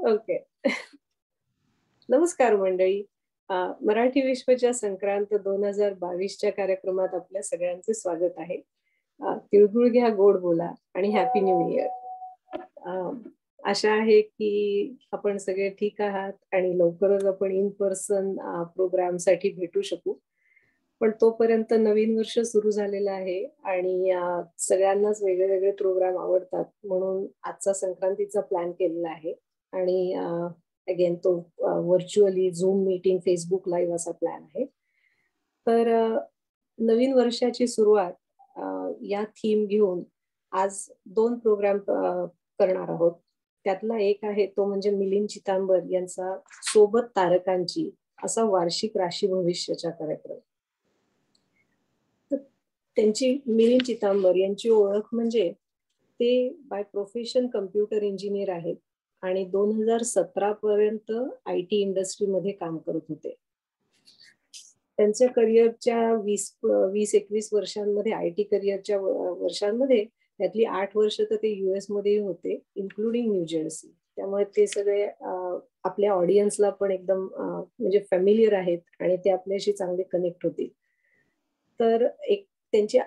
Okay. नमस्कार मंडळी. मराठी विश्वच्या संक्रांत 2022च्या कार्यक्रमात आपल्या सगळ्यांचे स्वागत आहे. तिळगुळ घ्या, गोड बोला आणि हॅपी न्यू इयर. आशा आहे की आपण सगळे ठीक आहात आणि लवकरच आपण इन पर्सन प्रोग्रामसाठी भेटू शकू. पण तोपर्यंत नवीन वर्ष सुरू झालेलं आहे आणि सगळ्यांनाच वेगळे वेगळे प्रोग्राम आवडतात, म्हणून आजचा संक्रांतीचा प्लॅन केलेला आहे. आणि अगेन तो virtually zoom meeting, Facebook live असा प्लॅन आहे. तर नवीन वर्षाची सुरुवात या थीम घेऊन आज 2 प्रोग्राम करणार आहोत. त्यातला एक आहे तो म्हणजे मिलिंद चितांबर यांचा सोबत तारकांची असा वार्षिक राशी भविष्याचा कार्यक्रम. त्यांची मिलिंद चितांबर यांची ओळख म्हणजे ते बाय प्रोफेशन कम्प्युटर इंजिनियर आहेत आणि 2017 पर्यंत IT इंडस्ट्रीमध्ये काम करत होते. त्यांच्या करिअरच्या 20-21 वर्षांमध्ये, IT करिअरच्या वर्षांमध्ये त्यातली 8 वर्ष तर ते US मध्ये होते, इन्क्लुडिंग न्यू जर्सी. त्यामुळे ते सगळे आपल्या ऑडियन्सला पण एकदम म्हणजे फॅमिलियर आहेत आणि ते आपल्याशी चांगले कनेक्ट होतील. तर एक त्यांच्या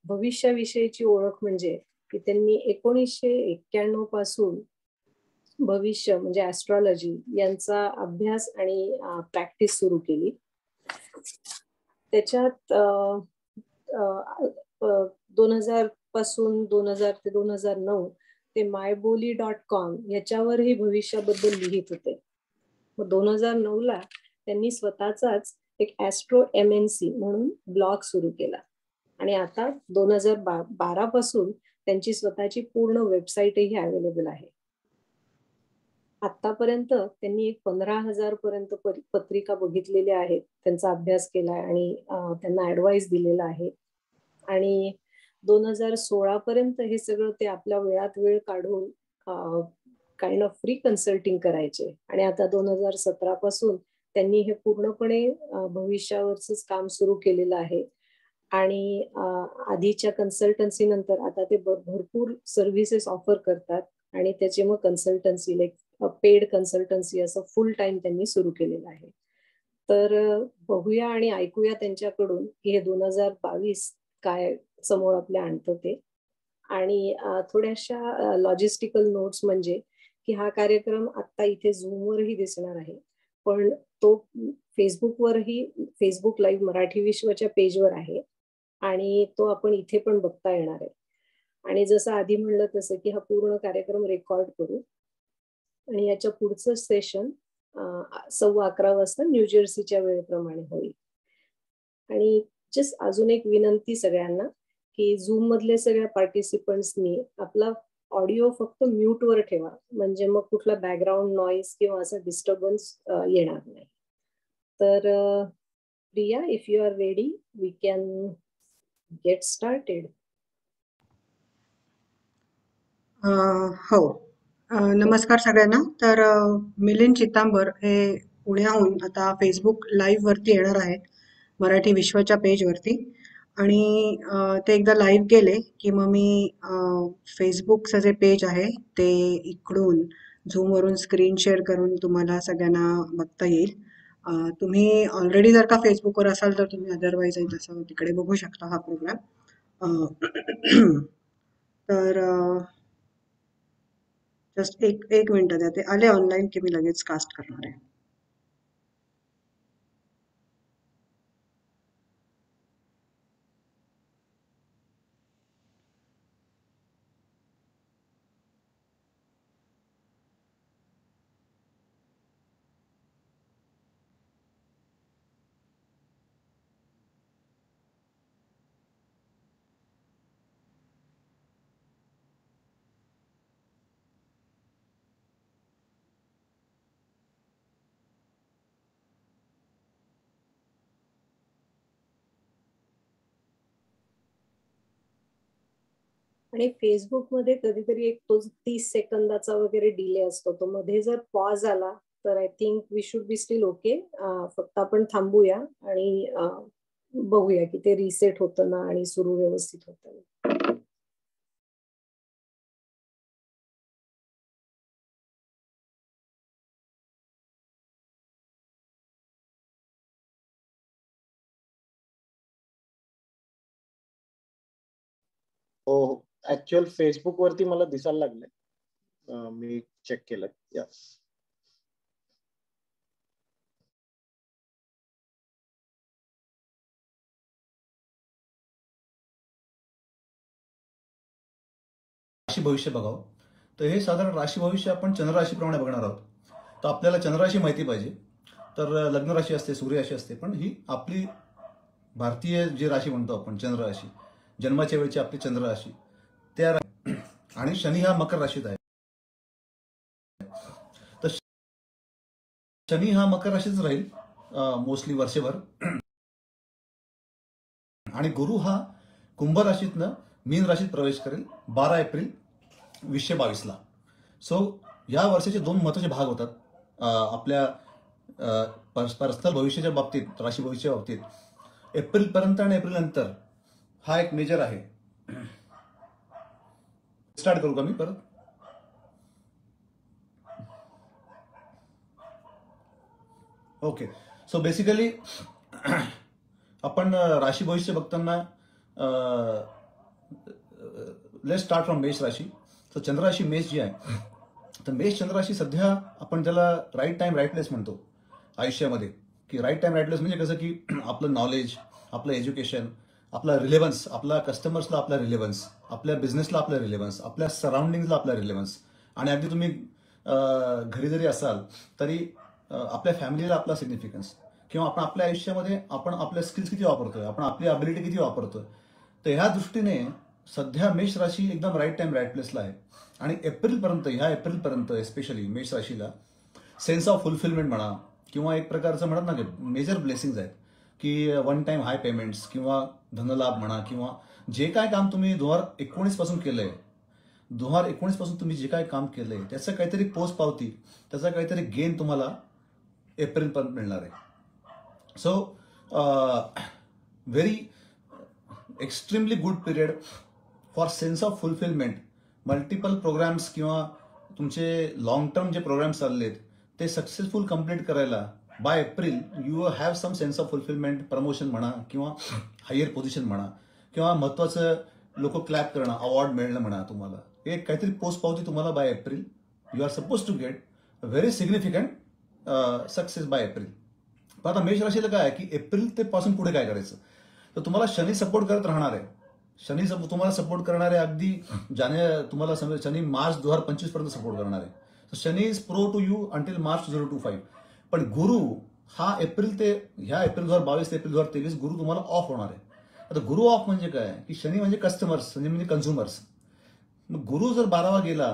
भविष्याविषयीची ओळख म्हणजे की त्यांनी 1991 पासून भविष्य म्हणजे ऍस्ट्रॉलॉजी यांचा अभ्यास आणि प्रॅक्टिस सुरू केली. त्याच्यात 2000 पासून 2000 ते 2009 ते मायबोली.com याच्यावरही भविष्याबद्दल लिहित होते. मग 2009 ला त्यांनी स्वतःचाच एक ऍस्ट्रो MNC म्हणून ब्लॉग सुरू केला आणि आता 2012 पासून त्यांची स्वतःची पूर्ण वेबसाईटही अवेलेबल आहे. आतापर्यंत त्यांनी एक 15,000 पर्यंत पत्रिका बघितलेल्या आहेत, त्यांचा अभ्यास केलाय आणि त्यांना ऍडवाइस दिलेला आहे. आणि 2016 पर्यंत हे सगळं ते आपल्या वेळात वेळ काढून काइंड ऑफ फ्री कन्सल्टिंग करायचे आणि आता 2017 पासून त्यांनी हे पूर्णपणे भविष्यावरच काम सुरू केलेलं आहे. आणि आधीच्या कन्सल्टन्सी नंतर आता ते भरपूर सर्व्हिसेस ऑफर करतात आणि त्याचे मग कन्सल्टन्सी लाईक पेड कन्सल्टन्सी असं फुल टाइम त्यांनी सुरू केलेलं आहे. तर बघूया आणि ऐकूया त्यांच्याकडून की हे 2022 काय समोर आपल्या आणतं ते. आणि थोड्याशा लॉजिस्टिकल नोट्स म्हणजे की हा कार्यक्रम आता इथे झूमवरही दिसणार आहे, पण तो फेसबुकवरही, फेसबुक लाईव्ह मराठी विश्वच्या पेजवर आहे आणि तो आपण इथे पण बघता येणार आहे. आणि जसं आधी म्हणलं तसं की हा पूर्ण कार्यक्रम रेकॉर्ड करू आणि याच्या पुढचं सेशन 11:15 वाजता न्यू जर्सीच्या वेळेप्रमाणे होईल. आणि जस्ट अजून एक विनंती सगळ्यांना की झूम मधले सगळ्या पार्टिसिपंट्सनी आपला ऑडिओ फक्त म्यूट वर ठेवा, म्हणजे मग कुठला बॅकग्राऊंड नॉईज किंवा असं डिस्टर्बन्स येणार नाही. तर Priya, if you are ready we can get started. हो, नमस्कार सगळ्यांना. तर मिलिंद चितांबर हे पुण्याहून आता फेसबुक लाईव्ह वरती येणार आहेत, मराठी विश्वच्या पेजवरती. आणि ते एकदा लाईव्ह गेले की मग मी फेसबुकचं जे पेज आहे ते इकडून झूमवरून स्क्रीन शेअर करून तुम्हाला सगळ्यांना बघता येईल. तुम्ही ऑलरेडी जर का फेसबुकवर असाल तर तुम्ही अदरवाईज तसं तिकडे बघू शकता हा प्रोग्राम. तर जस्ट एक मिनिट द्या, ते आले ऑनलाईन की मी लगेच कास्ट करणार आहे. आणि फेसबुकमध्ये कधीतरी एक तो 30 सेकंदाचा वगैरे डिले असतो, तो मध्ये जर पॉज आला तर I think we should be still okay. फक्त आपण थांबूया आणि बघूया की ते रिसेट होतं ना आणि सुरू व्यवस्थित होतं. हो हो, ऍक्च्युअल फेसबुक वरती मला दिसायला लागले, मी चेक केलं. या राशी भविष्य बघावं, तर हे साधारण राशी भविष्य आपण चंद्रराशीप्रमाणे बघणार आहोत. तर आपल्याला चंद्रराशी माहिती पाहिजे. तर लग्न राशी असते, सूर्य राशी असते, पण ही आपली भारतीय जी राशी म्हणतो आपण चंद्रराशी, जन्माच्या वेळची आपली चंद्रराशी, त्या आणि शनी हा मकर राशीत आहे. तर शनी हा मकर राशीच राहील मोस्टली वर्षभर, आणि गुरु हा कुंभ राशीतनं मीन राशीत प्रवेश करेल 12 एप्रिल 2022ला. सो या वर्षाचे 2 महत्त्वाचे भाग होतात आपल्या पर्सनल भविष्याच्या बाबतीत, राशी भविष्याच्या बाबतीत. एप्रिलपर्यंत आणि एप्रिल नंतर हा एक मेजर आहे. स्टार्ट करू का मी परत? ओके. सो बेसिकली आपण राशी भविष्य बघताना लेट्स स्टार्ट फ्रॉम मेष राशी. तर चंद्रराशी मेष जी आहे, तर मेष चंद्रराशी सध्या आपण त्याला राईट टाइम राईट प्लेस म्हणतो आयुष्यामध्ये. की राईट टाइम राईट प्लेस म्हणजे कसं की आपलं नॉलेज, आपलं एज्युकेशन, आपला रिलेव्हन्स, आपला कस्टमर्सला आपला रिलेव्हन्स, आपल्या बिझनेसला आपला रिलेव्हन्स, आपल्या सराउंडिंगला आपला रिलेव्हन्स, आणि अगदी तुम्ही घरी जरी असाल तरी आपल्या फॅमिलीला आपला सिग्निफिकन्स, किंवा आपण आपल्या आयुष्यामध्ये आपण आपल्या स्किल्स किती वापरतोय, आपण आपली अबिलिटी किती वापरतोय. तर ह्या दृष्टीने सध्या मेष राशी एकदम राईट टाइम राईट प्लेसला आहे. आणि ह्या एप्रिलपर्यंत एस्पेशली मेष राशीला सेन्स ऑफ फुलफिलमेंट म्हणा, किंवा एक प्रकारचं म्हणत ना की मेजर ब्लेसिंग्स आहेत, की वन टाइम हाय पेमेंट्स, किंवा धनलाभ म्हणा, किंवा जे काय काम तुम्ही 2019 पासून केलंय, 2019 पासून तुम्ही जे काय काम केलंय त्याचं काहीतरी पोच पावती, त्याचा काहीतरी गेन तुम्हाला एप्रिलपर्यंत मिळणार आहे. So very extremely good period for sense of fulfilment. Multiple programmes किंवा तुमचे लॉंग टर्म जे प्रोग्राम्स चाललेत ते सक्सेसफुल कंप्लीट करायला by April you have some sense of fulfilment. Promotion म्हणा, किंवा हायर पोझिशन म्हणा, किंवा महत्वाचं लोक क्लॅप करणं, अवॉर्ड मिळणं म्हणा, तुम्हाला एक काहीतरी पोस्ट पावती तुम्हाला by April you are suppose to get very significant success by April. पण आता मेष राशीला काय आहे की एप्रिल ते पासून पुढे काय करायचं, तर तुम्हाला शनी सपोर्ट करत राहणार आहे. शनी तुम्हाला सपोर्ट करणार आहे अगदी तुम्हाला शनी मार्च 2025 पर्यंत सपोर्ट करणार आहे. Shani is pro to you until March 2025. पण गुरु हा ह्या एप्रिल 2022 ते एप्रिल 2023 गुरु तुम्हाला ऑफ होणार आहे. आता गुरु ऑफ म्हणजे काय की शनी म्हणजे कस्टमर्स, म्हणजे कन्झ्युमर्स. मग गुरु जर 12वा गेला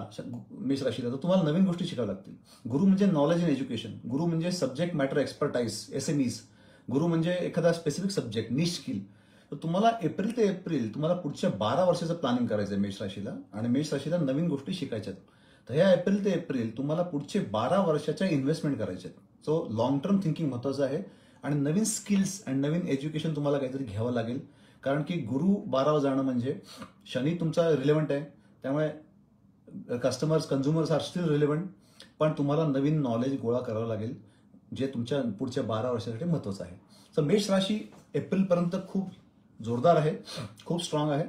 मेष राशीला तर तुम्हाला नवीन गोष्टी शिकाव्या लागतील. गुरु म्हणजे नॉलेज अँड एज्युकेशन, गुरु म्हणजे सब्जेक्ट मॅटर एक्सपर्टाईज, SMEs, गुरु म्हणजे एखादा स्पेसिफिक सब्जेक्ट, निश स्किल. तर तुम्हाला एप्रिल ते एप्रिल तुम्हाला पुढच्या 12 वर्षाचं प्लॅनिंग करायचं आहे मेष राशीला, आणि मेष राशीला नवीन गोष्टी शिकायच्या आहेत. तर ह्या एप्रिल ते एप्रिल तुम्हाला पुढचे 12 वर्षाच्या इन्व्हेस्टमेंट करायचे आहेत. सो लॉंग टर्म थिंकिंग महत्वाचं आहे, आणि नवीन स्किल्स आणि नवीन एज्युकेशन तुम्हाला काहीतरी घ्यावं लागेल. कारण की गुरु 12वा जाणं म्हणजे शनी तुमचा रिलेव्हंट आहे, त्यामुळे customers, consumers are still relevant, पण तुम्हाला नवीन नॉलेज गोळा करावं लागेल जे तुमच्या पुढच्या 12 वर्षासाठी महत्वाचं आहे. तर मेष राशी एप्रिलपर्यंत खूप जोरदार आहे, खूप स्ट्रॉंग आहे.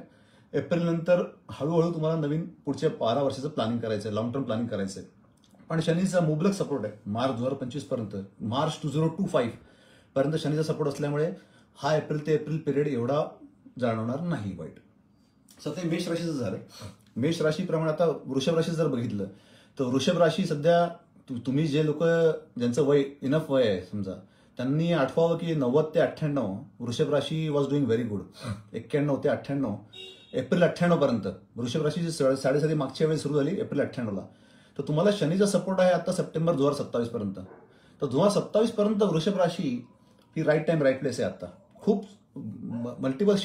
एप्रिल नंतर हळूहळू तुम्हाला नवीन पुढच्या 12 वर्षाचं प्लॅनिंग करायचं आहे, लॉंग टर्म प्लॅनिंग करायचं आहे. पण शनीचा मुबलक सपोर्ट आहे मार्च 2025 पर्यंत, मार्च 2025 पर्यंत शनीचा सपोर्ट असल्यामुळे हा एप्रिल ते एप्रिल पिरियड एवढा जाणवणार नाही वाईट. सो ते मेष राशीचं झालं. मेष राशीप्रमाणे आता वृषभ राशी जर बघितलं तर वृषभ राशी सध्या तुम्ही जे लोक ज्यांचं वय इनफ वय आहे समजा, त्यांनी आठवावं की 90 ते 98 वृषभ राशी वॉज डुईंग व्हेरी गुड. 91 ते 98 एप्रिल 98 पर्यंत वृषभ राशीची साडेसाती मागच्या वेळी सुरू झाली एप्रिल 98ला. तर तुम्हाला शनीचा सपोर्ट आहे आता सप्टेंबर 2027 पर्यंत. तर 2027 पर्यंत वृषभ राशी ही राईट टाइम राईट प्लेस आहे. आता खूप मल्टिपल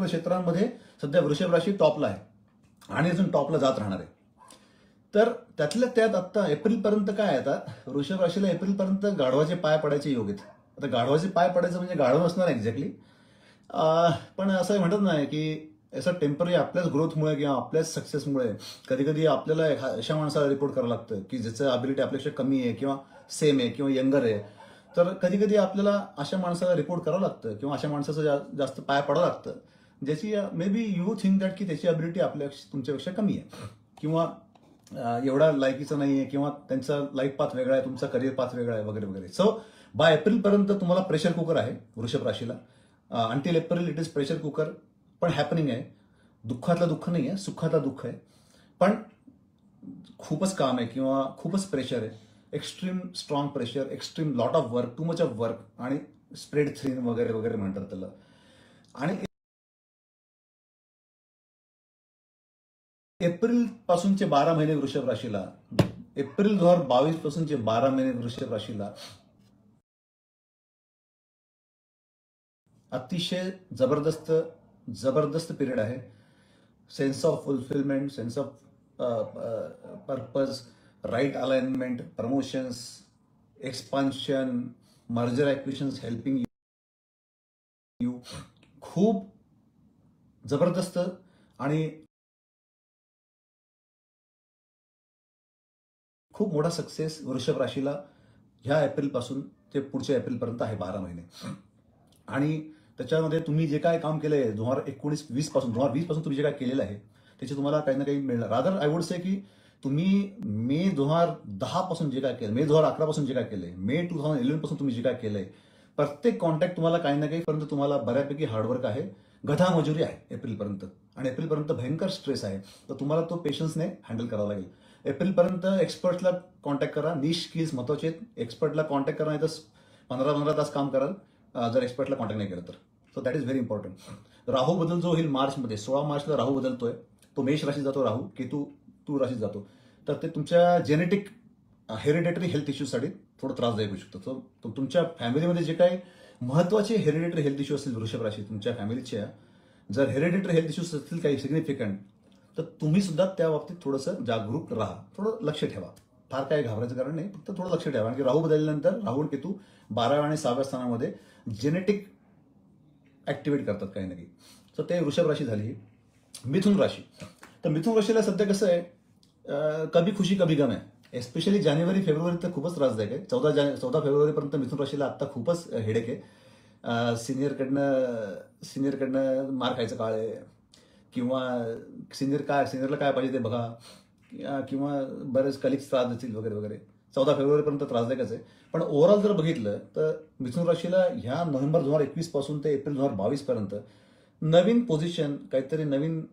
क्षेत्रांमध्ये सध्या वृषभ राशी टॉपला आहे, आणि अजून टॉपला जात राहणार आहे. तर त्यातल्या त्यात आता एप्रिलपर्यंत काय आहे, आता वृषभ राशीला एप्रिलपर्यंत गाढवाचे पाय पडायचे योग आहेत. आता गाढवाचे पाय पडायचं म्हणजे गाढव नसणार एक्झॅक्टली, पण असं म्हणत नाही की असं टेम्पररी आपल्याच ग्रोथमुळे किंवा आपल्याच सक्सेसमुळे कधी कधी आपल्याला अशा माणसाला रिपोर्ट करावं लागतं की ज्याचं अबिलिटी आपल्यापेक्षा कमी आहे, किंवा सेम आहे, किंवा यंगर आहे. तर कधी कधी आपल्याला अशा माणसाला रिपोर्ट करावं लागतं, किंवा अशा माणसाचं जास्त पाय पडावं लागतं, ज्याची may be you think that की त्याची अबिलिटी तुमच्यापेक्षा कमी आहे, किंवा एवढा लायकीचं नाही आहे, किंवा त्यांचा लाईफ पाथ वेगळा आहे, तुमचा करिअर पाथ वेगळा आहे, वगैरे वगैरे. सो बाय एप्रिलपर्यंत तुम्हाला प्रेशर कुकर आहे वृषभ राशीला. Until April it is pressure cooker, पण हॅपनिंग आहे. दुःखातलं दुःख नाही आहे, सुखातलं दुःख आहे, पण खूपच काम आहे किंवा खूपच प्रेशर आहे. Extreme strong pressure, extreme lot of work, too much of work, आणि स्प्रेड थ्रीन वगैरे वगैरे म्हणतात त्याला. आणि एप्रिल पासूनचे 12 महिने वृषभ राशीला, एप्रिल 2022 पासूनचे 12 महिने वृषभ राशीला अतिशय जबरदस्त पिरियड आहे. Sense of fulfilment, sense of purpose, right alignment, promotions, expansion, merger acquisitions helping you. खूप जबरदस्त आणि खूप मोठा सक्सेस वृषभ राशीला ह्या एप्रिलपासून ते पुढच्या एप्रिलपर्यंत आहे, 12 महिने. आणि त्याच्यामध्ये तुम्ही जे काय काम केलंय 2019-20 पासून, 2020 पासून तुम्ही जे काय केलेलं आहे त्याचे तुम्हाला काही ना काही मिळणार. रादर आय वुड से की तुम्ही मे 2010 पासून जे काय केलं, मे 2011 पासून जे काय केलंय, मे 2011 पासून तुम्ही जे काय केलंय, प्रत्येक कॉन्टॅक्ट तुम्हाला काही ना काही पर्यंत तुम्हाला बऱ्यापैकी हार्डवर्क आहे, गधा मजुरी आहे एप्रिलपर्यंत. आणि एप्रिलपर्यंत भयंकर स्ट्रेस आहे, तर तुम्हाला तो पेशन्सने हँडल करावा लागेल. एप्रिलपर्यंत एक्सपर्टला कॉन्टॅक्ट करा. निश स्किल्स महत्वाचे आहेत. एक्सपर्टला कॉन्टॅक्ट करा, नाही तर 15-15 तास काम कराल जर एक्सपर्टला कॉन्टॅक्ट नाही केलं तर. So that is very important. राहू बदल जो होईल मार्चमध्ये, 16 मार्चला राहू बदलतोय. तो मेष राशीत जातो राहू, केतू तूळ राशीत जातो. तर ते तुमच्या जेनेटिक हेरिडेटरी हेल्थ इश्यूसाठी थोडं त्रासदायक होऊ शकतो. सो तुमच्या फॅमिलीमध्ये जे काही महत्वाचे हेरिडेटरी हेल्थ इश्यू असतील वृषभ राशी तुमच्या फॅमिलीच्या, जर हेरिडेटरी हेल्थ इश्यूज असतील काही सिग्निफिकंट, तर तुम्ही सुद्धा त्या बाबतीत थोडंसं जागरूक राहा, थोडं लक्ष ठेवा. फार काही घाबरायचं कारण नाही, फक्त थोडं लक्ष ठेवा. कारण की राहू बदलल्यानंतर राहू आणि केतू 12व्या आणि 6व्या स्थानामध्ये जेनेटिक ऍक्टिव्हेट करतात काही ना काही. सो ते वृषभ राशी झाली. मिथुन राशी, तर मिथुन राशीला सध्या कसं आहे, कभी खुशी कभी गम आहे. एस्पेशली जानेवारी फेब्रुवारी तर खूपच त्रासदायक आहे. 14 फेब्रुवारीपर्यंत मिथुन राशीला आत्ता खूपच हेडेक आहे. सिनियरकडनं मार खायचं काळ आहे, किंवा सिनियरला काय पाहिजे ते बघा, किंवा बरेच कलिग्स त्रास देतील वगैरे वगैरे. 14 फेब्रुवारीपर्यंत त्रासदायकच आहे. पण ओव्हरऑल जर बघितलं तर मिथुन राशीला ह्या नोव्हेंबर 2021 पासून ते एप्रिल 2022 पर्यंत नवीन पोझिशन, काहीतरी नवीन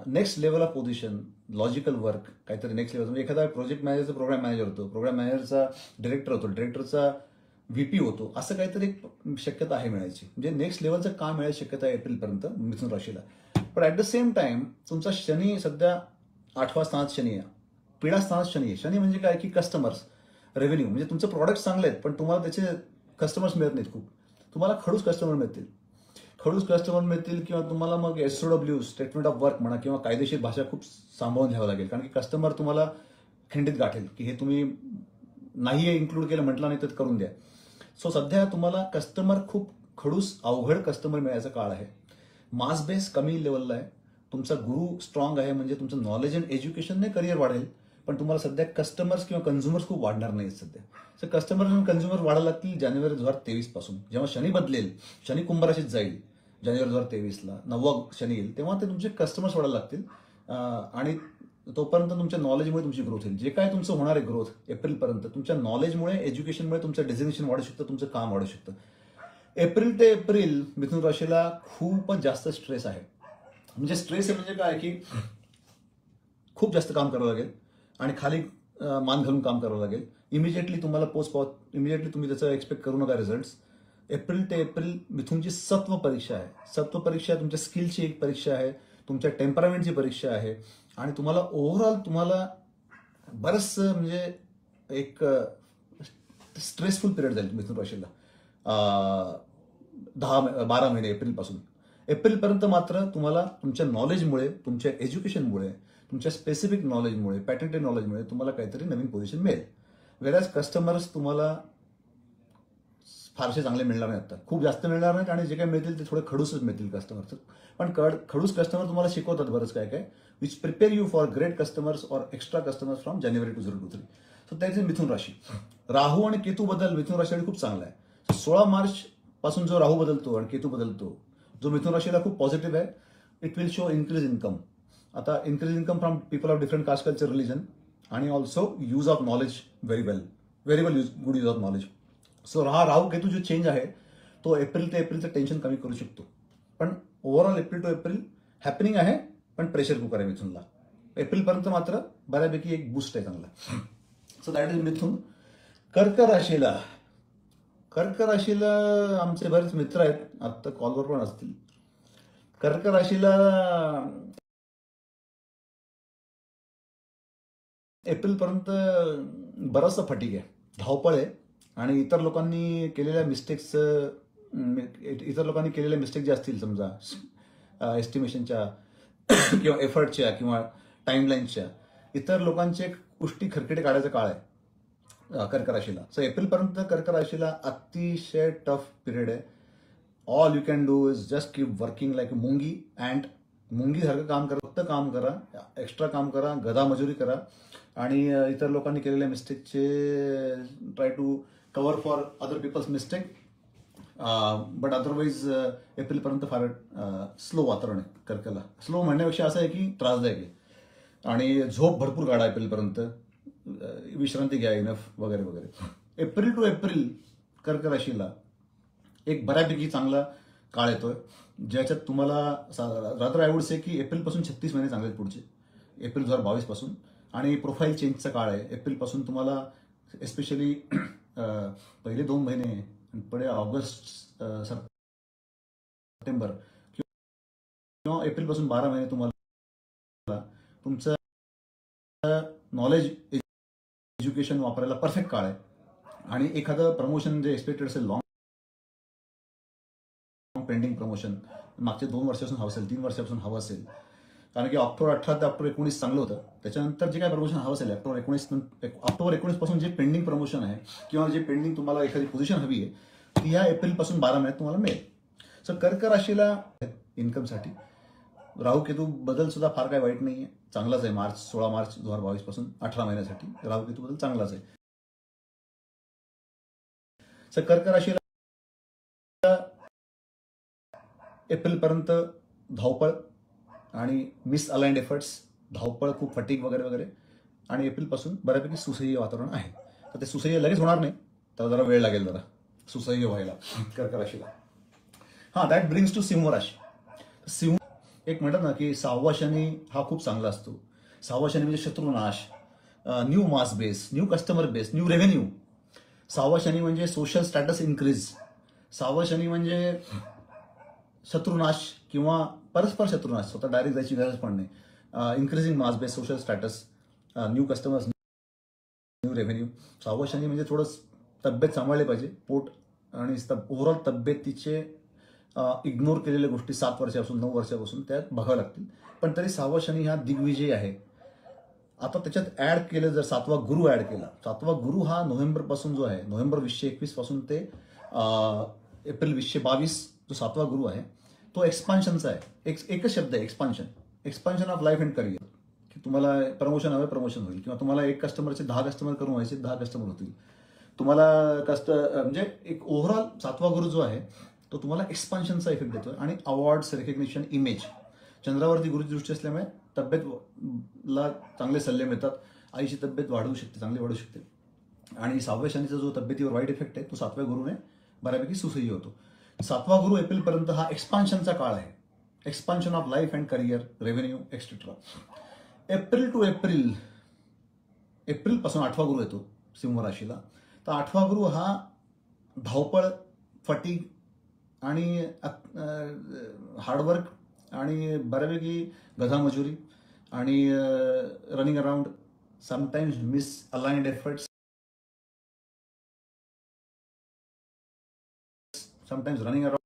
next level of position, logical work, काहीतरी नेक्स्ट लेवल. म्हणजे एखादा प्रोजेक्ट मॅनेजरचा प्रोग्राम मॅनेजर होतो, प्रोग्राम मॅनेजरचा डिरेक्टर होतो, डिरेक्टरचा व्हीपी होतो, असं काहीतरी एक शक्यता आहे मिळायची. म्हणजे नेक्स्ट लेवलचं काम मिळायची शक्यता आहे एप्रिलपर्यंत मिथुन राशीला. पण ऍट द सेम टाइम तुमचा शनी सध्या 8व्या स्थानात शनी आहे, पीडा स्थानात शनी आहे. शनी म्हणजे काय की कस्टमर्स, रेव्हेन्यू, म्हणजे तुमचे प्रॉडक्ट चांगले आहेत पण तुम्हाला त्याचे कस्टमर्स मिळत नाहीत. खूप तुम्हाला खडूस कस्टमर मिळतील, किंवा तुम्हाला मग SOW स्टेटमेंट ऑफ वर्क म्हणा, किंवा कायदेशीर भाषा खूप सांभाळून घ्यावं लागेल. कारण की कस्टमर तुम्हाला खंडित गाठेल की हे तुम्ही नाही इन्क्लूड केलं, म्हटलं नाही तर करून द्या. सो सध्या तुम्हाला कस्टमर खूप खडूस अवघड कस्टमर मिळायचा काळ आहे. मास बेस कमी लेवलला आहे. तुमचा गुरु स्ट्रॉंग आहे, म्हणजे तुमचं नॉलेज अँड एज्युकेशनने करिअर वाढेल. पण तुम्हाला सध्या कस्टमर्स किंवा कन्झ्युमर्स खूप वाढणार नाहीत सध्या. सो कस्टमर आणि कन्झ्युमर वाढायला लागतील जानेवारी 2023 पासून. जेव्हा शनी बदलेल, शनी कुंभ राशीत जाईल जानेवारी 2023ला, 9वा शनी येईल, तेव्हा ते तुमचे कस्टमर्स वाढायला लागतील. आणि तोपर्यंत तुमच्या नॉलेजमुळे तुमची ग्रोथ होईल. जे काय तुमचं होणार आहे ग्रोथ एप्रिलपर्यंत, तुमच्या नॉलेजमुळे, एज्युकेशनमुळे तुमचं डेझिग्नेशन वाढू शकतं, तुमचं काम वाढू शकतं. एप्रिल ते एप्रिल मिथुन राशीला खूपच जास्त स्ट्रेस आहे. म्हणजे स्ट्रेस म्हणजे काय की खूप जास्त काम करावं लागेल आणि खाली मान घालून काम करावं लागेल. इमिजिएटली तुम्हाला इमिजिएटली तुम्ही त्याचं एक्सपेक्ट करू नका रिझल्ट्स. एप्रिल ते एप्रिल मिथुनची सत्व परीक्षा आहे. सत्व परीक्षा तुमच्या स्किलची एक परीक्षा आहे, तुमच्या टेम्परामेंटची परीक्षा आहे. आणि तुम्हाला ओव्हरऑल तुम्हाला बरंचसं म्हणजे एक स्ट्रेसफुल पिरियड जाईल मिथुन राशीला 12 महिने एप्रिलपासून. एप्रिलपर्यंत मात्र तुम्हाला तुमच्या नॉलेजमुळे, तुमच्या एज्युकेशनमुळे, तुमच्या स्पेसिफिक नॉलेजमुळे, पॅटर्न नॉलेजमुळे तुम्हाला काहीतरी नवीन पोझिशन मिळेल. वेराज कस्टमर्स तुम्हाला फारसे चांगले मिळणार नाहीत, आता खूप जास्त मिळणार नाहीत. आणि जे काही मिळतील ते थोडे खडूसच मिळतील कस्टमर्स. पण खडूस कस्टमर तुम्हाला शिकवतात बरंच काय काय, which prepare you for great customers or extra customers from जानेवारी 2023. So that is Mithun rashi. Rahu आणि केतू बदल मिथुन राशीसाठी खूप चांगला आहे. 16 मार्च पासून जो राहू बदलतो आणि केतू बदलतो, जो मिथुन राशीला खूप पॉझिटिव्ह आहे. It will show increase income. आता increase income from people of different caste, culture, religion आणि also use of knowledge very well good use of knowledge. So हा राहू केतू जो चेंज आहे तो एप्रिल ते एप्रिलचं टेन्शन कमी करू शकतो. पण overall April to April happening आहे, पण प्रेशर कुकर आहे मिथुनला. एप्रिलपर्यंत मात्र बऱ्यापैकी एक बूस्ट आहे चांगला. सो दॅट इज मिथुन. कर्क राशीला आमचे बरेच मित्र आहेत, आता कॉलवर पण असतील. कर्क राशीला एप्रिलपर्यंत बराचसा फटीक आहे, धावपळ आहे आणि इतर लोकांनी केलेल्या मिस्टेक जे असतील समजा एस्टिमेशनच्या किंवा एफर्टच्या किंवा टाइमलाईनच्या, इतर लोकांचे गोष्टी खरकटे काढायचा काळ आहे कर्क राशीला. सो एप्रिलपर्यंत कर्क राशीला अतिशय टफ पिरियड आहे. All you can do is just keep working like मुंगी अँड मुंगीसारखं काम करा, फक्त काम करा, एक्स्ट्रा काम करा, गधा मजुरी करा आणि इतर लोकांनी केलेल्या मिस्टेकचे try to cover for other people's mistake. But otherwise एप्रिलपर्यंत फार स्लो वातावरण आहे कर्कला. स्लो म्हणण्यापेक्षा असं आहे की त्रासदायक आहे. आणि झोप भरपूर काढा एप्रिलपर्यंत, विश्रांती घ्या इनफ वगैरे वगैरे. एप्रिल टू एप्रिल कर्क राशीला एक बऱ्यापैकी चांगला काळ येतोय, ज्याच्यात तुम्हाला रादर आय वुड से की एप्रिलपासून 36 महिने चांगले आहेत पुढचे, एप्रिल 2022 पासून. आणि प्रोफाईल चेंजचा काळ आहे एप्रिलपासून. तुम्हाला एस्पेशली पहिले 2 महिने आणि पुढे ऑगस्ट सप्टेंबर किंवा एप्रिलपासून 12 महिने तुम्हाला तुमचं नॉलेज एज्युकेशन वापरायला परफेक्ट काळ आहे. आणि एखादं प्रमोशन जे एक्सपेक्टेड असेल, लॉंग पेंडिंग प्रमोशन मागच्या 2 वर्षापासून हवं असेल, 3 वर्षापासून हवं असेल, कारण की ऑक्टोबर 18 ते ऑक्टोबर 19 चांगलं होतं. त्याच्यानंतर जे काय प्रमोशन हवं असेल ऑक्टोबर 19 पासून जे पेंडिंग प्रमोशन आहे किंवा जे पेंडिंग तुम्हाला एखादी पोझिशन हवी आहे ती या एप्रिलपासून 12 महिन्यात तुम्हाला मिळेल. सो कर्क राशीला इन्कमसाठी राहू केतू बदल सुद्धा फार काही वाईट नाही आहे, चांगलाच आहे. 16 मार्च 2022 पासून 18 महिन्यासाठी राहू केतू बदल चांगलाच आहे. सो कर्क राशीला एप्रिलपर्यंत धावपळ आणि मिस अलाइंड एफर्ट्स, धावपळ, खूप फटीक वगैरे वगैरे. आणि एप्रिलपासून बऱ्यापैकी सुसह्य वातावरण आहे. तर ते सुसह्य लगेच होणार नाही, तर जरा वेळ लागेल जरा सुसह्य व्हायला कर्क राशीला. हां, दॅट ब्रिंग्स टू सिंह राशी. सिंह एक म्हणतात ना की 6वा शनी हा खूप चांगला असतो. 6वा शनी म्हणजे शत्रुनाश, new mass base, new customer base, new revenue. 6वा शनी म्हणजे सोशल स्टॅटस इन्क्रीज. 6वा शनी म्हणजे शत्रुनाश किंवा परस्पर शत्रुनाश, स्वतः डायरेक्ट जायची गरज पण नाही. Increasing mass base, social status, new customers, new revenue. 6वा शनी म्हणजे थोडं तब्येत सांभाळली पाहिजे, पोट आणि ओव्हरऑल तब्येतीचे इग्नोर केलेल्या गोष्टी 7 वर्षापासून 9 वर्षापासून त्यात बघाव्या लागतील. पण तरी 6वा शनी हा दिग्विजय आहे. आता त्याच्यात ऍड केलं जर 7वा गुरु ऍड केला. 7वा गुरु हा नोव्हेंबरपासून जो आहे, नोव्हेंबर 2021 पासून ते एप्रिल 2022 जो 7वा गुरु आहे तो एक्सपान्शनचा आहे. एकच शब्द आहे, expansion of life and career. की तुम्हाला प्रमोशन हवं, प्रमोशन होईल, किंवा तुम्हाला एक कस्टमरचे 10 कस्टमर करून व्हायचे, 10 कस्टमर होतील. तुम्हाला म्हणजे एक ओव्हरऑल 7वा गुरु जो आहे तो तुम्हाला एक्सपान्शनचा इफेक्ट देतोय. आणि अवॉर्ड्स, रेकग्निशन, इमेज. चंद्रावरती गुरुची दृष्टी असल्यामुळे तब्येतला चांगले सल्ले मिळतात. आईची तब्येत वाढवू शकते, चांगली वाढू शकते. आणि 6व्या शनीचा जो तब्येतीवर वाईट इफेक्ट आहे तो 7व्या गुरुने बऱ्यापैकी सुसह्य होतो. 7वा गुरु एप्रिलपर्यंत हा एक्सपान्शनचा काळ आहे. Expansion of life and career, revenue, etcetera. April to एप्रिलपासून 8वा गुरु येतो सिंह राशीला. तर 8वा गुरु हा धावपळ, फटीग आणि हार्डवर्क आणि बऱ्यापैकी गधा मजुरी आणि running around, sometimes miss aligned efforts, sometimes running around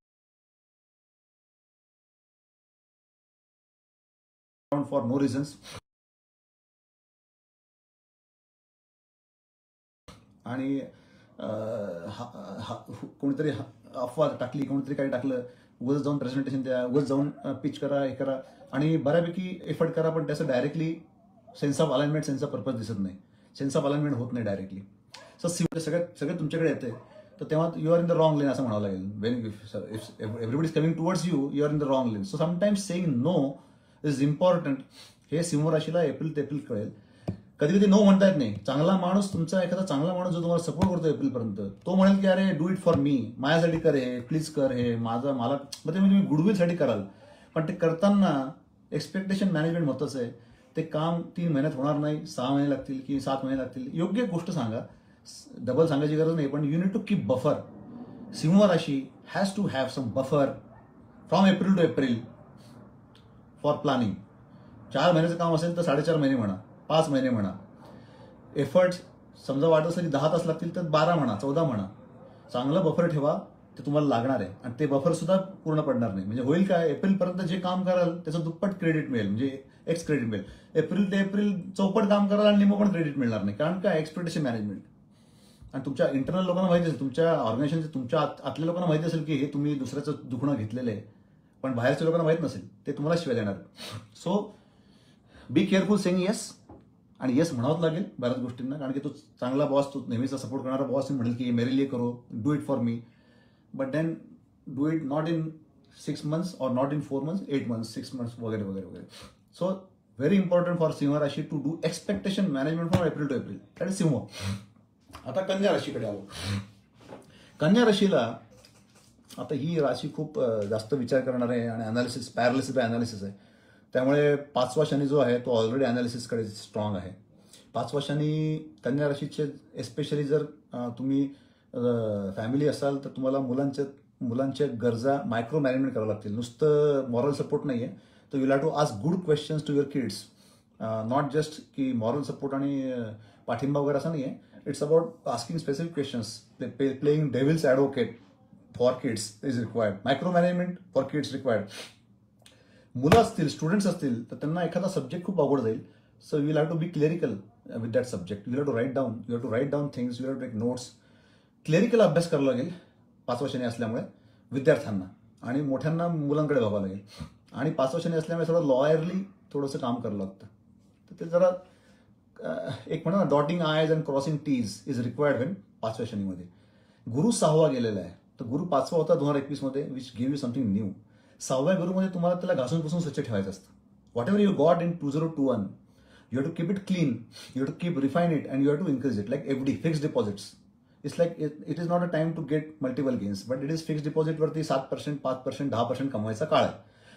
for no reasons. आणि कोणीतरी अफवा टाकली, कोणीतरी काही टाकलं, उगाच जाऊन प्रेझेंटेशन द्या, उगाच जाऊन पिच करा, हे करा आणि बऱ्यापैकी एफर्ट करा, पण त्याचं directly sense of alignment, sense of purpose दिसत नाही. सेन्स ऑफ अलाइनमेंट होत नाही डायरेक्टली. सो सगळं तुमच्याकडे येते. तर तेव्हा you are in the wrong lane असं म्हणावं लागेल. When if everybody is coming towards you are in the wrong lane. So sometimes saying no is important. हे सिंह राशीला एप्रिल ते एप्रिल कळेल. कधी कधी नो म्हणता येत नाही. चांगला माणूस, तुमचा एखादा चांगला माणूस जो तुम्हाला सपोर्ट करतो एप्रिलपर्यंत, तो म्हणेल की अरे डू इट फॉर मी, माझ्यासाठी कर हे, प्लीज कर हे, मला म्हणजे तुम्ही गुडविलसाठी कराल. पण ते करताना एक्सपेक्टेशन मॅनेजमेंट महत्वाचं आहे. ते काम 3 महिन्यात होणार नाही, 6 महिने लागतील की 7 महिने लागतील. योग्य गोष्ट सांगा, डबल सांगायची गरज नाही, पण you need to keep buffer. Simha rashi has to have some buffer from April to April for planning. 4 महिन्याचं काम असेल तर 4.5 महिने म्हणा, 5 महिने म्हणा. एफर्ट समजा वाटत असेल की 10 तास लागतील तर 12 म्हणा, 14 म्हणा. चांगलं बफर ठेवा, ते तुम्हाला लागणार आहे. आणि ते बफर सुद्धा पूर्ण पडणार नाही. म्हणजे होईल काय, एप्रिलपर्यंत जे काम कराल त्याचं दुप्पट क्रेडिट मिळेल, म्हणजे एक्स क्रेडिट मिळेल. एप्रिल ते एप्रिल चौपट काम कराल आणि निम पण क्रेडिट मिळणार नाही. कारण काय, एक्सपेक्टेशन मॅनेजमेंट. आणि तुमच्या इंटरनल लोकांना माहिती असेल, तुमच्या ऑर्गनायझेशनचे तुमच्या आतल्या लोकांना माहिती असेल की हे तुम्ही दुसऱ्याचं दुखणं घेतलेलं आहे, पण बाहेरच्या लोकांना माहित नसेल, ते तुम्हाला शिवाय देणार. So be careful saying yes. आणि येस म्हणावंच लागेल बऱ्याच गोष्टींना, कारण की तो चांगला बॉस, तो नेहमीचा सपोर्ट करणारा बॉस म्हणेल की मेरे लिए करो, do it for me, but then do it not in 6 months or not in 4 months, 8 months, 6 months वगैरे वगैरे वगैरे. So very important for Simha rashi to do expectation management from April to April. That is Simha. आता कन्या राशीकडे आलो. कन्या राशीला आता ही राशी खूप जास्त विचार करणार आहे आणि अनालिसिस, पॅरालिसिस बाय अनालिसिस आहे. त्यामुळे 5वा शनी जो आहे तो ऑलरेडी अनालिसिसकडे स्ट्रॉंग आहे. 5वा शनी कन्या राशीचे, एस्पेशली जर तुम्ही फॅमिली असाल तर तुम्हाला मुलांच्या गरजा मायक्रो मॅनेजमेंट करावं लागतील. नुसतं मॉरल सपोर्ट नाही आहे, तर you have to ask good questions to your kids. Not just की मॉरल सपोर्ट आणि पाठिंबा वगैरे असं नाही आहे. It's about asking specific questions. Playing devil's advocate for kids is required. Micro management for kids required. मुलं असतील, स्टुडंट्स असतील, तर त्यांना एखादा सब्जेक्ट खूप अवघड जाईल. So you have to be clerical with that subject. You have to write down things, you have to take notes. Clerical अभ्यास करावा लागेल 5वा शनी असल्यामुळे विद्यार्थ्यांना, आणि मोठ्यांना मुलांकडे बघावं लागेल. आणि 5वा शनी असल्यामुळे थोडं लॉयरली थोडंसं काम करावं लागतं. तर ते जरा एक म्हणा, dotting i's and crossing t's is required when 5व्या शनीमध्ये. गुरु 6वा गेलेला आहे, तर गुरु 5वा होता 2021 मध्ये, which give you something new. 6व्या गुरुमध्ये तुम्हाला त्याला घासून पुसून स्वच्छ ठेवायचं असतं. Whatever you got in 2021, you have to keep it clean, you have to keep refine it, and you have to increase it. Like FD, fixed deposits. It's like it is not a time to get multiple gains, but it is fixed डिपॉझिटवरती 7%, 5%, 10% कमवायचा काळ आहे.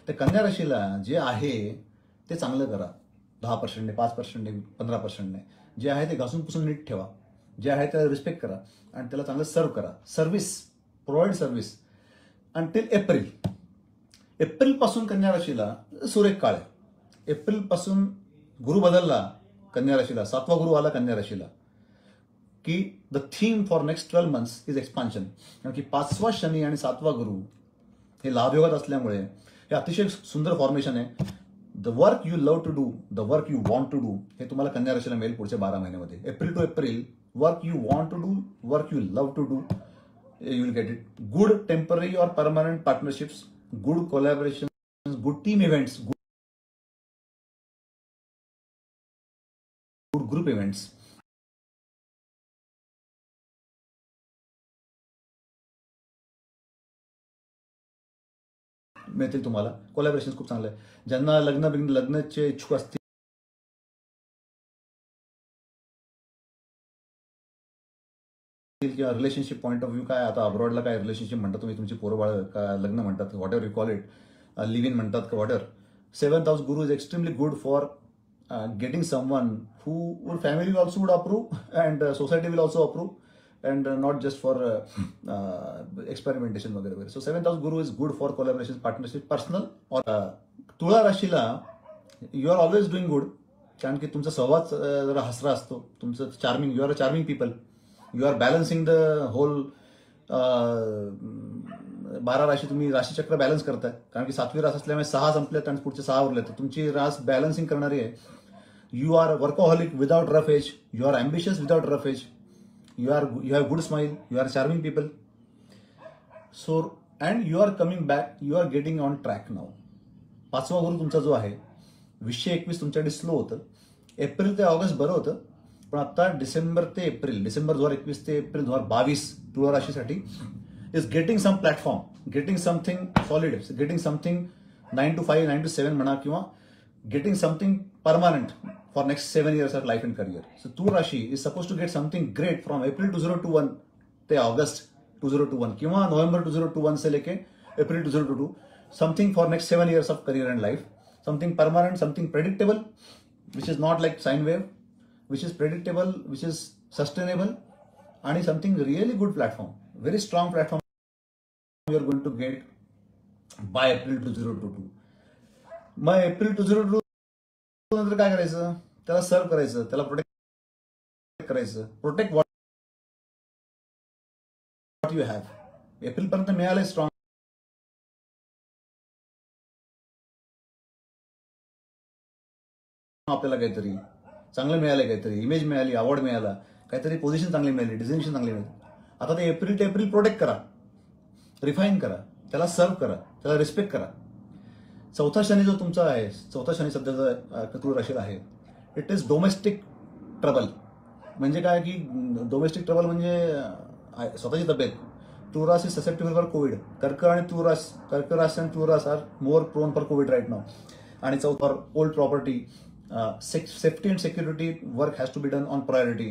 तर कन्या राशीला जे आहे ते चांगलं करा. 10%, 5%, 15%. जे आहे ते घासून पुसून नीट ठेवा. जे आहे त्याला रिस्पेक्ट करा आणि त्याला चांगलं सर्व करा. Service, provide service until April. एप्रिलपासून कन्या राशीला सुरेख काळ आहे. एप्रिलपासून गुरु बदलला कन्या राशीला, 7वा गुरु आला कन्या राशीला, की the theme for next 12 months is expansion. कारण की 5वा शनी आणि 7वा गुरु हे लाभयोगात असल्यामुळे हे अतिशय सुंदर फॉर्मेशन आहे. The work you love to do, the work you want to do, हे तुम्हाला कन्या राशीला मिळेल पुढच्या 12 महिन्यामध्ये. April to April, work you want to do, work you love to do, you will get it. Good temporary और permanent partnerships, good collaboration, good team events, good group events. मिळतील तुम्हाला. कोलॅबोरेशन खूप चांगलं आहे. ज्यांना लग्नाचे इच्छुक असतील किंवा रिलेशनशिप पॉईंट ऑफ व्ह्यू, काय आता अब्रॉडला काय रिलेशनशिप म्हणतात तुम्ही, तुमची पोरं बाळ का लग्न म्हणतात, what ever you call it, live in म्हणतात का, what ever. 7th house Guru is extremely good for getting someone who family will also would approve and society will also approve and not just for experimentation वगैरे वगैरे. So 7th house guru is good for collaboration, partnership, personal. और तुळा राशीला you are always doing good, कारण की तुमचा स्वभाव जरा हसरा असतो, तुमचं charming, you are a charming people, you are balancing the whole 12 राशी तुम्ही राशीचक्र बॅलन्स करताय. कारण की 7वी रास असल्यामुळे 6 संपलेत आणि पुढचे 6 उरलेत. तर तुमची रास बॅलन्सिंग करणारी आहे. You are workaholic without rough edge, you are ambitious without rough edge, you have good smile, you are charming people. So and you are coming back, you are getting on track now. 5वा गुरु तुमचा जो आहे 2021 तुमच्याकडे slow होतं. April ते August बरं होतं, पण आता डिसेंबर 2021 ते एप्रिल 2022 तुला राशीसाठी is getting some platform, getting something solid, getting something 9 to 5, 9 to 7 म्हणा, किंवा getting something permanent for next 7 years of life and career. So तुळ राशी is suppose to get something great from April 2021 ते August 2021, किंवा नवंबर 2021 से लेके April 2022, something for next 7 years of career and life, something permanent, something predictable, which is not like sine wave, which is predictable, which is sustainable, and something really good platform, very strong platform you are going to get by April 2022. मग April 2022 नंतर काय करायचं? त्याला सर्व करायचं, त्याला protect करायचं. Protect what you have. April पर्यंत मिळालंय स्ट्रॉंग, आपल्याला काहीतरी चांगलं मिळालंय, काहीतरी इमेज मिळाली, अवॉर्ड मिळाला, काहीतरी पोझिशन चांगली मिळाली, डिझिग्नेशन चांगली मिळाली. आता ते एप्रिल ते एप्रिल प्रोटेक्ट करा, रिफाईन करा, त्याला सर्व करा, त्याला रिस्पेक्ट करा. चौथा शनी जो तुमचा आहे, चौथा शनी सध्याचा तुळ राशीला आहे, इट इज डोमेस्टिक ट्रबल. म्हणजे काय की डोमेस्टिक ट्रबल म्हणजे स्वतःची तब्येत. तुळ राशी ससेप्टेबल फॉर कोविड. कर्क आणि तुळ राशी are more prone for covid right now. आणि चौथा for old property, safety and security work has to be done on priority,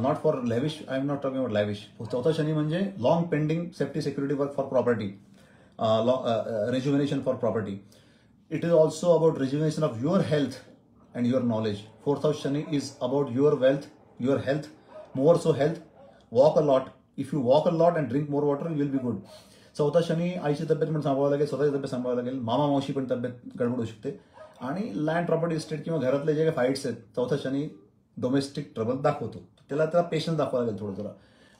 not for lavish. I am not talking about lavish. चौथा शनी म्हणजे long pending safety security work for property, rejuvenation for property. It is also about rejuvenation of your health and your knowledge. Fourth house shani is about your wealth, your health, more so health. Walk a lot. If you walk a lot and drink more water, you will be good. चौथा शनी आईची तब्येत पण सांभाळावं लागेल, स्वतःची तब्येत सांभाळावं लागेल, मामा मावशी पण तब्येत गडबड होऊ शकते. आणि लँड प्रॉपर्टी इस्टेट किंवा घरातले जे काही फाईट्स आहेत, चौथा शनी डोमेस्टिक ट्रबल दाखवतो. त्याला पेशन्स दाखवावं लागेल थोडं जरा.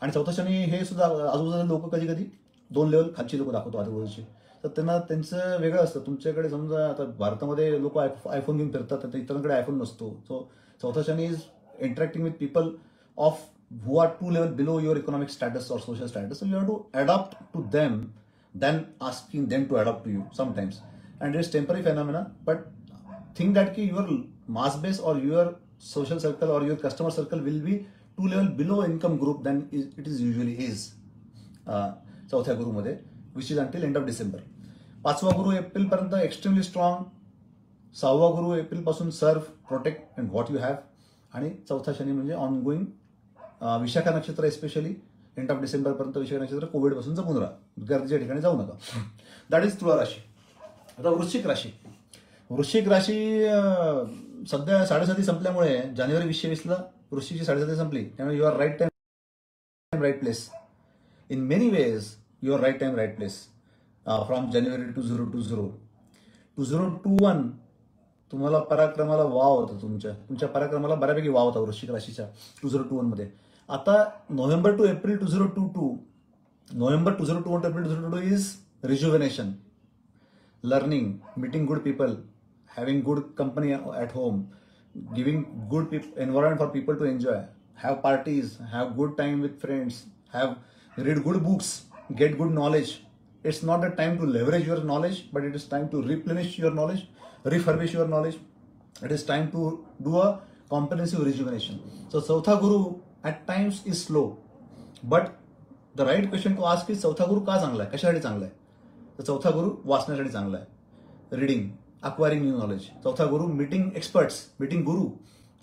आणि चौथा शनी हे सुद्धा आजूबाजूला लोक कधी कधी 2 लेवल खालची लोक दाखवतो आजूबाजूची. तर त्यांना त्यांचं वेगळं असतं. तुमच्याकडे समजा आता भारतामध्ये लोक आयफोन घेऊन फिरतात, तर इतरांकडे आयफोन नसतो. सो चौथा Shani is interacting with people of who are 2 level below your economic status or social status. So you have to adapt to them than asking them to adapt to you sometimes. And it's temporary phenomena, but think that your mass base or your social circle or your customer circle will be 2 level below income group than it is usually is. चौथ्या गुरुमध्ये, which is until end of December. पाचवा गुरु April पर्यंत extremely strong. सहावा गुरु April पासून सर्व, protect and what you have. आणि चौथा शनी म्हणजे ongoing. Vishakha नक्षत्र एस्पेशली एंड ऑफ डिसेंबर पर्यंत विशाखा नक्षत्र कोविड पासून जपून राहा, गर्दीच्या ठिकाणी जाऊ नका. दॅट इज तुळा राशी. आता वृश्चिक राशी. वृश्चिक राशी सध्या 7.5 संपल्यामुळे जानेवारी 2020ला वृश्चिकची 7.5 संपली. त्यामुळे you are right time right place. In many ways you are right time right place. From जानेवारी 2021 तुम्हाला पराक्रमाला वाव होता. तुमच्या पराक्रमाला बऱ्यापैकी वाव होता वृश्चिक राशीच्या 2021 मध्ये. आता November to April 2022, November 2021 to April 2022 is rejuvenation, learning, meeting good people, having good company at home, giving good environment for people to enjoy, have parties, have good time with friends, read good books, get good knowledge. It's not the time to leverage your knowledge, but it is time to replenish your knowledge, refurbish your knowledge. It is time to do a comprehensive rejuvenation. So चौथा गुरु at times is slow, but the right question to ask is चौथा गुरु का चांगला आहे, कशासाठी चांगला आहे? तर चौथा गुरु वाचण्यासाठी चांगला आहे. Reading, acquiring new knowledge. चौथा गुरु मीटिंग एक्सपर्ट्स, मीटिंग गुरु,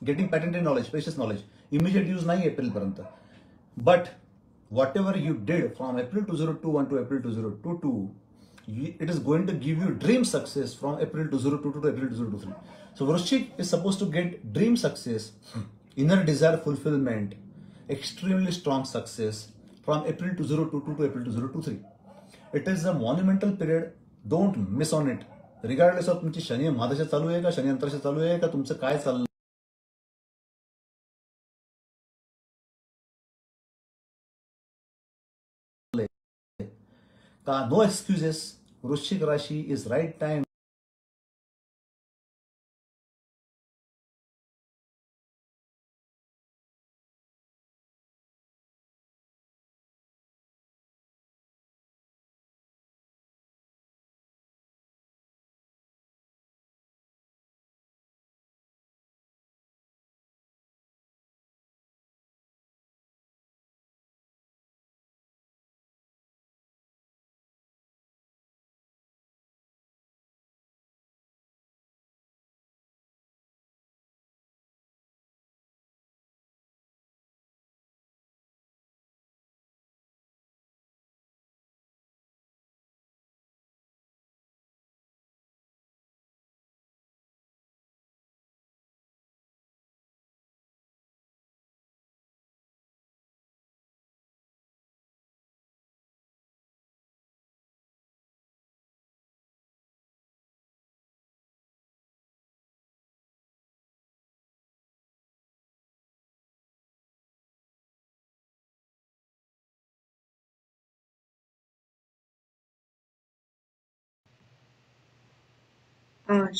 getting patented knowledge, precious knowledge. Immediate use नाही एप्रिल पर्यंत. But whatever you did from April 2021 to April 2022, it is going to give you dream success from April 2022 to April 2023. So Vrishchik is supposed to get dream success, inner desire fulfillment, extremely strong success from April 2022 to April 2023. It is a monumental period. Don't miss on it. Regardless of तुमची शनी महादशा चालू आहे का, शनी अंतरशा चालू आहे का, तुमचं काय चाललं का, no excuses. Vrishchik Rashi is right time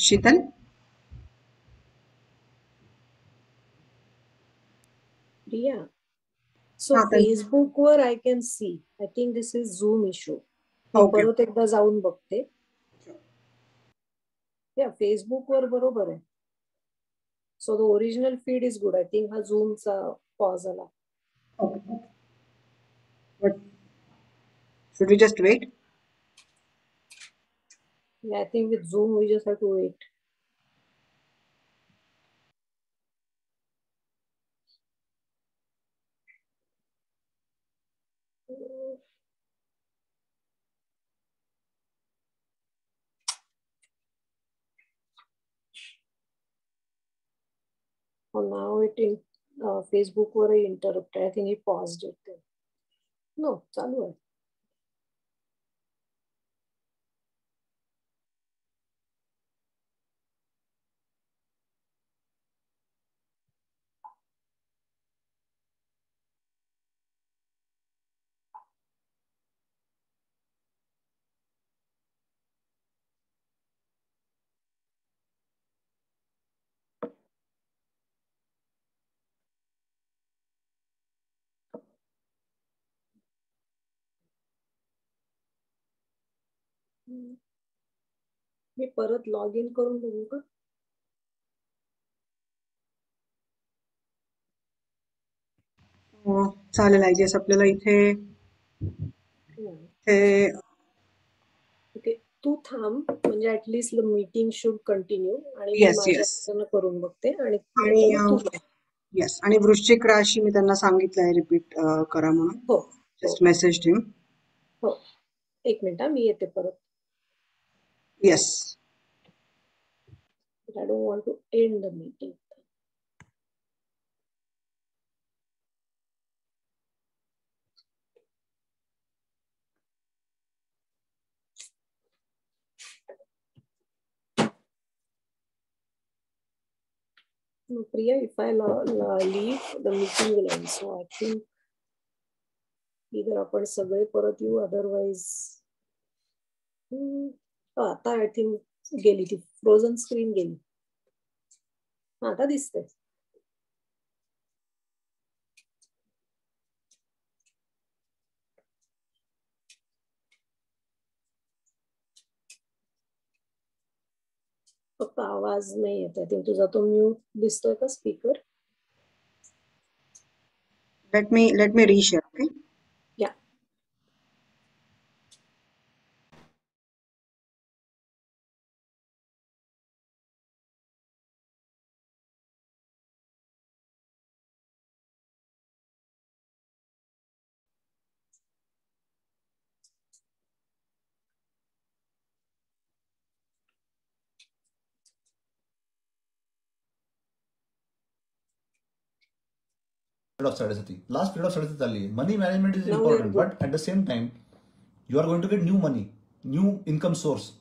Sheetal. Priya, so हा, फेसबुक वर I can see, I think this is zoom issue. Me okay. परत एकदा जाऊन बघते. या फेसबुक वर बरोबर आहे. So the original feed is good. I think हा झूमचा पॉज आला. Okay. But should we just wait? I think with Zoom we just have to wait. Oh, now it in Facebook वर interrupt. I think he paused it then. No, चालू आहे. मी परत log in करून बघू का? चालेल. I guess आपल्याला इथे ओके, तू थांब, म्हणजे ऍटलीस्ट मीटिंग शुड कंटिन्यू, आणि मी येस माझ्या येस हाताने करून बघते आणि आणि नंतर मग तू. येस आणि वृश्चिक राशी मी त्यांना सांगितलंय रिपीट करा म्हणून. हो जस्ट मेसेज हिम. हो, एक मिनिट, मी येते परत. Yes. I don't want to end the meeting. Priya, if I leave, the meeting will end. So I think either आपण सगळे परत येऊ, अदरवाइज आता आय थिंक गेली ती फ्रोझन स्क्रीन गेली. आता दिसते. फक्त आवाज नाही येत. आय थिंक तुझा तो म्यूट दिसतोय का speaker? Let me reshare. Okay. Yeah. of Sadhasati. Last period of Sadhasati चालली. Money management is Now we are important, good. but at the same time, you are going to get new money, new income source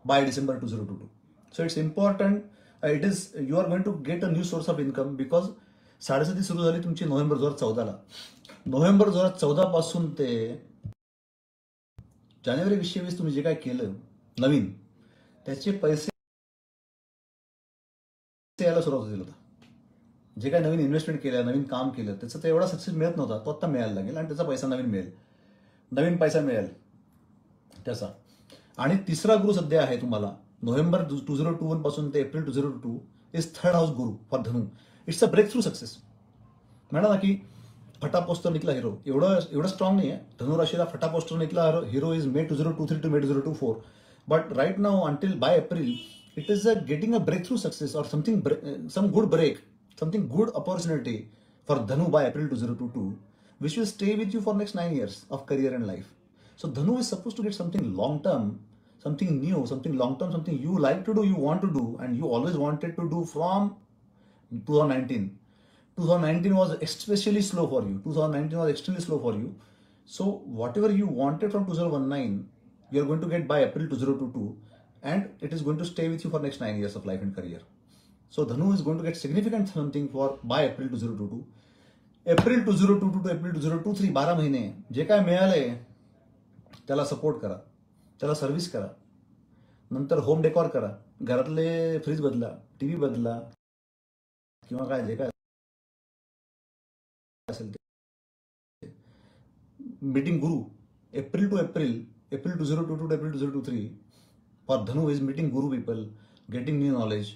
by December 2022. So it's important. You are going to get a new source of income because साडेसाती सुरू झाली तुमची November 2014ला. November 2014 पासून ते जानेवारी 2020 तुम्ही जे काय केलं नवीन, त्याचे पैसे यायला सुरुवात होतील. होता जे काय नवीन इन्व्हेस्टमेंट केलं, नवीन काम केलं, त्याचा तर एवढा सक्सेस मिळत नव्हता, तो आता मिळायला लागेल आणि त्याचा पैसा नवीन मिळेल, नवीन पैसा मिळेल त्याचा. आणि तिसरा गुरु सध्या आहे तुम्हाला नोव्हेंबर 2021 पासून ते April 2022 is third house Guru for धनु. It's a breakthrough success. म्हणा ना की फटा पोस्टर निकला हिरो, एवढं स्ट्रॉंग नाही आहे. धनु राशीला Phata Poster Nikla Hero is May 2023 to May 2024. But right now until by April it is getting a breakthrough success or something, some good break, something good opportunity for Dhanu by April 2022, which will stay with you for next 9 years of career and life. So Dhanu is supposed to get something long term, something new, something long term, something you like to do, you want to do, and you always wanted to do from 2019. 2019 was especially slow for you. 2019 was extremely slow for you. So whatever you wanted from 2019, you are going to get by April 2022. And it is going to stay with you for next 9 years of life and career. So Dhanu is going to get significant something for by April 2022. April 2022 to April 2023 12 महिने जे काय मिळालंय त्याला support करा, त्याला service करा. नंतर home decor करा, घरातले फ्रीज बदला, टीव्ही बदला किंवा काय जे काय असेल ते. Meeting Guru April to 2022 to April 2023 for Dhanu is meeting guru people, getting new knowledge,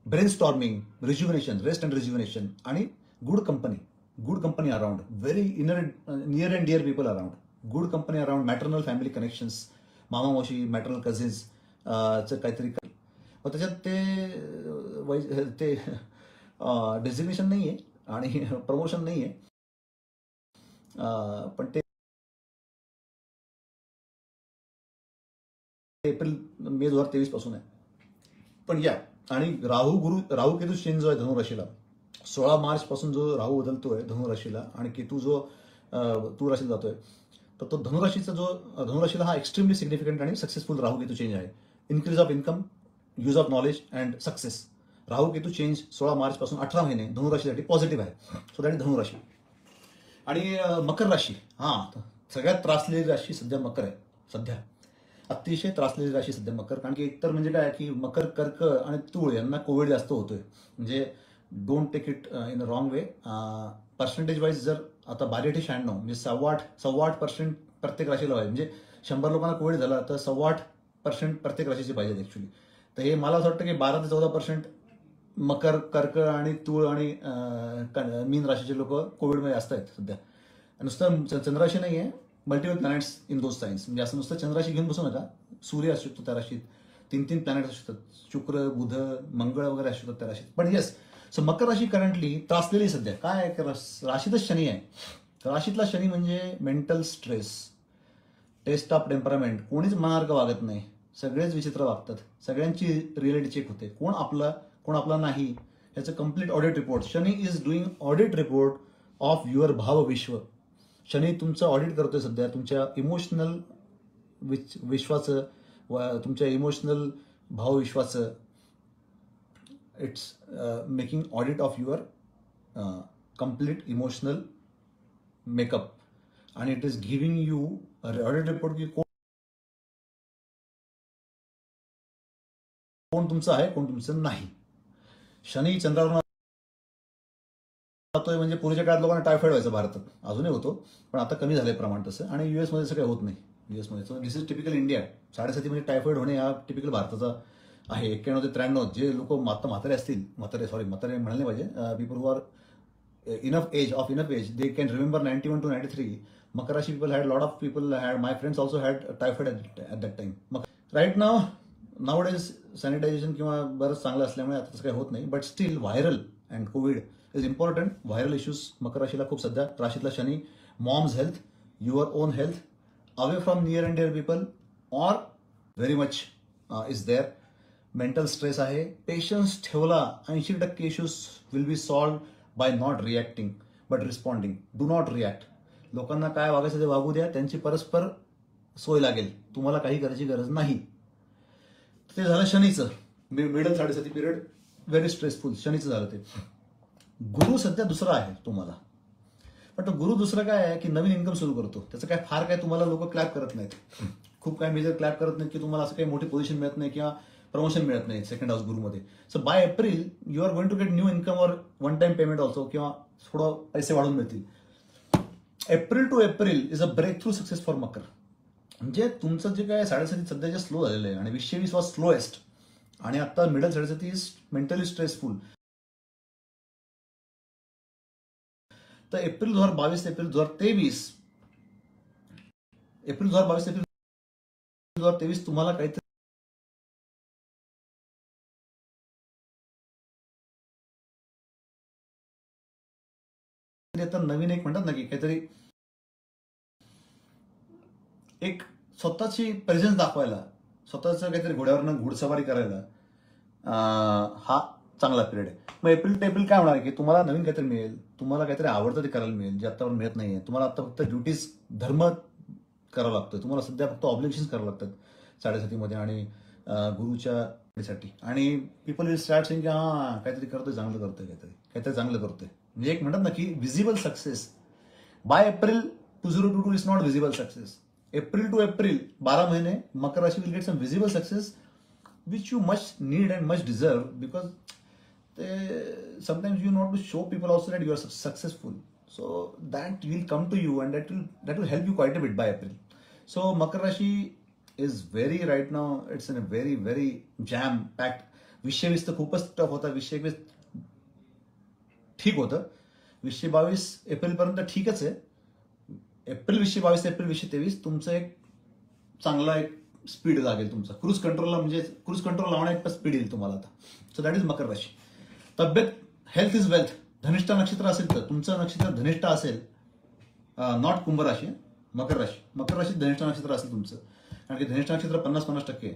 brainstorming, rejuvenation, rest and rejuvenation, आणि good company around, very near and dear people around, good company around, maternal family connections, मामा मावशी, maternal cousins चं काहीतरी मग त्याच्यात ते designation नाहीये आणि प्रमोशन नाहीये, पण ते एप्रिल मे 2023 पासून आहे. पण या आणि राहू केतू चेंज जो आहे धनुराशीला 16 मार्च पासून जो राहू बदलतोय धनुराशीला आणि केतू जो तूळ राशीला जातोय, तर तो धनुराशीला हा एक्स्ट्रीमली सिग्निफिकंट आणि सक्सेसफुल राहू केतू चेंज आहे. Increase of income, use of knowledge and success. Rahu Ketu change 16 March पासून 18 महिने धनुराशीसाठी पॉझिटिव्ह आहे. सो दॅट इज धनुराशी. आणि मकर राशी, सगळ्यात त्रासलेली राशी सध्या मकर आहे. सध्या अतिशय त्रासलेली राशी सध्या मकर. कारण की एकतर म्हणजे काय की मकर, कर्क आणि तूळ यांना कोविड जास्त होतोय. म्हणजे don't take it in a wrong way. Percentage wise जर आता 92-96 म्हणजे 8.25% प्रत्येक राशीला पाहिजे. म्हणजे 100 लोकांना कोविड झाला तर 8.25% प्रत्येक राशीचे पाहिजेत ऍक्च्युली. तर हे मला असं वाटतं की 12 ते 14% मकर, कर्क आणि तूळ आणि मीन राशीचे लोक कोविडमध्ये असत आहेत सध्या. नुसतं चंद्रराशी नाहीये, multiple planets in those signs. म्हणजे असं नुसतं चंद्रराशी घेऊन बसू नका. सूर्य असू शकतो त्या राशीत, 3 प्लॅनेट असू शकतात, शुक्र, बुध, मंगळ वगैरे असू शकतात त्या राशीत. पण येस, सो मकर राशी करंटली त्रासलेली सध्या. काय आहे, राशीतच शनी आहे. राशीतला शनी म्हणजे mental stress, test of temperament. कोणीच मनासारखं वागत नाही, सगळेच विचित्र वागतात, सगळ्यांची रिअलिटी चेक होते, कोण आपला नाही ह्याचं complete audit report. Shani is doing audit report of your भावविश्व. शनी तुमचं ऑडिट करतोय सध्या, तुमच्या इमोशनल विश्वाचं, तुमच्या इमोशनल भावविश्वाचं. It's making audit of your complete emotional makeup आणि it is giving you audit report की कोण तुमचं आहे, कोण तुमचं नाही. शनी चंद्रावर जातोय म्हणजे पूर्वीच्या काळात लोकांना टायफॉइड व्हायचं भारतात, अजूनही होतो, पण आता कमी झालंय प्रमाण तसं. आणि US मध्ये असं काही होत नाही. US मध्ये so this is typical India. 7.5 म्हणजे टायफॉइड होणे हा टिपिकल भारताचा आहे. 91 ते 93 जे लोक म्हातारे असतील, म्हातारे म्हणाले पाहिजे, people who are enough age they can remember 91 to 93. मकर राशी people had lot of people had, my friends also had typhoid at that time. Right now days sanitization किंवा बरंच चांगलं असल्यामुळे आता तसं काही होत नाही. But still viral and covid is important. Viral issues मकर राशीला खूप सध्या. राशीतला Shani, mom's health, your own health, away from near and dear people or very much is there. Mental stress आहे. पेशन्स ठेवला 80% issues will be solved by not reacting but responding. Do not react. लोकांना काय वागायचं ते वागू द्या, त्यांची परस्पर सोय लागेल, तुम्हाला काही करायची गरज नाही. ते झालं शनीचं मिडल 7.5 पिरियड, व्हेरी स्ट्रेसफुल. शनीचं झालं ते. गुरु सध्या दुसरा आहे तुम्हाला. पण तो गुरु दुसरा काय आहे की नवीन इन्कम सुरू करतो. त्याचं काय फार काय तुम्हाला लोक क्लॅप करत नाहीत, खूप काय मेजर क्लॅप करत नाहीत की तुम्हाला असं काही मोठी पोझिशन मिळत नाही किंवा प्रमोशन मिळत नाही सेकंड हाऊस गुरुमध्ये. So by April you are going to get new income और वन टाइम पेमेंट ऑल्सो, किंवा थोडं पैसे वाढून मिळतील. April to April is a breakthrough success for मकर. म्हणजे तुमचं जे काय 7.5 सध्या जे स्लो झालेलं आहे आणि 2020 वॉज स्लोएस्ट आणि आता मिडल 7.5 इज मेंटली स्ट्रेसफुल. तर एप्रिल 2022 ते एप्रिल 2023 तुम्हाला काहीतरी आता नवीन एक म्हणतात ना की काहीतरी एक स्वतःची प्रेझेन्स दाखवायला, स्वतःचं काहीतरी घोड्यावरनं घोडसवारी करायला हा चांगला पिरियड आहे. मग एप्रिल ते एप्रिल काय होणार की तुम्हाला नवीन काहीतरी मिळेल, तुम्हाला काहीतरी आवडतं ते करायला मिळेल जे आतावर मिळत नाहीये. तुम्हाला आता फक्त ड्युटीज, धर्म करावा लागतोय. तुम्हाला सध्या फक्त ऑब्लिगेशन्स करावं लागतात 7.5 मध्ये आणि गुरुच्या साठी. आणि पीपल विल स्टार्ट सेइंग की काहीतरी करतोय, चांगलं करतोय, काहीतरी चांगलं करतोय. म्हणजे एक म्हणतात ना की visible success. By April 2022 is not visible success. April to April 12 महिने मकर राशी will get some visible success which you much need and much deserve, because sometimes you not to show people also that you are successful. So that will come to you, and that will help you quite a bit by April. So Makar Rashi is very right now, it's in a very very jam packed. 2020 तर खूपच tough होता. 2021 ठीक होतं. 2022 April पर्यंत ठीकच आहे. April 2022 ते April 2023 तुमचं एक चांगला एक स्पीड लागेल तुमचा. क्रूज कंट्रोलला, म्हणजे क्रूज कंट्रोल लावण्यात एक स्पीड येईल तुम्हाला आता. सो दॅट इज मकर राशी. तब्येत, हेल्थ इज वेल्थ. धनिष्ठा नक्षत्र असेल तर, तुमचं नक्षत्र धनिष्ठा असेल, नॉट कुंभ राशी, मकर राशी. मकर राशीत धनिष्ठा नक्षत्र असेल तुमचं, कारण की धनिष्ठा नक्षत्र 50-50%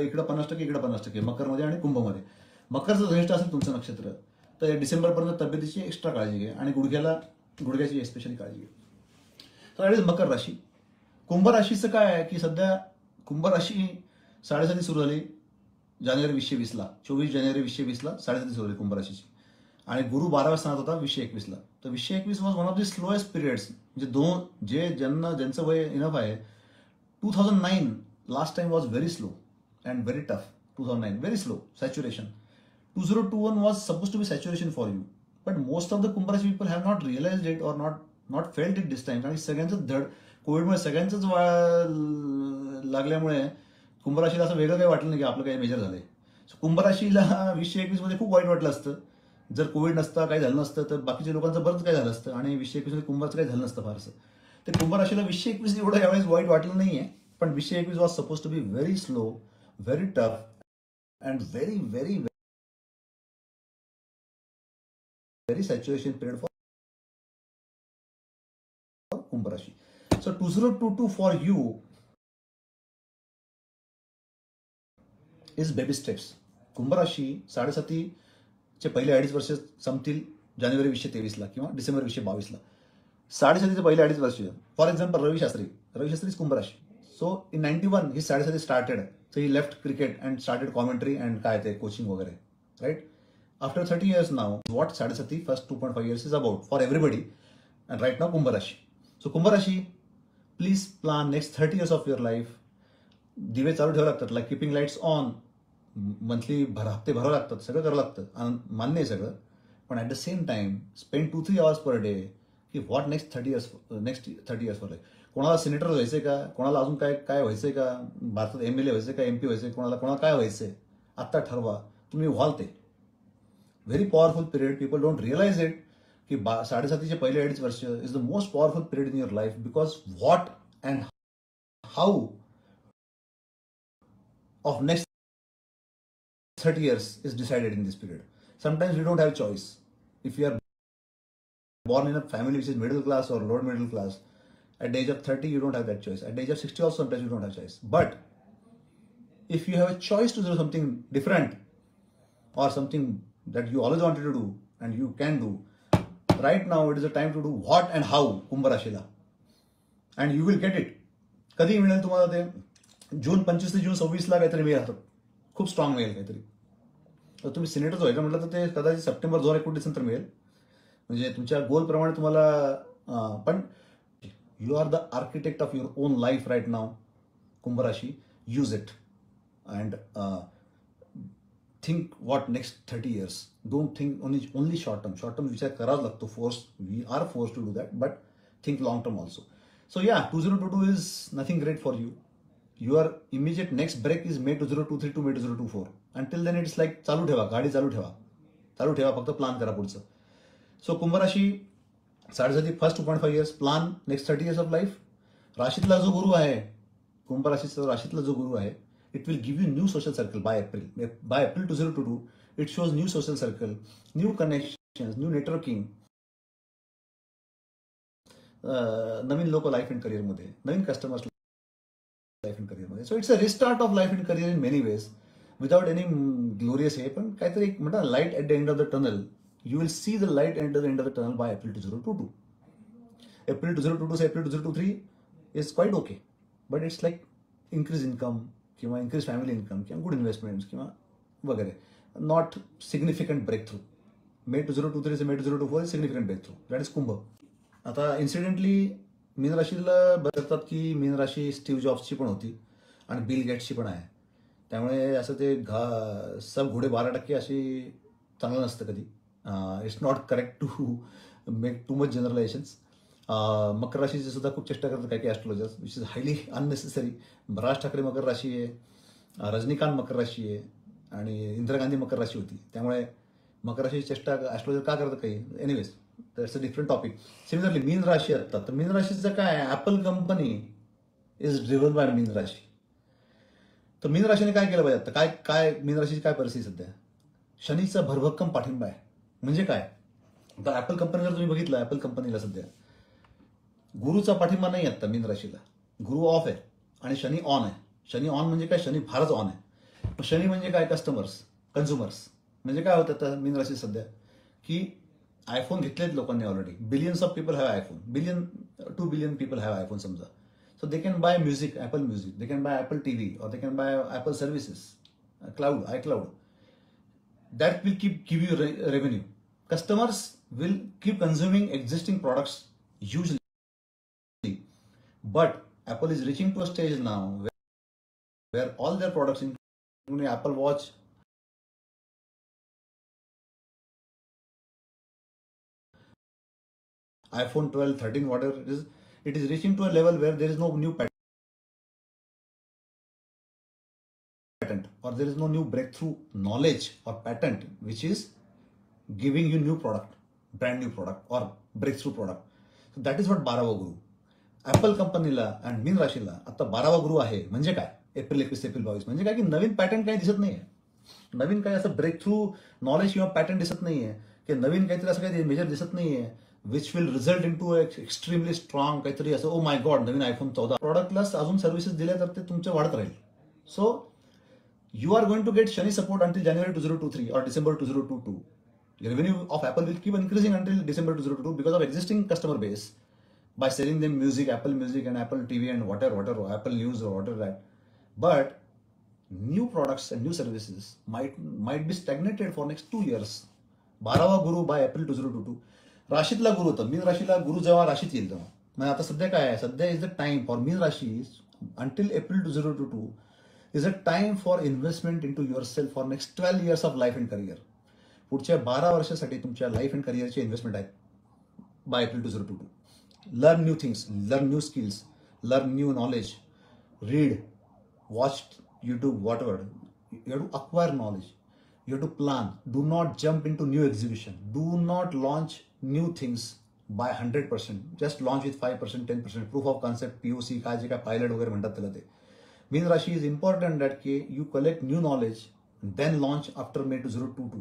इकडं 50%, इकडं 50%, मकरमध्ये आणि कुंभमध्ये. मकरचं धनिष्ठा असेल तुमचं नक्षत्र, तर डिसेंबरपर्यंत तब्येतीची एक्स्ट्रा काळजी घ्या, आणि गुडघ्याची एस्पेशली काळजी घ्या. तर दॅट इज मकर राशी. कुंभ राशीचं काय आहे की सध्या कुंभ राशी 7.5 सुरू झाली जानेवारी 2020ला. 24 जानेवारी 2020ला 7.5 सुरू झाली कुंभ राशीची, आणि गुरु 12व्या स्थानात होता 2021ला. तर 2021 was one of the slowest periods. म्हणजे ज्यांचं वय इनफ आहे, 2009 last time was very slow and very tough. 2009 very slow saturation. 2021 was suppose to be saturation for you, but most of the कुंभ राशी people have not realized it और not felt it this time. आणि सगळ्यांचं धड कोविडमुळे सगळ्यांचंच लागल्यामुळे कुंभ राशीला असं वेगळं काही वाटलं नाही की आपलं काही मेजर झालंय. कुंभ राशीला 2021 मध्ये खूप वाईट वाटलं असतं जर कोविड नसतं, काही झालं नसतं, तर बाकीच्या लोकांचं बरंच काही झालं असतं, आणि 2021 मध्ये कुंभाचं काही झालं नसतं फारसं. तर कुंभ राशीला 2021 एवढं यावेळेस वाईट वाटलं नाहीये, पण 2021 was suppose to be very slow, very tough and very very very saturation period for कुंभ राशी. So 2022 for you is baby steps. Kumbh राशी 7.5चे पहिले 2.5 वर्ष संपतील जानेवारी 2023ला किंवा डिसेंबर 2022ला. 7.5चे पहिले 2.5 वर्ष. For example Ravi Shastri is कुंभ राशी. So in 91 he 7.5 started. So he left cricket and started commentary and काय ते कोचिंग वगैरे, right? After 30 years now, what 7.5 first 2.5 years is about for everybody, and right now Kumbh राशी. So कुंभ राशी, please plan next 30 years of your life. दिवे चालू ठेवावे लागतात, like keeping lights on. Monthly हप्ते भरावं लागतात, सगळं करावं लागतं, मान्य आहे सगळं. पण at the same time spend 2-3 hours per day की what next 30 years for life. कोणाला सिनेटर व्हायचंय का, कोणाला अजून काय व्हायचंय का, भारतात MLA व्हायचंय का, MP व्हायचंय, कोणाला काय व्हायचंय, आत्ता ठरवा, तुम्ही व्हाल ते. Very powerful period. People don't realise it की 7.5चे पहिले 2.5 वर्ष is the most powerful period in your life, because what and how of next 30 years is decided in this period. Sometimes we don't have choice. If you are born in a family which is middle class or lower middle class, at the age of 30 you don't have that choice. At the age of 60 also sometimes you don't have choice. But if you have a choice to do something different or something that you always wanted to do and you can do, right now it is a time to do what and how. कुंभ राशीला, and you will get it. कधी मिळेल तुम्हाला ते? जून 25 ते जून 26ला काहीतरी मिळेल, खूप स्ट्रॉंग मिळेल काहीतरी. तर तुम्ही सिनेटच व्हायचं म्हटलं तर ते कदाचित सप्टेंबर 2029 नंतर मिळेल. म्हणजे तुमच्या गोल प्रमाणे तुम्हाला. पण you are the architect of your own life right now. कुंभ राशी, use it and think what next 30 years. Don't think only short term. Short term विचार करावाच लागतो. We are force to do that, but think long term also. So या 2022 is nothing great for you. Your immediate next break is May 2023 to May 2024. Until then it's like चालू ठेवा, गाडी चालू ठेवा, फक्त प्लान करा पुढचं. सो कुंभ राशी 7.5 first 2.5 years plan next 30 years of life. राशीतला जो गुरु आहे, कुंभ राशीचा राशीतला जो गुरु आहे, it will give you new social circle by April 2022. It shows new social circle, new connections, new networking, नवीन लोक लाईफ अँड करिअरमध्ये, नवीन कस्टमर्स लाईफ अँड करिअरमध्ये. So it's a restart of life and career in many ways, without any glorious हे. पण काहीतरी म्हणतात light at the end of the tunnel. You will see the light at the end of the tunnel by April 2022. April 2022 से April 2023 is quite okay, but it's like increase income किंवा increase family income किंवा good investments किंवा वगैरे. Not significant breakthrough. May 2023 से May 2024 is significant breakthrough. That is कुंभ. आता incidentally मीन राशीला बघतात की मीन राशी स्टीव्ह जॉब्सची पण होती आणि बिल गेट्सची पण आहे. त्यामुळे असं ते सब घोडे 12% अशी चांगलं नसतं कधी. It's not correct to make too much generalizations. मकर राशीची सुद्धा खूप चेष्टा करतात काही काही astrologers, which is highly unnecessary. Raj Thackeray मकर राशी आहे, रजनीकांत मकर राशी आहे आणि इंदिरा गांधी मकर राशी होती. त्यामुळे मकर राशीची चेष्टा ॲस्ट्रोलॉजर का करतात काही. Anyways, that's a different topic. Similarly मीन राशी आता, तर मीन राशीचं काय, Apple company is driven by मीन राशी. तर मीन राशीने काय केलं पाहिजे आता, काय काय मीन राशीची काय परिस्थिती सध्या, शनीचा भरभक्कम पाठिंबा आहे. म्हणजे काय, तर ॲपल कंपनी जर तुम्ही बघितलं, ॲपल कंपनीला सध्या गुरुचा पाठिंबा नाही आता मीन राशीला. गुरु ऑफ आहे आणि शनी ऑन आहे. शनी ऑन म्हणजे काय, शनी फारच ऑन आहे. पण शनी म्हणजे काय, कस्टमर्स, कन्झ्युमर्स. म्हणजे काय होतं आता मीन राशी सध्या, की आयफोन घेतलेत लोकांनी already. Billions of people have iPhone, 2 billion people have iPhone समजा. So they can buy music, Apple Music. They can buy Apple TV, or they can buy Apple services, cloud, iCloud. That will give you revenue. Customers will keep consuming existing products hugely, but Apple is reaching to a stage now where all their products, including Apple Watch, iPhone 12, 13, whatever it is reaching to a level where there is no new patent, or there is no new breakthrough knowledge or patent which is giving you new product, brand new product or breakthrough product. So that is what 12वा Guru apple कंपनीला आणि मीन राशीला आता 12वा गुरु आहे. म्हणजे काय, April 21 April 22 म्हणजे काय, की नवीन pattern काही दिसत नाहीये, नवीन काही असं ब्रेक थ्रू नॉलेज किंवा पॅटर्न दिसत नाहीये, की नवीन काहीतरी असं काही मेजर दिसत नाहीये which will result into extremely strong काहीतरी असं. Oh my God, Naveen iPhone 14 प्रोडक्टला अजून सर्व्हिसेस दिल्या तर ते तुमच्या वाढत राहील. So you are going to get Shani support until January 2023 or December 2022. The revenue of Apple will keep increasing until December 2022 because of existing customer base, by selling them music, Apple Music and Apple TV and whatever, Apple News or whatever that. But new products and new services might be stagnated for next 2 years. 12वा Guru by April 2022. राशीतला गुरु होता, मीन राशीला गुरु जेव्हा राशीत येईल तेव्हा. मग आता सध्या काय आहे, सध्या इज द टाइम फॉर मीन राशी until April 2022 is a time for investment into yourself for next 12 years of life and career. पुढच्या 12 वर्षासाठी तुमच्या लाईफ अँड करिअरचे इन्व्हेस्टमेंट आहेत by April 2022. Learn new things, learn new skills, learn new knowledge, read, watch YouTube, whatever. You have to acquire knowledge. You have to plan. Do not jump into new execution. Do not launch new things by 100%. Just launch with 5%, 10%. Proof of concept, POC, काय जे काय pilot वगैरे म्हणतात त्याला ते. मीन राशी is important that you collect new knowledge and then launch after May 2022.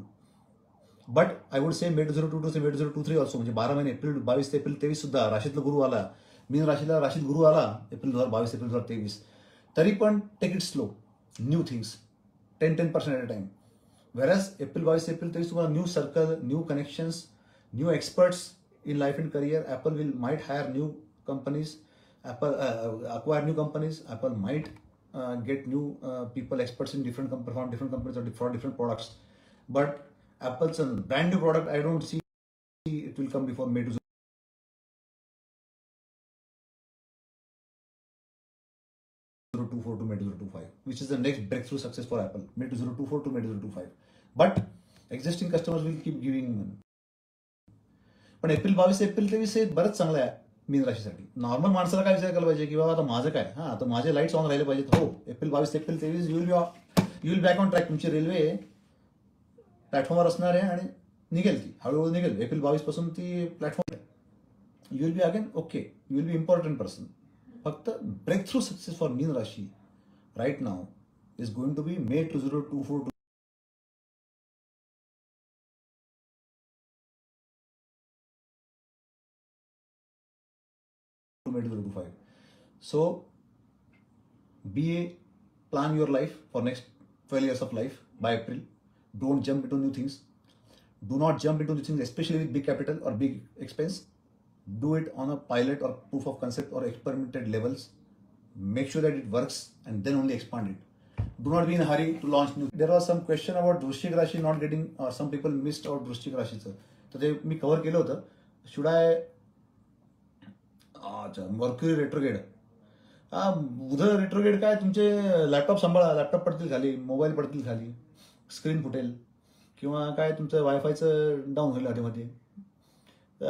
But I would say May 2022 to May 2023 also, म्हणजे 12 महिने, एप्रिल 22 ते एप्रिल 23 सुद्धा राशीतला गुरु आला, मीन राशीला राशीत गुरु आला एप्रिल 2022 एप्रिल 2023. तरी पण take it slow, new things, 10% at a time. Whereas April 22 April 23 तुम्हाला new circle, new connections, new experts in life and career. Apple might hire new companies. Apple acquire new companies. Apple might get new people, experts in different companies or for different products. But Apple's a brand new product, I don't see it will come before May 2024 to May 2025, which is the next breakthrough success for Apple. May 2024 to May 2025. But existing customers will keep giving. पण April 22 April 23 हे बरंच चांगलं आहे मीन राशीसाठी. Normal माणसाला काय विचार केला पाहिजे की बाबा आता माझं काय, आता माझे लाईट्स ऑन राहिले पाहिजेत. हो, April 22 April 23 you will back on track. तुमची रेल्वे प्लॅटफॉर्मवर असणार आहे आणि निघेल, ती हळूहळू निघेल. एप्रिल 22 पासून ती platform you will be again okay, you will be important person. फक्त ब्रेक थ्रू सक्सेस फॉर मीन राशी right now is going to be May 2024 May 2025. So plan your life for next 12 years of life by April. Don't jump into new things. Do not jump into new things, especially with big capital or big expense. Do it on a pilot or proof of concept or experimented levels. Make sure that it works and then only expand it. Do not be in a hurry to launch new. There was some question about Vrishchik Rashi not getting, or some people missed out Vrishchik Rashiचं. तर ते मी cover केलं होतं. Should I Mercury retrograde. हा बुध retrograde काय, तुमचे laptop सांभाळा, laptop पडतील खाली, मोबाईल पडतील खाली, स्क्रीन फुटेल किंवा काय तुमचं वायफायचं डाऊन होईल आधीमध्ये,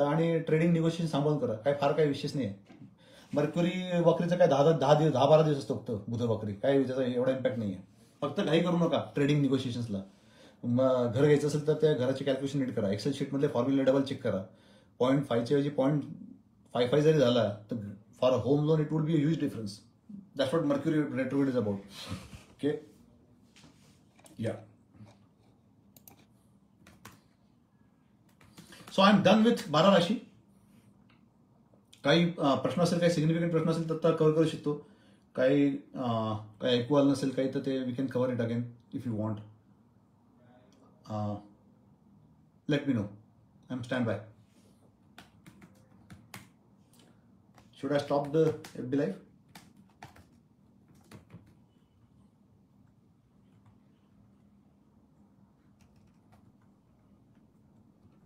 आणि ट्रेडिंग निगोशिएशन सांभाळून करा, काय फार काही विशेष नाही आहे. मर्क्युरी वक्रीचं काय 10-12 दिवस असतो फक्त बुध वक्री, काय त्याचा एवढा इम्पॅक्ट नाही आहे. फक्त काही करू नका ट्रेडिंग निगोशिएशन्सला. घर घ्यायचं असेल तर त्या घराची कॅल्क्युलेशन नीट करा, एक्सेल शीटमधले फॉर्म्युला डबल चेक करा. 0.5च्या ऐवजी 0.55 जरी झाला तर for home loan it would be a huge difference. That's what Mercury retrograde is about. Okay, yeah. So I am done with 12 राशी. काही प्रश्न असेल, काही सिग्निफिकंट प्रश्न असेल तर कव्हर करू शकतो. काही ऐकू आलं नसेल काही तर ते we can cover it again if you want. Let me know. I am stand by. Should I stop the FB live?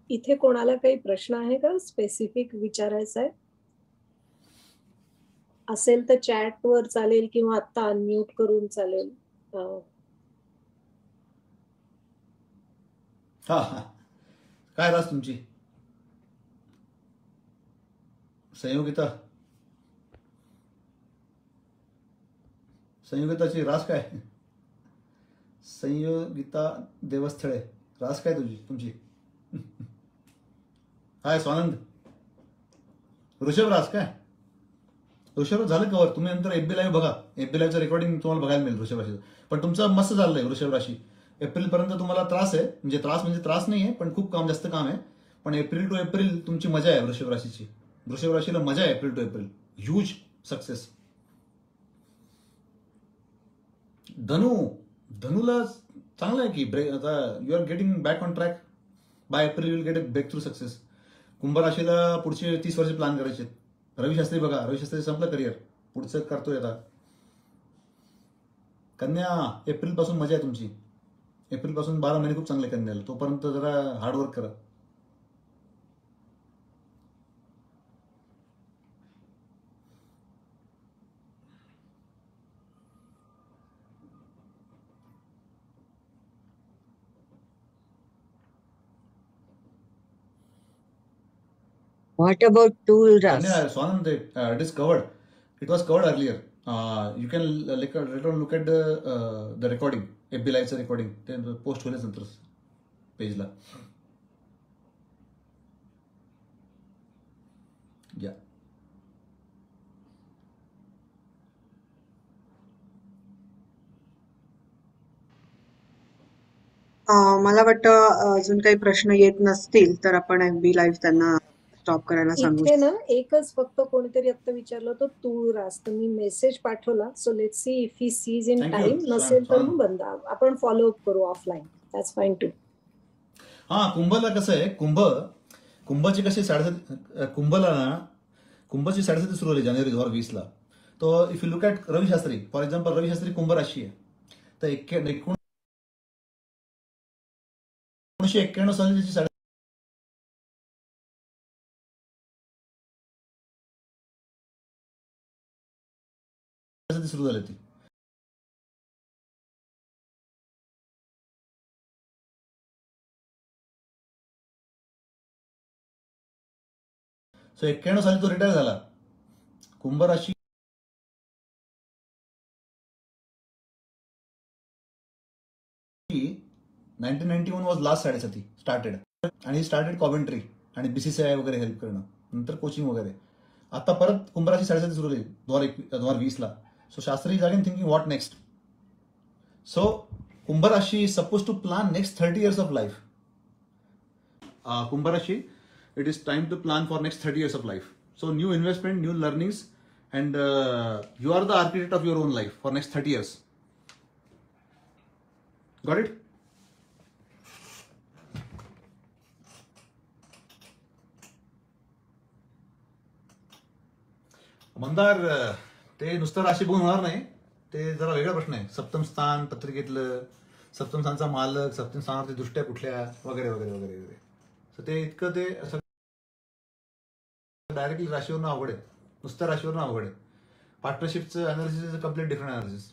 इथे कोणाला काही प्रश्न आहे का स्पेसिफिक विचारायचा आहे? असेल तर चॅट वर चालेल किंवा आता अनम्यूट करून चालेल. हा, काय रास तुमची संयोगिताची रास काय? संयोगिता देवस्थळे रास काय तुमची? हाय स्वानंद. ऋषभ रास काय? ऋषभ झालं कवर. तुम्ही नंतर FB लाईव्ह बघा, FB लाईव्हचं रेकॉर्डिंग तुम्हाला बघायला मिळेल ऋषभ राशीचं. पण तुमचं मस्त चाललंय वृषभ राशी. एप्रिलपर्यंत तुम्हाला त्रास आहे, म्हणजे त्रास नाही आहे पण खूप जास्त काम आहे. पण एप्रिल टू एप्रिल तुमची मजा आहे वृषभ राशीची. वृषभ राशीला मजा आहे April to April. Huge success. धनुला चांगलं आहे की ब्रेक. आता you are getting back on track. By April will get a breakthrough success. कुंभ राशीला पुढचे 30 वर्ष प्लॅन करायचे. रवी शास्त्री बघा, रवी शास्त्री संपलं करिअर, पुढचं करतोय आता. कन्या एप्रिल पासून मजा आहे तुमची. एप्रिल पासून 12 महिने खूप चांगले कन्याला. तोपर्यंत जरा हार्डवर्क करा. What about tool Ras? Swanand, it is covered. It was covered earlier. You can later look at the recording, FB Live's recording. Then post होईल नंतर पेजला. या. मला वाटतं अजून काही प्रश्न येत नसतील तर आपण FB लाईव्ह त्यांना स्टॉप करायला सांगू. इथे ना एकच फक्त कोणीतरी आता विचारलं होतं तूळ रास, तर मी मेसेज पाठवला. So let see if he sees in Thank you. Time. नसेल तर मग बंद. आपण फॉलो अप करू ऑफलाईन. That's fine too. हा, कुंभला कसं आहे, कुंभची कशी कुंभची 7.5 सुरू झाली जानेवारी 2020ला. तो if you look at Ravi Shastri, for example Ravi Shastri कुंभ राशी आहे. तर 1991 साली त्याची 7.5 सुरू झाली ती. सो 91 साली तो रिटायर झाला. कुंभ राशी (1991 वॉज लास्ट 7.5 स्टार्टेड. आणि स्टार्टेड कॉमेंट्री आणि BCCI वगैरे हेल्प करणं, नंतर कोचिंग वगैरे. आता परत कुंभ राशी 7.5 सुरू झाली 2020ला. So Shastri is again thinking what next. So कुंभ राशी is suppose to plan next 30 years of life. कुंभ राशी, it is time to plan for next 30 years of life. So new investment, new learnings, and you are the architect of your own life for next 30 years. Got it? Mandar, ते नुसतं राशी बघून होणार नाही. ते जरा वेगळा प्रश्न आहे. सप्तम स्थान पत्रिकेतलं, सप्तम स्थानचा मालक, सप्तम स्थानावरती दृष्ट्या कुठल्या वगैरे वगैरे वगैरे वगैरे. तर ते इतकं ते असं डायरेक्टली राशीवरून अवघड आहे. नुसत्या राशीवरून अवघड आहे. पार्टनरशिपचं analysis is a complete different analysis.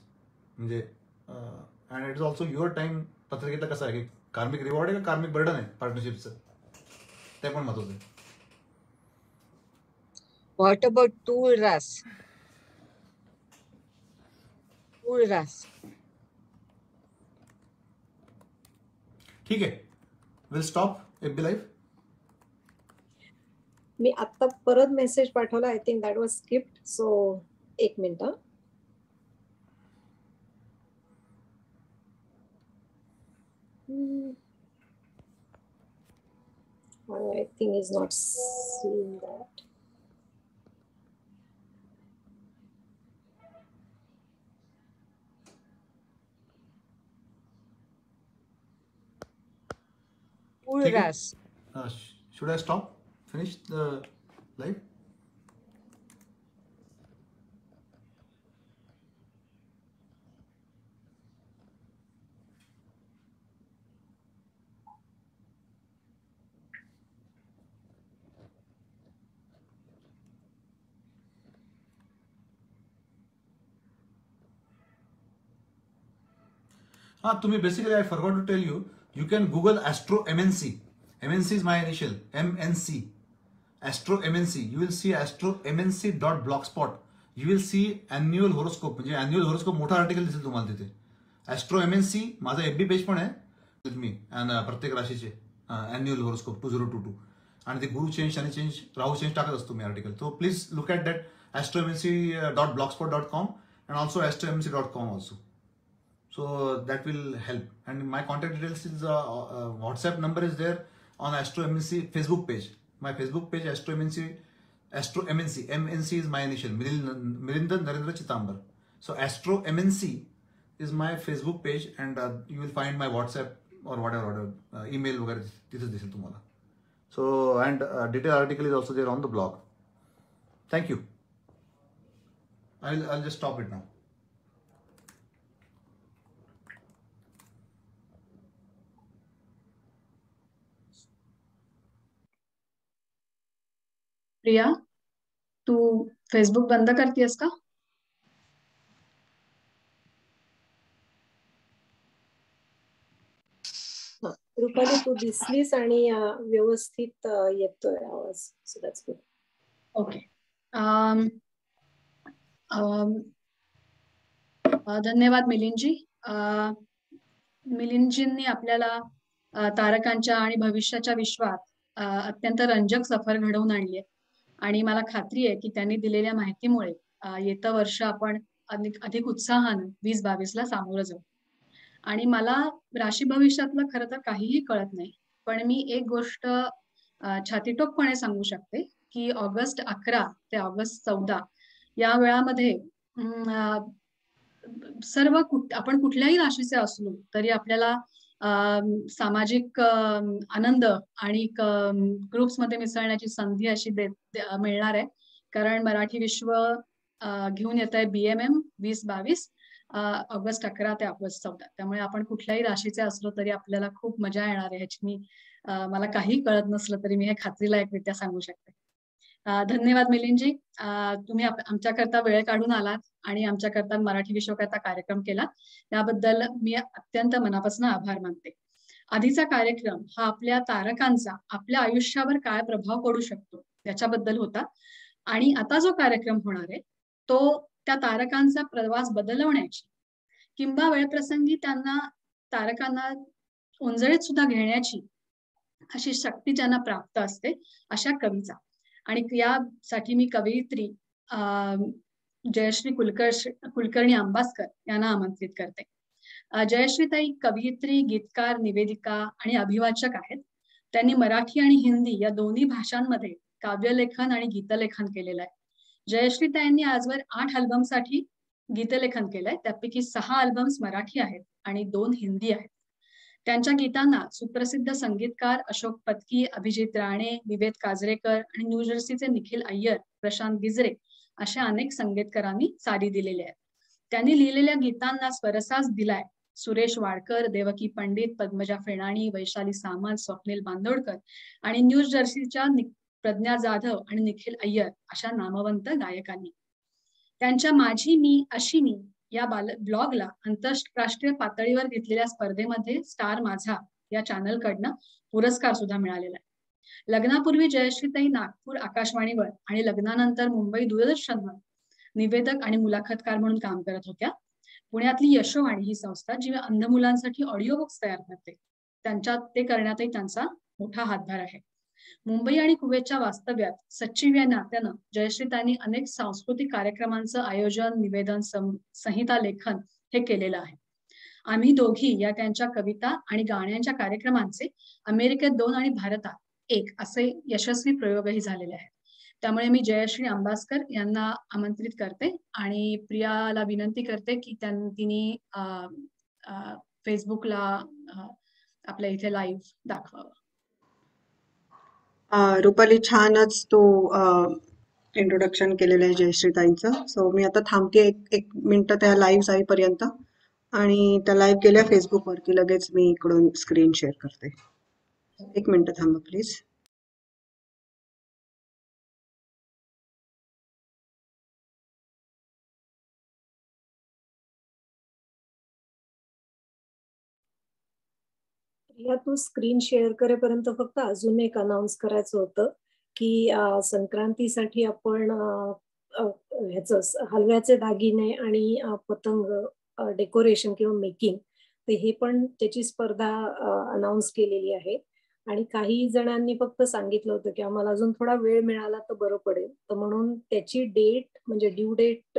म्हणजे and it is also your time. पत्रिकेतलं कसं आहे की कार्मिक रिवॉर्ड आहे का कार्मिक बर्डन आहे पार्टनरशिपचं, ते पण महत्वाचं आहे. What about tool RAS? Tool RAS. ठीक आहे, विल स्टॉप FB लाईव्ह. मी आता परत मेसेज पाठवला. I think that was skipped. So 1 minute. I think is not seeing that. Tool ठीक आहे. RAS. Should I stop? Finish the live? तुम्ही basically, I forgot to tell you, you can Google Astro MNC. MNC is my initial, MNC. Astro MNC. You will see astromnc.blogspot. You will see annual horoscope. म्हणजे annual horoscope मोठा article दिसेल तुम्हाला तिथे. Astro MNC माझा FB page पण आहे with me, प्रत्येक राशीचे annual horoscope 2022. आणि ते गुरु change, Shani change, Rahu change टाकत असतो मी article. So please look at that astromnc.blogspot.com and also astromnc.com also. So that will help. And my contact details is WhatsApp number is there on Astro MNC Facebook page. My Facebook page Astro MNC. MNC is my initial. Milind Narendra Chitambar. So Astro MNC is my Facebook page, and you will find my WhatsApp or whatever email वगैरे तिथेच दिसेल तुम्हाला. So and detailed article is also there on the blog. Thank you. I'll just stop it now. Priya, तू Facebook बंद करतेस का? रुपाली, तू दिसलीस आणि व्यवस्थित येतोय आवाज. So that's good. ओके. धन्यवाद मिलिंदजी. मिलिंदजींनी आपल्याला तारकांच्या आणि भविष्याच्या विश्वात अत्यंत रंजक सफर घडवून आणली आहे. आणि मला खात्री आहे की त्यांनी दिलेल्या माहितीमुळे येतं वर्ष आपण अधिक उत्साहानं 2022ला सामोरं जाऊ. आणि मला राशी भविष्यातलं खरं तर काहीही कळत नाही, पण मी एक गोष्ट छातीटोकपणे सांगू शकते की ऑगस्ट 11 ते ऑगस्ट 14 या वेळामध्ये आपण कुठल्याही राशीचे असलो तरी आपल्याला सामाजिक आनंद आणि ग्रुप्समध्ये मिसळण्याची संधी अशी मिळणार आहे. कारण मराठी विश्व घेऊन येत आहे BMM 2022 ऑगस्ट 11 ते ऑगस्ट 14. त्यामुळे आपण कुठल्याही राशीचे असलो तरी आपल्याला खूप मजा येणार आहे. ह्याची मला काही कळत नसलं तरी मी हे खात्रीलायकरित्या सांगू शकते. धन्यवाद मिलिंदजी. तुम्ही आमच्याकरता वेळ काढून आलात आणि आमच्याकरता मराठी विश्वकर्ता कार्यक्रम केला, त्याबद्दल मी अत्यंत मनापासून आभार मानते. आधीचा कार्यक्रम हा आपल्या तारकांचा आपल्या आयुष्यावर काय प्रभाव पडू शकतो याच्याबद्दल होता, आणि आता जो कार्यक्रम होणार आहे तो त्या तारकांचा प्रवास बदलवण्याची किंवा वेळप्रसंगी तारकांना उंजळीत सुद्धा घेण्याची अशी शक्ती ज्यांना प्राप्त असते अशा कवीचा. आणि यासाठी मी कवयित्री जयश्री कुलकर्णी अंबासकर यांना आमंत्रित करते. जयश्रीताई कवयित्री, गीतकार, निवेदिका आणि अभिवाचक आहेत. त्यांनी मराठी आणि हिंदी या दोन्ही भाषांमध्ये काव्यलेखन आणि गीतलेखन केलेलं आहे. जयश्रीताईंनी आजवर 8 अल्बमसाठी गीतलेखन केलंय, त्यापैकी 6 अल्बम्स मराठी आहेत आणि 2 हिंदी आहेत. त्यांच्या गीतांना सुप्रसिद्ध संगीतकार अशोक पत्की, अभिजित राणे, विवेक काजरेकर आणि न्यू जर्सीचे निखिल अय्यर, प्रशांत गिजरे अशा अनेक संगीतकारांनी सारी दिलेली आहेत. त्यांनी लिहिलेल्या गीतांना स्वरसाज दिलाय सुरेश वाडकर, देवकी पंडित, पद्मजा फेणाणी, वैशाली सामंत, स्वप्नील बांदोडकर आणि न्यू जर्सीच्या प्रज्ञा जाधव आणि निखिल अय्यर अशा नामवंत गायकांनी. त्यांच्या माझी मी अशी मी या ब्लॉगला आंतरराष्ट्रीय पातळीवर घेतलेल्या स्पर्धेमध्ये स्टार माझा या चॅनलकडनं पुरस्कार सुद्धा मिळालेला आहे. लग्नापूर्वी जयश्रीताई नागपूर आकाशवाणीवर आणि लग्नानंतर मुंबई दूरदर्शनवर निवेदक आणि मुलाखतकार म्हणून काम करत होत्या. पुण्यातली यशोवाणी ही संस्था जी अंध मुलांसाठी ऑडिओ बुक्स तयार करते, ते करण्यातही त्यांचा मोठा हातभार आहे. मुंबई आणि कुवेतच्या वास्तव्यात सचिव या नात्यानं जयश्रीताईंनी अनेक सांस्कृतिक कार्यक्रमांचं आयोजन, निवेदन, संहिता लेखन हे केलेलं आहे. आम्ही दोघी या त्यांच्या कविता आणि गाण्यांच्या कार्यक्रमांचे अमेरिकेत 2 आणि भारतात 1 असे यशस्वी प्रयोगही झालेले आहेत. त्यामुळे मी जयश्री अंबासकर यांना आमंत्रित करते आणि प्रियाला विनंती करते की तिने फेसबुकला आपल्या इथे लाईव्ह दाखवावं. रुपाली, छानच तो इंट्रोडक्शन केलेलं आहे जयश्रीताईंचं. सो मी आता थांबते एक मिनिटं त्या लाईव्ह जाईपर्यंत, आणि त्या लाईव्ह गेल्या फेसबुकवरती लगेच मी इकडून स्क्रीन शेअर करते. 1 मिनिटं थांबा प्लीज. प्रिया, तू स्क्रीन शेअर करेपर्यंत फक्त अजून एक अनाउन्स करायचं होतं की संक्रांतीसाठी आपण हलव्याचे दागिने आणि पतंग डेकोरेशन किंवा मेकिंग, तर हे पण त्याची स्पर्धा अनाउन्स केलेली आहे. आणि काही जणांनी फक्त सांगितलं होतं की आम्हाला अजून थोडा वेळ मिळाला तर बरं पडेल, तर म्हणून त्याची डेट म्हणजे ड्यू डेट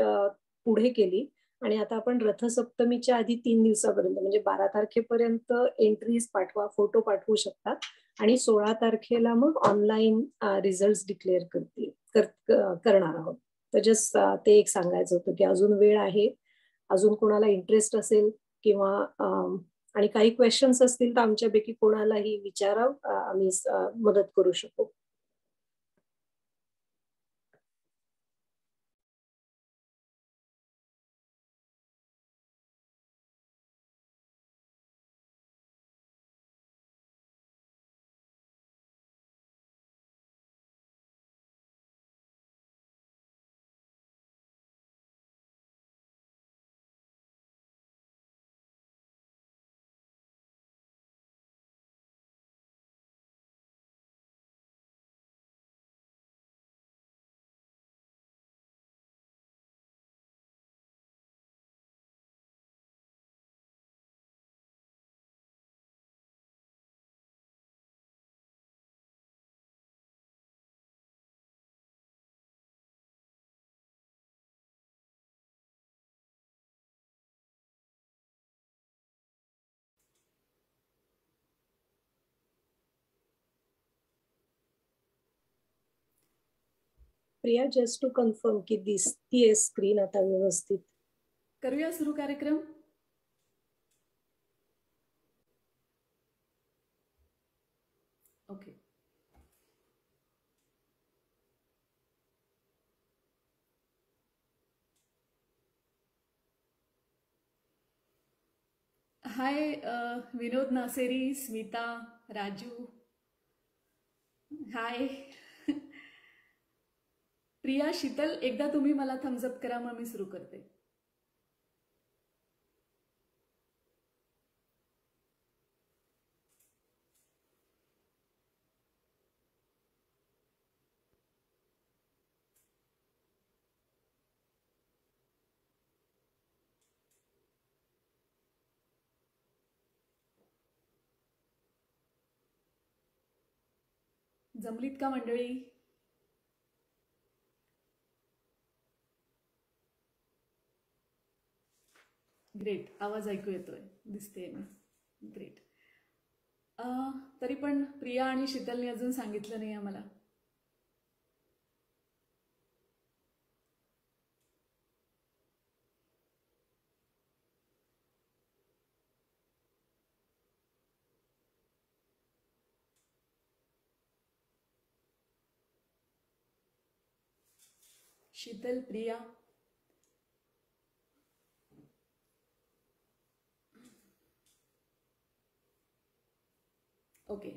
पुढे केली. आणि आता आपण रथसप्तमीच्या आधी 3 दिवसापर्यंत म्हणजे 12 तारखेपर्यंत एंट्रीज पाठवा, फोटो पाठवू शकतात. आणि 16 तारखेला मग ऑनलाईन रिझल्ट डिक्लेअर करणार आहोत. तर जस्ट ते एक सांगायचं होतं की अजून वेळ आहे. अजून कोणाला इंटरेस्ट असेल किंवा आणि काही क्वेश्चन्स असतील तर आमच्यापैकी कोणालाही विचारा, आम्ही मदत करू शकू. प्रिया, जस्ट टू कन्फर्म की दिसतीये स्क्रीन आता व्यवस्थित? करूया सुरू कार्यक्रम. ओके. हाय विनोद नासेरी, स्मिता, राजू. हाय प्रिया, शीतल, एकदा तुम्ही मला थम्सअप करा, मग मी सुरू करते. जमलीत का मंडळी? ग्रेट, आवाज ऐकू येतोय, दिसते मी. ग्रेट. तरी पण प्रिया आणि शीतलने अजून सांगितलं नाही आम्हाला. शीतल, प्रिया. Okay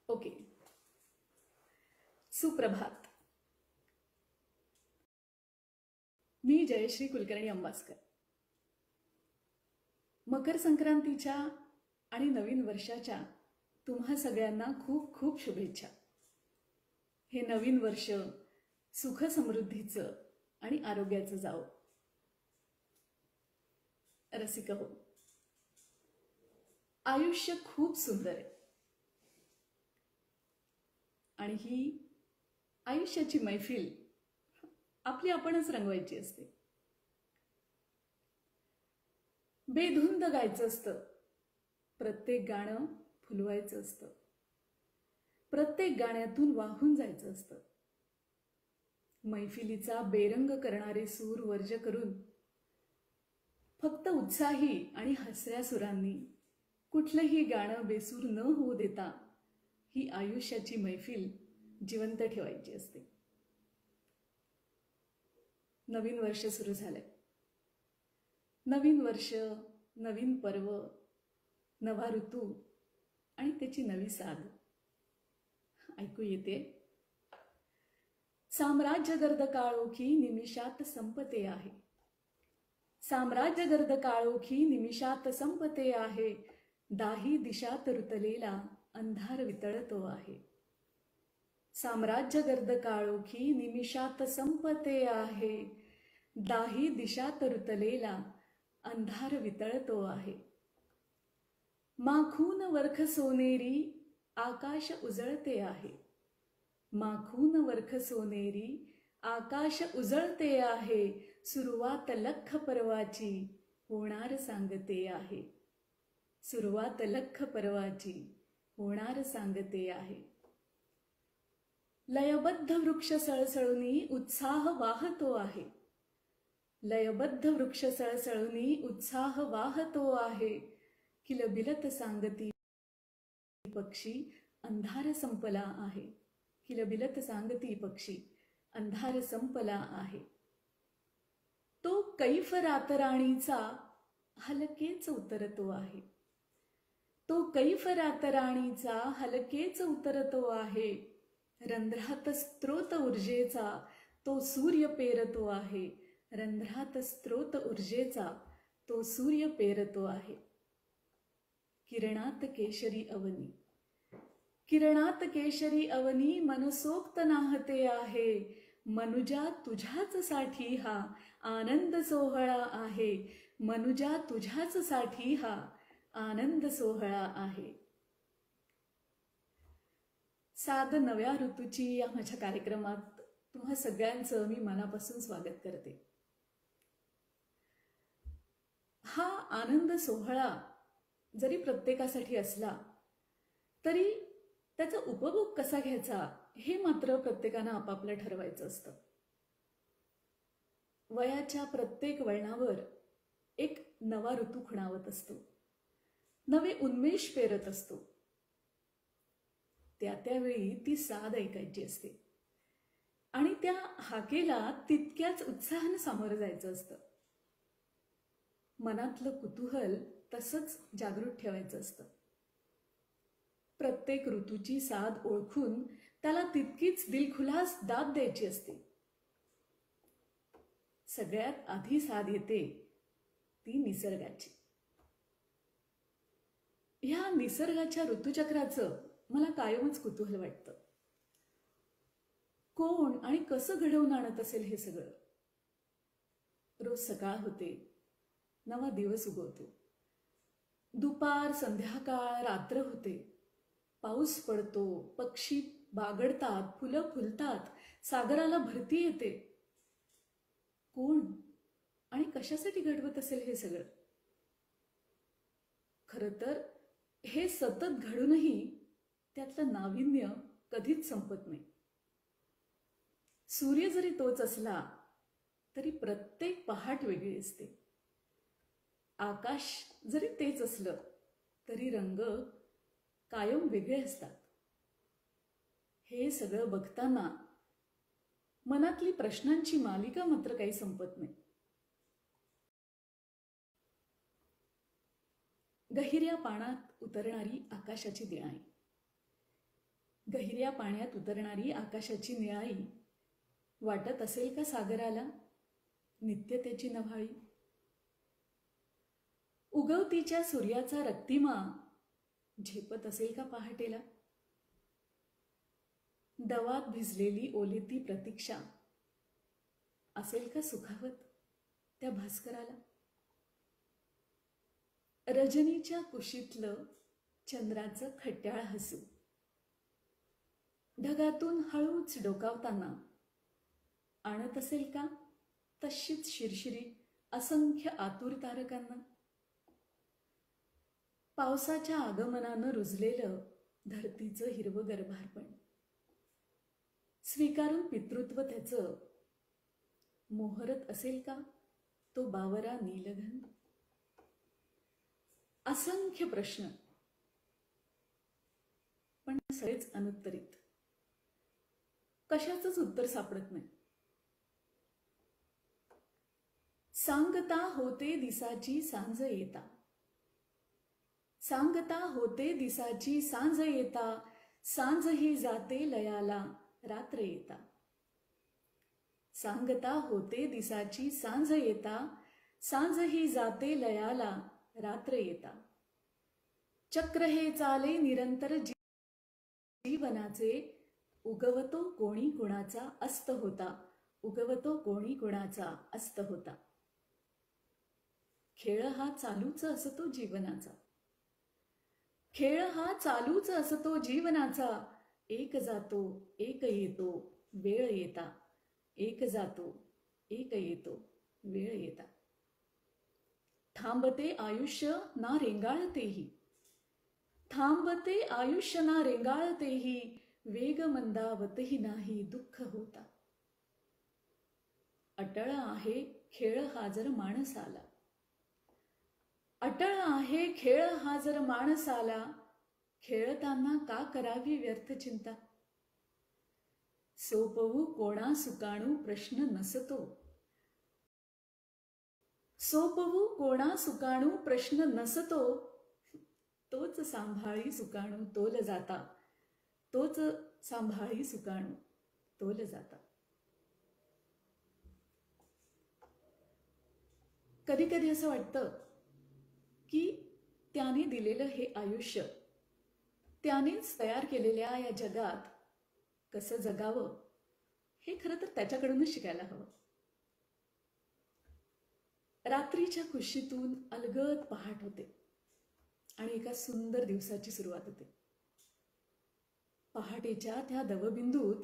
okay. सुप्रभात. मी जयश्री कुलकर्णी अंबासकर. मकर संक्रांतीच्या आणि नवीन वर्षाच्या तुम्हा सगळ्यांना खूप खूप शुभेच्छा. हे नवीन वर्ष सुख समृद्धीचं आणि आरोग्याचं जावो. रसिक हो, आयुष्य खूप सुंदर आहे आणि ही आयुष्याची मैफिल आपली आपणच रंगवायची असते. बेधुंद गायचं असतं, प्रत्येक गाणं फुलवायचं असतं, प्रत्येक गाण्यातून वाहून जायचं असतं. मैफिलीचा बेरंग करणारे सूर वर्ज करून फक्त उत्साही आणि हसऱ्या सुरांनी कुठलंही गाणं बेसूर न होऊ देता ही आयुष्याची मैफिल जिवंत ठेवायची असते. नवीन वर्ष सुरू झालंय. नवीन वर्ष, नवीन पर्व, नवा ऋतू आणि त्याची नवी साद. ऐकू येते. साम्राज्य गर्द काळोखी निमिषात संपते आहे. साम्राज्य गर्द काळोखी निमिषात संपते आहे. दाही दिशात रुतलेला अंधार वितळतो आहे. साम्राज्य गर्द काळोखी निमिषात संपते आहे. दाही दिशात रुतलेला अंधार वितळतो आहे. माखून वर्ख सोनेरी आकाश उजळते आहे. माखून वर्ख सोनेरी आकाश उजळते आहे. सुरुवात लख पर्वाची होणार सांगते आहे. सुरुवात लख पर्वाची होणार सांगते आहे. लयबद्ध वृक्ष सळसळुनी उत्साह वाहतो आहे. लयबद्ध वृक्ष सळसळुनी उत्साह वाहतो आहे. किलबिलत सांगती पक्षी अंधार संपला आहे. किलबिलत सांगती पक्षी अंधार संपला आहे. तो कैफ रातराणीचा हलकेच उतरतो आहे. तो कैफ रातराणीचा हलकेच उतरतो आहे. रंध्रात स्त्रोत ऊर्जेचा तो सूर्य पेरतो आहे. रंध्रात स्त्रोत ऊर्जेचा तो सूर्य पेरतो आहे. किरणात केशरी अवनी, किरणात केशरी अवनी मनसोक्त नाहते आहे. मनुजा तुझ्याच साठी हा आनंद सोहळा आहे. मनुजा तुझ्याच साठी हा आनंद सोहळा आहे. साध नव्या ऋतूची या माझ्या कार्यक्रमात तुम्हा सगळ्यांचं मी मनापासून स्वागत करते. हा आनंद सोहळा जरी प्रत्येकासाठी असला तरी त्याचा उपभोग कसा घ्यायचा हे मात्र प्रत्येकानं आपापलं ठरवायचं असतं. वयाच्या प्रत्येक वळणावर एक नवा ऋतू खुणावत असतो. नवे उन्मेष पेरत असतो. त्यावेळी ती साद ऐकायची असते आणि त्या हाकेला तितक्याच उत्साहानं सामोरं जायचं असतं. मनातलं कुतूहल तसंच जागृत ठेवायचं असतं. प्रत्येक ऋतूची साद ओळखून त्याला तितकीच दिलखुलास दाद द्यायची असते. सगळ्यात आधी साद येते ती निसर्गाची. ह्या निसर्गाच्या ऋतुचक्राचं मला कायमच कुतूहल वाटतं. कोण आणि कसं घडवून आणत असेल हे सगळं. रोज सकाळ होते, नवा दिवस उगवतो. दुपार, संध्याकाळ, रात्र होते. पाऊस पडतो, पक्षी बागडतात, फुलं फुलतात, सागराला भरती येते. कोण आणि कशासाठी घडवत असेल हे सगळं. खरं तर हे सतत घडूनही त्यातलं नाविन्य कधीच संपत नाही. सूर्य जरी तोच असला तरी प्रत्येक पहाट वेगळी असते. आकाश जरी तेच असलं तरी रंग कायम वेगळे असतात. हे सगळं बघताना मनातली प्रश्नांची मालिका मात्र काही संपत नाही. गहिऱ्या पाण्यात उतरणारी आकाशाची दिवाणी, गहिऱ्या पाण्यात उतरणारी आकाशाची निळाई वाटत असेल का सागराला नित्य त्याची नव्हाळी? उगवतीच्या सूर्याचा रक्तिमा झेपत असेल का पहाटेला? दवात भिजलेली ओलेती प्रतीक्षा असेल का सुखावत त्या भास्कराला? रजनीच्या कुशीतलं चंद्राचं खट्याळ हसू ढगातून हळूच डोकावताना आणत असेल का तशीच शिरशिरी असंख्य आतुर तारकांना? पावसाच्या आगमनानं रुजलेलं धरतीचं हिरवं गर्भारपण स्वीकारून पितृत्व त्याचं मोहरत असेल का तो बावरा नीलघन? असंख्य प्रश्न, पण सगळेच अनुत्तरित. कशाचंच उत्तर सापडत नाही. सांगता होते दिसाची सांज येता, सांगता होते दिसाची सांज येता, सांज ही जाते लयाला रात्र येता. सांगता होते दिसाची सांज येता, सांज ही जाते लयाला रात्र येता. चक्र हे चाले निरंतर जीवनाचे, उगवतो कोणी कुणाचा अस्त होता, उगवतो कोणी कुणाचा अस्त होता. खेळ हा चालूच असतो जीवनाचा, खेळ हा चालूच असतो जीवनाचा. एक जातो एक येतो वेळ येता, एक जातो एक येतो वेळ येता. थांबते आयुष्य ना रेंगाळतेही, थांबते आयुष्य ना रेंगाळतेही, वेग मंदावतही नाही दुःख होता. अटळ आहे खेळ हा जर माणसाला, अटळ आहे खेळ हा जर माणसाला, खेळताना का करावी व्यर्थ चिंता. सोपवू कोणा सुकाणू प्रश्न नसतो, सोपवू कोणा सुकाणू प्रश्न नसतो. तोच सांभाळी सुकाणू तोल जाता, तोच सांभाळी सुकाणू तोल जाता. कधी कधी असं वाटतं की त्याने दिलेलं हे आयुष्य, त्यानेच तयार केलेल्या या जगात कसं जगावं हे खरं तर त्याच्याकडूनच शिकायला हवं. रात्रीच्या कुशीतून अलगद पहाट होते आणि एका सुंदर दिवसाची सुरुवात होते. पहाटेच्या त्या दवबिंदूत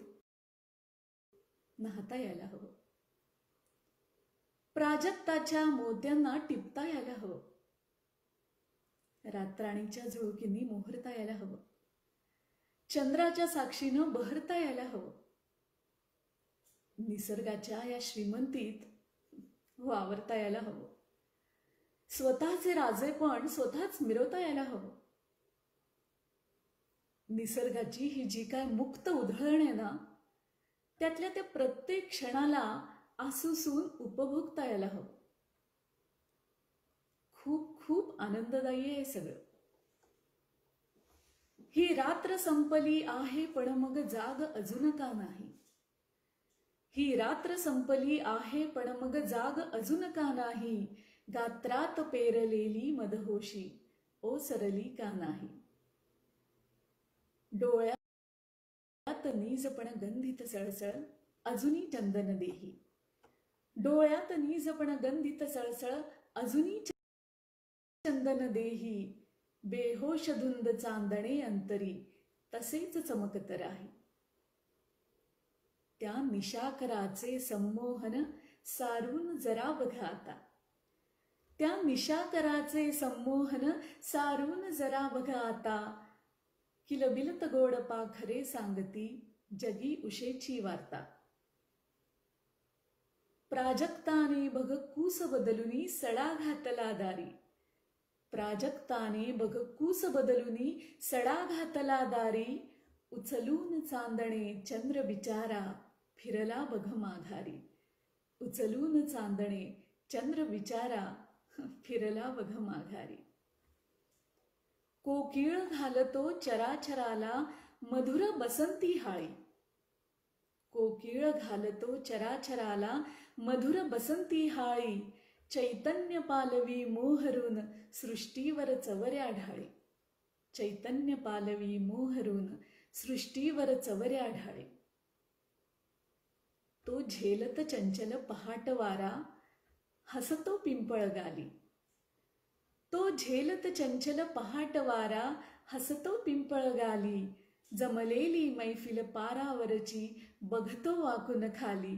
नाहता यायला हवं, प्राजक्ताच्या मोत्यांना टिपता यायला हवं, रातराणीच्या झुळुकींनी मोहरता यायला हवं, चंद्राच्या साक्षीनं बहरता यायला हवं, निसर्गाच्या या श्रीमंतीत वावरता यायला हवं, स्वतःचे राजेपण स्वतःच मिरवता यायला हवं. निसर्गाची ही जी काय मुक्त उधळण आहे ना, त्यातल्या त्या प्रत्येक क्षणाला आसूसून उपभोगता यायला हवं. खूप खूप आनंददायी आहे सगळं. ही रात्र संपली आहे पण मग जाग अजून का नाही, ही रात्र संपली आहे पण मग जाग अजून का नाही, गात्रात पेरलेली मदहोशी ओसरली का नाही. डोळ्यात नीजपण गंधित सळसळ अजूनी चंदन देही, डोळ्यात नीजपण गंधित सळसळ अजूनी चंदन देही, बेहोश धुंद चांदणे अंतरी तसेच चमकत राही. त्या निशाकराचे संमोहन सारून जरा बघा आता, त्या निशाकराचे संमोहन सारून जरा बघा आता. किलबिलत गोड पाखरे सांगती जगी उशेची वार्ता. प्राजक्ताने बघ कूस बदलुनी सडा घातला दारी, प्राजक्ताने बघ कूस बदलुनी सडा घातला दारी. उचलून चांदणे चंद्र बिचारा फिरला बघ माघारी, उचलून चांदणे चंद्र बिचारा फिरला बघ माघारी. कोकिळ घालतो चराचराला मधुर बसंती हाळी. कोकिळ घालतो चराचराला मधुर बसंती हाळी. चैतन्य पालवी मोहरून सृष्टीवर चवऱ्या ढाळी. चैतन्य पालवी मोहरून सृष्टीवर चवऱ्या ढाळी. तो झेलत चंचल पहाट वारा हसतो पिंपळ गाली. तो झेलत चंचल पहाट वारा हसतो पिंपळ गाली. जमलेली मैफिल पारावरची बघतो वाकून खाली.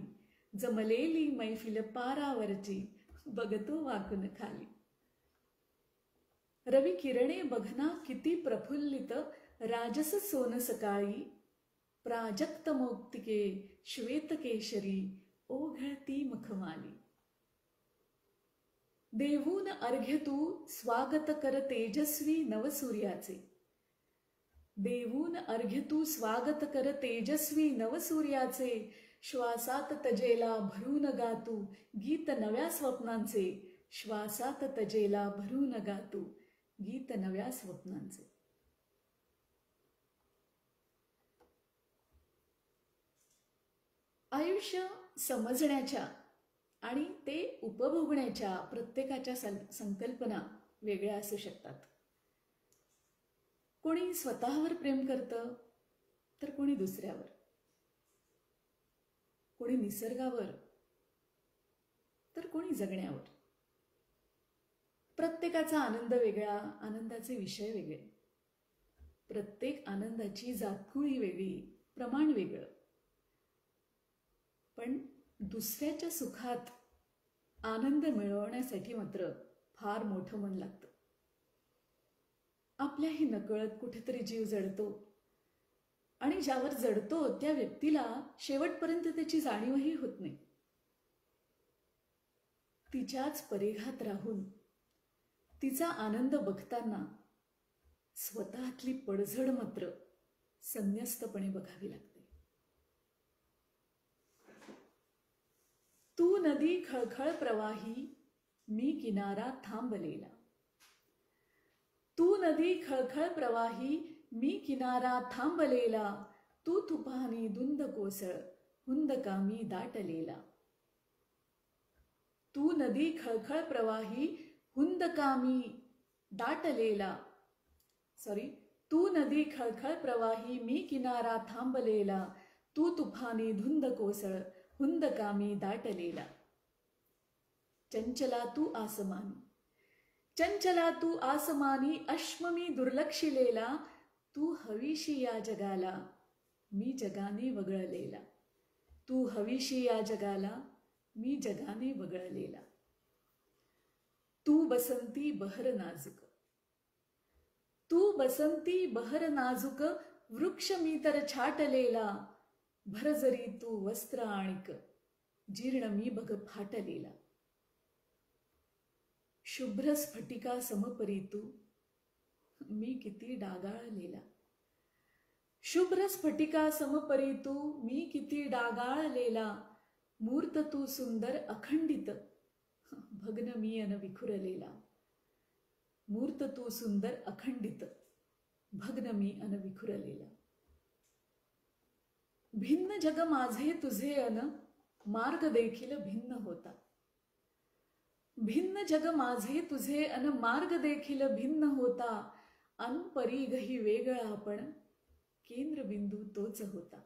जमलेली मैफिल पारावरची बघतो वाकून खाली. रवी किरणे बघना किती प्रफुल्लित राजस सोन सकाळी. प्राजक्त मौक्तिके श्वेत केशरी ओघळती मखमाली. देवून अर्घ्य तू स्वागत कर तेजस्वी नवसूर्याचे. देवून अर्घ्य तू स्वागत कर तेजस्वी नवसूर्याचे. श्वासात तजेला भरून गातू गीत नव्या स्वप्नांचे. श्वासात तजेला भरून गातू गीत नव्या स्वप्नांचे. आयुष्य समजण्याच्या आणि ते उपभोगण्याच्या प्रत्येकाच्या संकल्पना वेगळ्या असू शकतात. कोणी स्वतःवर प्रेम करतं तर कोणी दुसऱ्यावर. कोणी निसर्गावर तर कोणी जगण्यावर. प्रत्येकाचा आनंद वेगळा, आनंदाचे विषय वेगळे. प्रत्येक आनंदाची जातकुळी वेगळी, प्रमाण वेगळं. पण दुसऱ्याच्या सुखात आनंद मिळवण्यासाठी मात्र फार मोठं मन लागतं. आपल्याही नकळत कुठेतरी जीव जडतो आणि ज्यावर जडतो त्या व्यक्तीला शेवटपर्यंत त्याची जाणीवही होत नाही. तिच्याच परिघात राहून तिचा आनंद बघताना स्वतःतली पडझड मात्र संन्यस्तपणे बघावी लागते. तू नदी खळखळ प्रवाही मी किनारा थांबलेला. तू नदी खळखळ प्रवाही मी किनारा थांबलेला. तू तुफानी धुंद कोसळ हुंदकामी दाटलेला. तू नदी खळखळ प्रवाही हुंदकामी दाटलेला. तू नदी खळखळ प्रवाही मी किनारा थांबलेला. तू तुफानी धुंद कोसळ हुंदकामी दाटलेला. चंचला तू आसमानी. चंचला तू आसमानी अश्म मी दुर्लक्षिलेला. तू हवीशी या जगाला मी जगाने वगळलेला. तू हवीशी या जगाला मी जगाने वगळलेला. तू बसंती बहर नाजुक. तू बसंती बहर नाजुक वृक्ष मी तर छाटलेला. भर जरी तू वस्त्र आणिक जीर्ण मी बघ फाटलेला. शुभ्र स्फटिका समपरी तू मी किती डागाळलेला. शुभ्र स्फटिका समपरी तू मी किती डागाळलेला. मूर्त तू सुंदर अखंडित भग्न मी अन विखुरलेला. मूर्त तू सुंदर अखंडित भग्न मी अन विखुरलेला. भिन्न जग माझे तुझे अन मार्ग देखील भिन्न होता. भिन्न जग माझे तुझे अन मार्ग देखील भिन्न होता. अनपरिघही वेगळा पण केंद्रबिंदू तोच होता.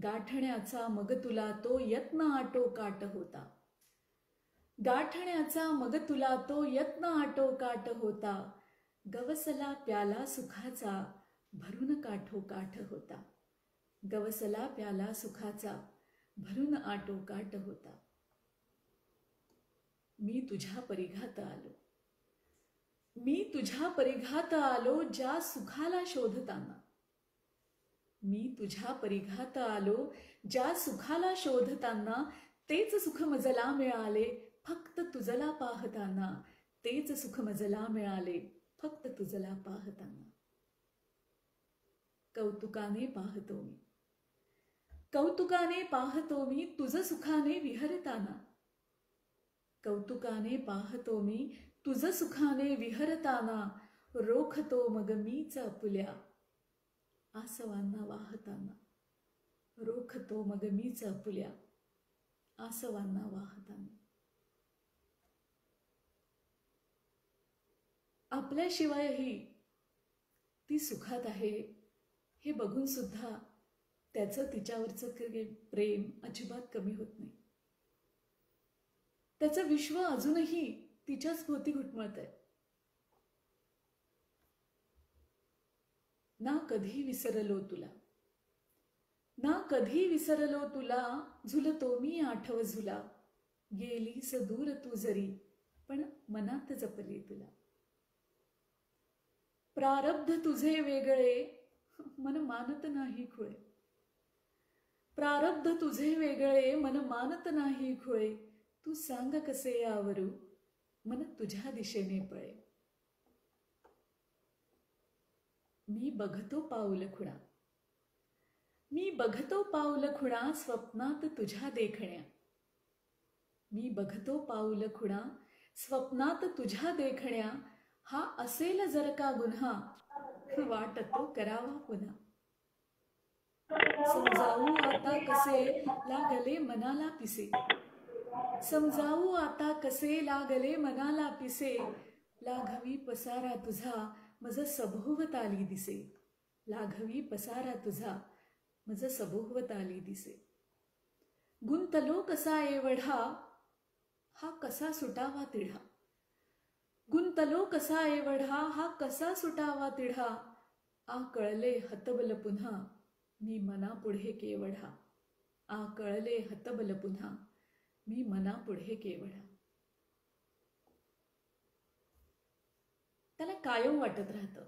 गाठण्याचा मग तुला तो यत्न आटोकाट होता. गाठण्याचा मग तुला तो यत्न आटोकाट होता. गवसला प्याला सुखाचा भरून काठोकाठ होता. गवसला प्याला सुखाचा भरून आटोकाट होता. मी तुझ्या परिघात आलो. मी तुझ्या परिघात आलो ज्या सुखाला शोधताना. मी तुझ्या परिघात आलो ज्या सुखाला शोधताना. तेच सुख मजला मिळाले फक्त तुझला पाहताना. तेच सुख मजला मिळाले फक्त तुझला पाहताना. कौतुकाने पाहतो मी. कौतुकाने पाहतो मी तुझ सुखाने विहरताना. कौतुकाने पाहतो मी तुझ सुखाने विहरताना. रोखतो मग मीच आपुल्या आसवांना वाहताना, रोखतो मग मीच आपुल्या आसवांना वाहताना. आपल्याशिवायही ती सुखात आहे हे बघून सुद्धा त्याचं तिच्यावरचं प्रेम अजिबात कमी होत नाही. त्याचं विश्व अजूनही तिच्याच भोवती घुटमळत आहे. ना कधी विसरलो तुला, ना कधी विसरलो तुला, झुलतो मी आठव झुला, गेलीस दूर तू जरी पण मनात जपले तुला. प्रारब्ध तुझे वेगळे मन मानत नाही खुळे, प्रारब्ध तुझे वेगळे मन मानत नाही खुळे, तू सांग कसे यावरू मन तुझ्या दिशेने पळे. मी बघतो पाऊल खुणा, मी बघतो पाऊल खुणा स्वप्नात तुझ्या देखण्या, मी बघतो पाऊल खुणा स्वप्नात तुझ्या देखण्या, हा असेल जर का गुन्हा वाटतो करावा पुन्हा. समजावू आता कसे लागले मनाला पिसे, समजावू आता कसे लागले मनाला पिसे, लाघवी पसारा तुझा मज सभोवताली दिसे, लाघवी पसारा तुझा मज सभोवताली दिसे. गुंतलो कसा एवढा हा कसा सुटावा तिढा, गुंतलो कसा एवढा हा कसा सुटावा तिढा, आ कळले हतबल पुन्हा मी मनापुढे केवढा, आ कळले हतबल पुन्हा मी मनापुढे केवढा. त्याला कायम वाटत राहतं,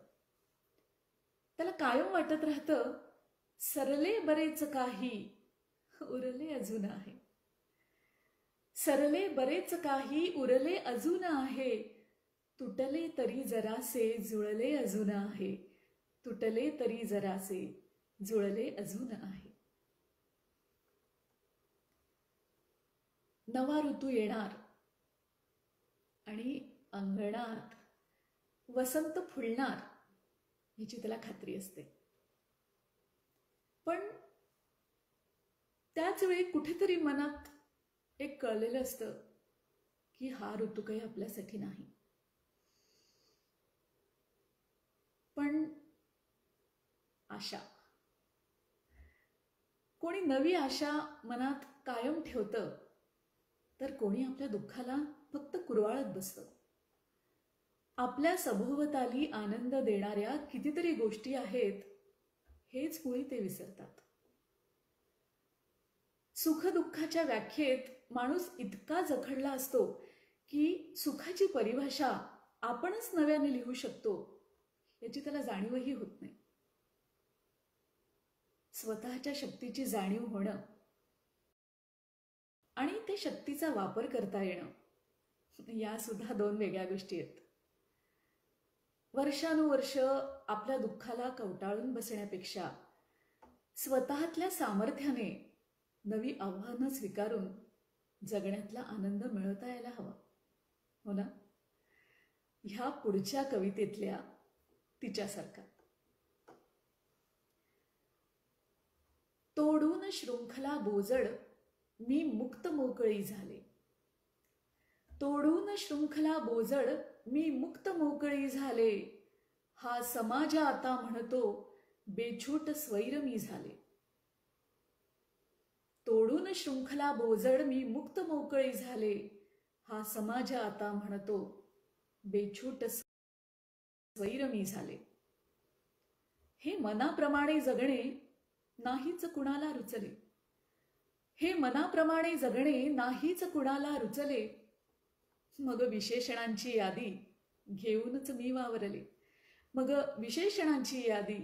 त्याला कायम वाटत राहतं, सरले बरेच काही उरले अजून आहे, सरले बरेच काही उरले अजून आहे, तुटले तरी जरासे जुळले अजून आहे, तुटले तरी जरासे जुळले अजून आहे. नवा ऋतू येणार आणि अंगणात वसंत फुलणार याची त्याला खात्री असते. पण त्याच वेळी कुठेतरी मनात एक कळलेलं असतं की हा ऋतू काही आपल्यासाठी नाही. पण आशा, कोणी नवी आशा मनात कायम ठेवतं तर कोणी आपल्या दुःखाला फक्त कुरवाळत बसतं. आपल्या सभोवताली आनंद देणाऱ्या कितीतरी गोष्टी आहेत हेच मुळी ते विसरतात. सुखदुःखाच्या व्याख्येत माणूस इतका जखडला असतो की सुखाची परिभाषा आपणच नव्याने लिहू शकतो याची त्याला जाणीवही होत नाही. स्वतःच्या शक्तीची जाणीव होणं आणि ते शक्तीचा वापर करता येणं या सुद्धा दोन वेगळ्या गोष्टी आहेत. वर्षानुवर्ष आपल्या दुःखाला कवटाळून बसण्यापेक्षा स्वतःतल्या सामर्थ्याने नवी आव्हानं स्वीकारून जगण्यातला आनंद मिळवता यायला हवा. हो ना? ह्या पुढच्या कवितेतल्या तिच्यासारखा. तोडून शृंखला बोजड मी मुक्त मोकळी झाले, तोडून शृंखला बोजड मी मुक्त मोकळी झाले, हा समाज आता म्हणतो बेछूट स्वैर मी झाले. तोडून शृंखला बोजड मी मुक्त मोकळी झाले, हा समाज आता म्हणतो बेछूट स्वैर मी झाले. हे मनाप्रमाणे जगणे नाहीच कुणाला रुचले, हे मनाप्रमाणे जगणे नाहीच कुणाला रुचले, मग विशेषणांची यादी घेऊनच मी वावरले, मग विशेषणांची यादी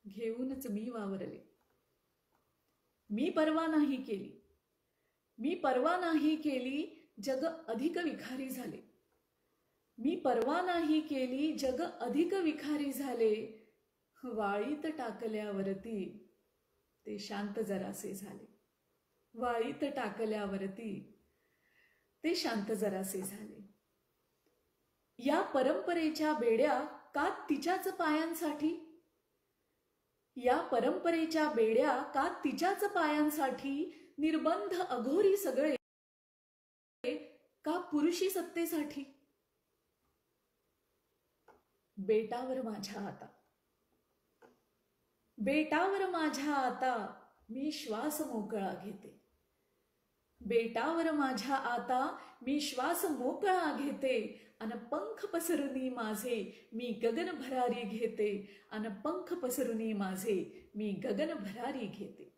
घेऊनच मी वावरले. मी पर्वा नाही केली, मी पर्वा नाही केली, जग अधिक विखारी झाले, मी पर्वा नाही केली, जग अधिक विखारी झाले, वाळीत टाकल्यावरती ते शांत जरासे झाले, वाळीत टाकल्यावरती ते शांत जरासे झाले. या परंपरेच्या बेड्या का तिच्याच पायांसाठी, या परंपरेच्या बेड्या का तिच्याच पायांसाठी, निर्बंध अघोरी सगळे का पुरुषी सत्तेसाठी. बेटावर माझ्या आता, बेटावर माझ्या आता मी श्वास मोकळा घेते, बेटावर माझ्या आता मी श्वास मोकळा घेते, अन पंख पसरुनी माझे मी गगन भरारी घेते, अन पंख पसरुनी माझे मी गगन भरारी घेते.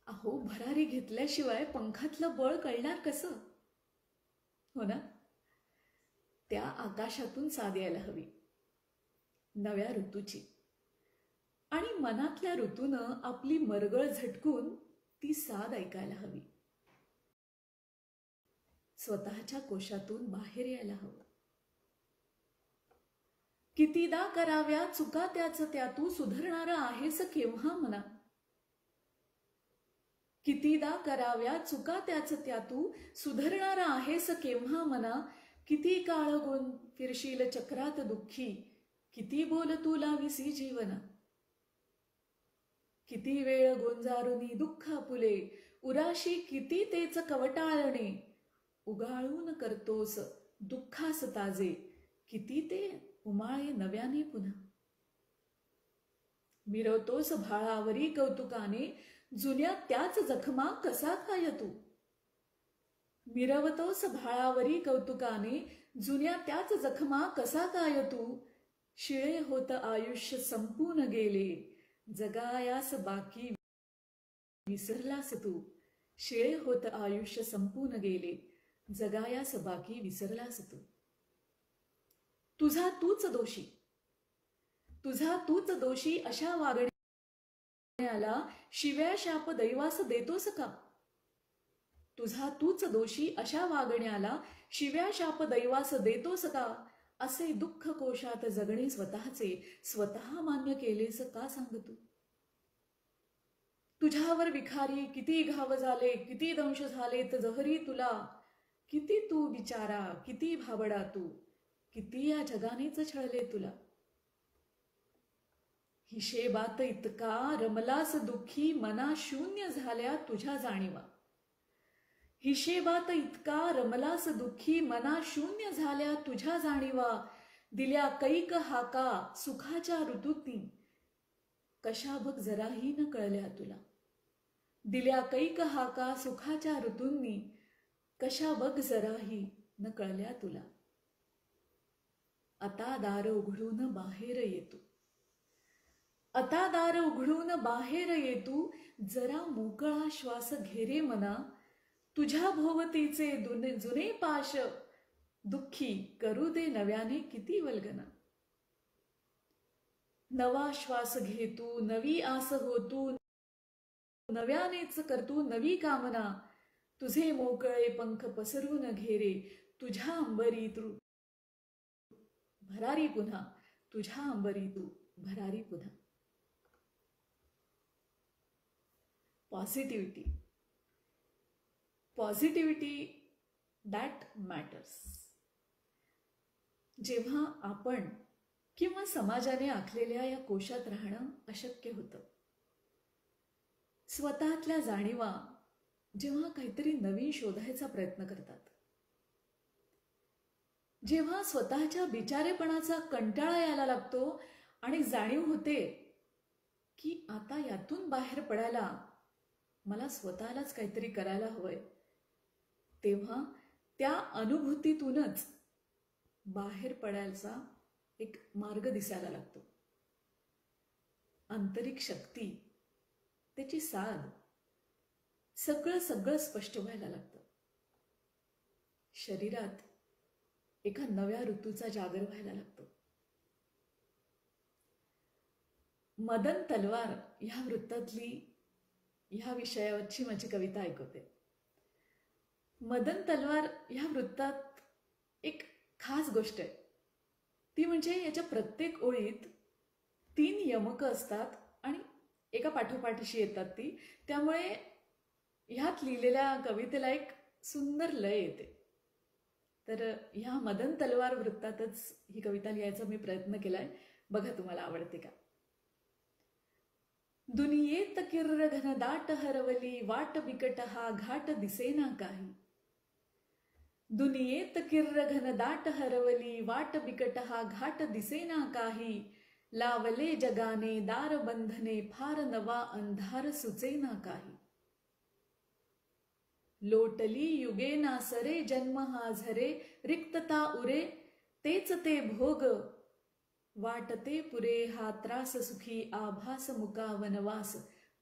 अहो, भरारी घेतल्याशिवाय पंखातलं बळ कळणार कसं, हो ना. त्या आकाशातून साद यायला हवी, नव्या ऋतूची, आणि मनातल्या ऋतूनं आपली मरगळ झटकून ती साद ऐकायला हवी. स्वतःच्या कोशातून बाहेर यायला हवं. कितीदा कराव्या चुका त्याच त्या तू, सुधारणारा आहेस केव्हा मना. कितीदा कराव्या चुका त्याच त्या तू, सुधारणारा आहेस केव्हा मना. किती काळ गुण फिरशील चक्रात दुःखी, किती बोल तू लाविसी जीवना. किती वेळ गोंजारुनी दुःख आपुले, उराशी किती तेच कवटाळणे. उगाळून करतोस दुःखास ताजे, किती ते उमाळे नव्याने पुन्हा. मिरवतोस भाळावरी कौतुकाने, जुन्या त्याच जखमा कसा काय तू. मिरवतोस भाळावरी कौतुकाने, जुन्या त्याच जखमा कसा काय तू. शिळे होत आयुष्य संपून गेले, जगायास बाकी विसरलास तू. शिळे होत आयुष्य संपून गेले, जगायास बाकी विसरलास तू. तुझा तूच दोषी, तुझा तूच दोषी अशा वागण्याला शिव्या शाप दैवास देतोस का. तुझा तूच दोषी अशा वागण्याला शिव्या शाप दैवास देतोस का. असे दुःख कोशात जगणे स्वतःचे स्वतः मान्य केलेस का सांग तू. तुझ्यावर विखारी किती घाव झाले, किती दंश झालेत जहरी तुला. किती तू बिचारा, किती भाबडा तू, किती या जगानेच छळले तुला. हिशेबात इतका रमलास दुःखी, मना शून्य झाल्या तुझ्या जाणीवा. हिशेबात इतका रमलास दुःखी, मना शून्य झाल्या तुझ्या जाणीवा. दिल्या कैक हाका सुखाच्या ऋतूतनी, कशा बघ जराही न कळल्या तुला. दिल्या कैक हाका सुखाच्या ऋतूंनी, कशा बघ जराही न कळल्या तुला. आता दार उघडून बाहेर येतो, आता दार उघडून बाहेर येतू. जरा मोकळा श्वास घेरे मना, तुझ्या भोवतीचे जुने पाश दुःखी करू दे नव्याने किती वल्गना. नवा श्वास घेतू, नवी आस होतू, नव्यानेच करतू नवी कामना. तुझे मोकळे पंख पसरून घेरे, तुझ्या अंबरी तू भरारी पुन्हा. तुझ्या अंबरी तू भरारी पुन्हा. Positivity, positivity that matters. जेव्हा आपण किंवा समाजाने आखलेल्या या कोशात राहणं अशक्य होतं, स्वतःतल्या जाणीवा जेव्हा काहीतरी नवीन शोधायचा प्रयत्न करतात, जेव्हा स्वतःच्या बिचारेपणाचा कंटाळा यायला लागतो आणि जाणीव होते की आता यातून बाहेर पडायला मला स्वतःलाच काहीतरी करायला हवंय, तेव्हा त्या अनुभूतीतूनच बाहेर पडायचा एक मार्ग दिसायला लागतो. आंतरिक शक्ती, त्याची साध, सगळं स्पष्ट व्हायला लागतं. शरीरात एका नव्या ऋतूचा जागर व्हायला लागतो. मदन तलवार ह्या वृत्तातली ह्या विषयावरची माझी कविता ऐकवते. मदन तलवार ह्या वृत्तात एक खास गोष्ट आहे, ती म्हणजे याच्या प्रत्येक ओळीत 3 यमक असतात आणि एका पाठोपाठीशी येतात ती. त्यामुळे ह्यात लिहिलेल्या कवितेला एक सुंदर लय येते. तर ह्या मदन तलवार वृत्तातच ही कविता लिहायचा मी प्रयत्न केलाय. बघा तुम्हाला आवडते का. दुनियेत किर्र घनदाट हरवली वाट बिकट हा घाट दिसेना काही. दुनियेत किर्र घनदाट हरवली वाट बिकट हा घाट दिसेना काही. लावले जगाने दार बंधने फार नवा अंधार सुचेना काही. लोटली युगे ना सरे जन्म हा झरे रिक्तता उरे तेच ते भोग. वाटते पुरे हा त्रास सुखी आभास मुका वनवास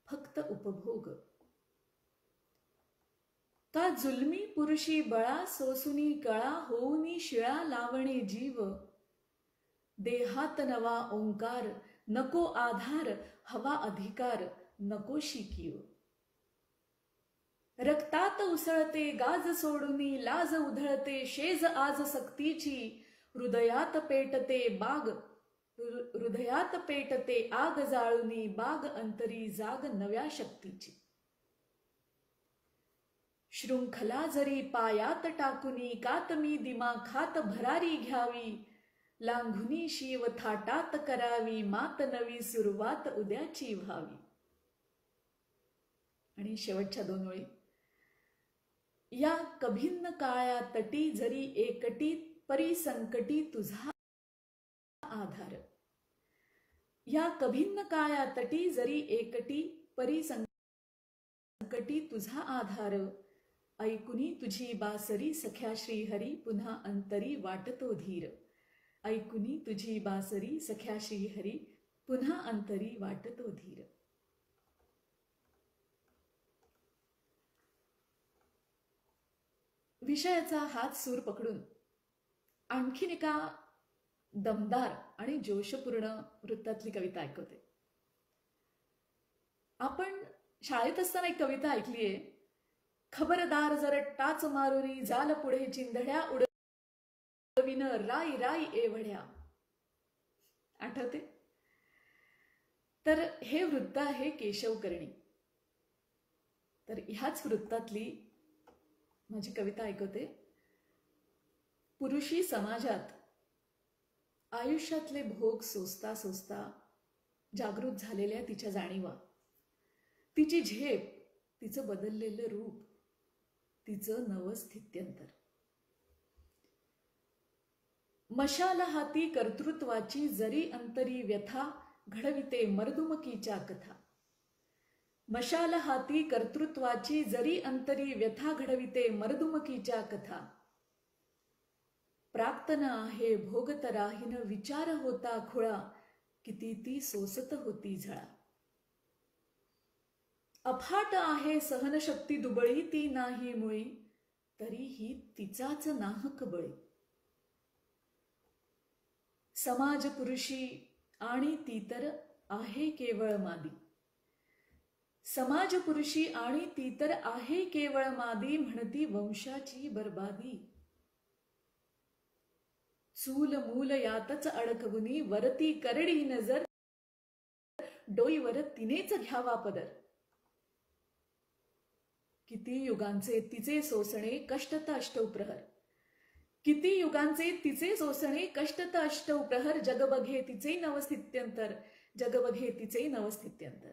फक्त उपभोग. का जुलमी पुरुषी बळा सोसुनी कळा होऊनी शिळा लावणे जीव. देहात नवा ओंकार नको आधार हवा अधिकार नको शिकीव. रक्तात उसळते गाज सोडुनी लाज उधळते शेज आज सक्तीची. हृदयात पेटते आग जाळुनी बाग अंतरी जाग नव्या शक्तीची. शृंखला जरी पायात टाकुनी कातमी दिमा खात भरारी घ्यावी. लांघुनी शिव थाटात करावी मात नवी सुरुवात उद्याची व्हावी. आणि शेवटच्या 2 ओळी. या कभिन्न काळ्या तटी जरी एकटी परी संकटी तुझा आधार. या कभिन्न काळ्या तटी जरी एकटी परी संकटी तुझा आधार. ऐकुनी तुझी बासरी सख्या श्रीहरी पुन्हा अंतरी वाटतो धीर. ऐकुनी तुझी बासरी सख्या श्रीहरी पुन्हा अंतरी वाटतो धीर. विषयाचा हात सूर पकडून आणखीन एका दमदार आणि जोशपूर्ण वृत्तातली कविता ऐकवते. आपण शाळेत असताना एक कविता ऐकलीये. खबरदार जर टाच मारुनी जाल पुढे चिंधड्या उडविन राई राई एवढ्या. आठवते. तर हे वृत्त आहे केशव कर्णी. तर ह्याच वृत्तातली माझी कविता ऐकवते. पुरुषी समाजात आयुष्यातले भोग सोसता सोसता जागृत झालेल्या तिच्या जाणीवा, तिची झेप, तिचं बदललेलं रूप, तिचं नवं स्थित्यंतर. मशाल हाती कर्तृत्वाची जरी अंतरी व्यथा घडविते मर्दुमकीच्या कथा. मशाल हाती कर्तृत्वाची जरी अंतरी व्यथा घडविते मर्दुमकीच्या कथा. प्राक्तन आहे भोगत राहीन विचार होता खुळा किती ती सोसत होती झळा. अफाट आहे सहनशक्ती दुबळी ती नाही मुळी तरीही तिचाच नाहक बळी. समाज पुरुषी आणि ती तर आहे केवळ मादी. समाज पुरुषी आणि ती तर आहे केवळ मादी म्हणती वंशाची बर्बादी. चूल मूल यातच अडकवुनी वरती करडी नजर डोईवर तिनेच घ्यावा पदर. किती युगांचे तिचे सोसणे कष्टत अष्टौ प्रहर. किती युगांचे तिचे सोसणे कष्टत अष्टौ प्रहर. जग बघे तिचे नवस्थित्यंतर. जग बघे तिचे नवस्थित्यंतर.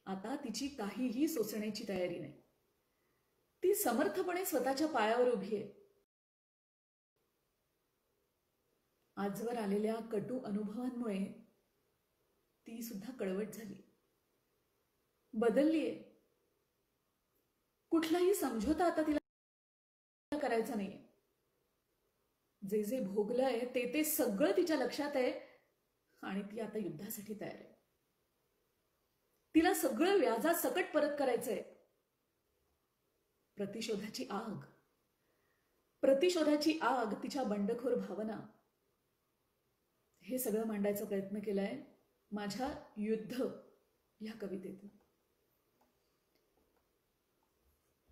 आता तिची काहीही सोसण्याची तयारी नाही. ती समर्थपणे स्वतःच्या पायावर उभी आहे. आजवर आलेल्या कटू अनुभवांमुळे ती सुद्धा कळवट झाली, बदललीये. कुठलाही समझोता आता तिला करायचा नाहीये. जे जे भोगलंय ते सगळं तिच्या लक्षात आहे आणि ती आता युद्धासाठी तयार आहे. तिला सगळं व्याजा सकट परत करायचंय. प्रतिशोधाची आग तिच्या बंडखोर भावना, हे सगळं मांडायचा प्रयत्न केलाय माझ्या युद्ध या कवितेतून.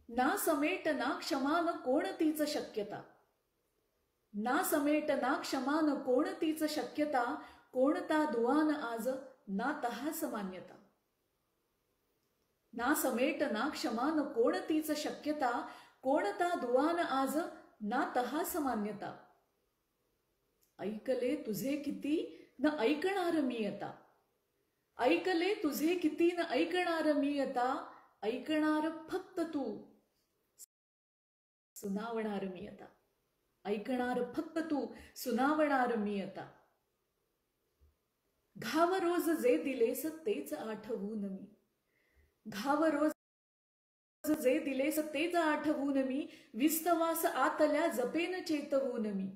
ना समेट ना क्षमान कोणतीच शक्यता. ना समेट ना क्षमान कोणतीच शक्यता. कोणता दुआन आज ना तहास मान्यता. ना समेट ना क्षमान कोणतीच शक्यता. कोणता दुआन आज ना तहास मान्यता. ऐकले तुझे किती न ऐकणार मी आता. ऐकले तुझे किती न ऐकणार मी आता. ऐकणार फक्त तू, सुनावणार मी आता. ऐकणार फक्त तू, सुनावणार मी आता. घाव रोज जे दिलेस तेच आठवून मी. घाव रोज जे दिलेस तेच आठवून मी. विस्तवास आतल्या जपेन चेतवून मी.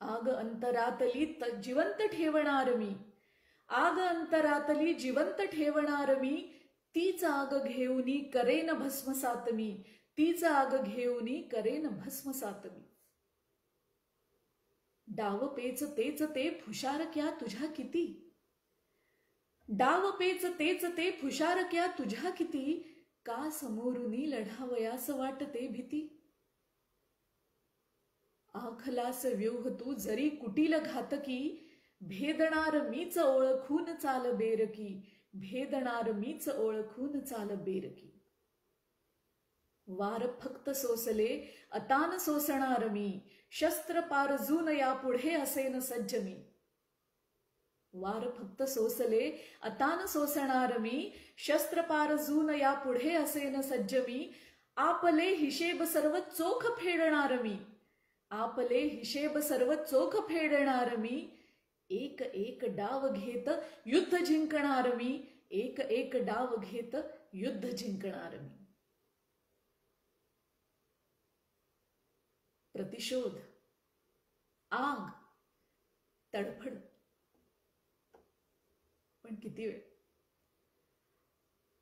आग अंतरातली जिवंत ठेवणार मी. आग अंतरातली जिवंत ठेवणार मी. तीच आग घेऊनी करेन भस्मसात मी. तीच आग घेऊनी करेन भस्मसात मी. डाव पेच तेच ते फुशारक्या तुझ्या किती. डाव पेच तेच ते फुशारक्या तुझ्या किती. का समोरुनी लढावयास वाटते भीती. आखलास व्यूह तू जरी कुटील घातकी. भेदणार मीच ओळखून चाल बेरकी. भेदणार मीच ओळखून चाल बेरकी. वार फक्त सोसले अतान सोसणार मी. शस्त्र पारजून यापुढे असेन सज्ज मी. वार फक्त सोसले अतान सोसणार मी. शस्त्र पारजून यापुढे असेन सज्ज मी. आपले हिशेब सर्व चोख फेडणार मी. आपले हिशेब सर्व चोख फेडणार मी. एक एक डाव घेत युद्ध जिंकणार मी. एक एक डाव घेत युद्ध जिंकणार मी. प्रतिशोध, आग, तडफड. पण किती वेळ.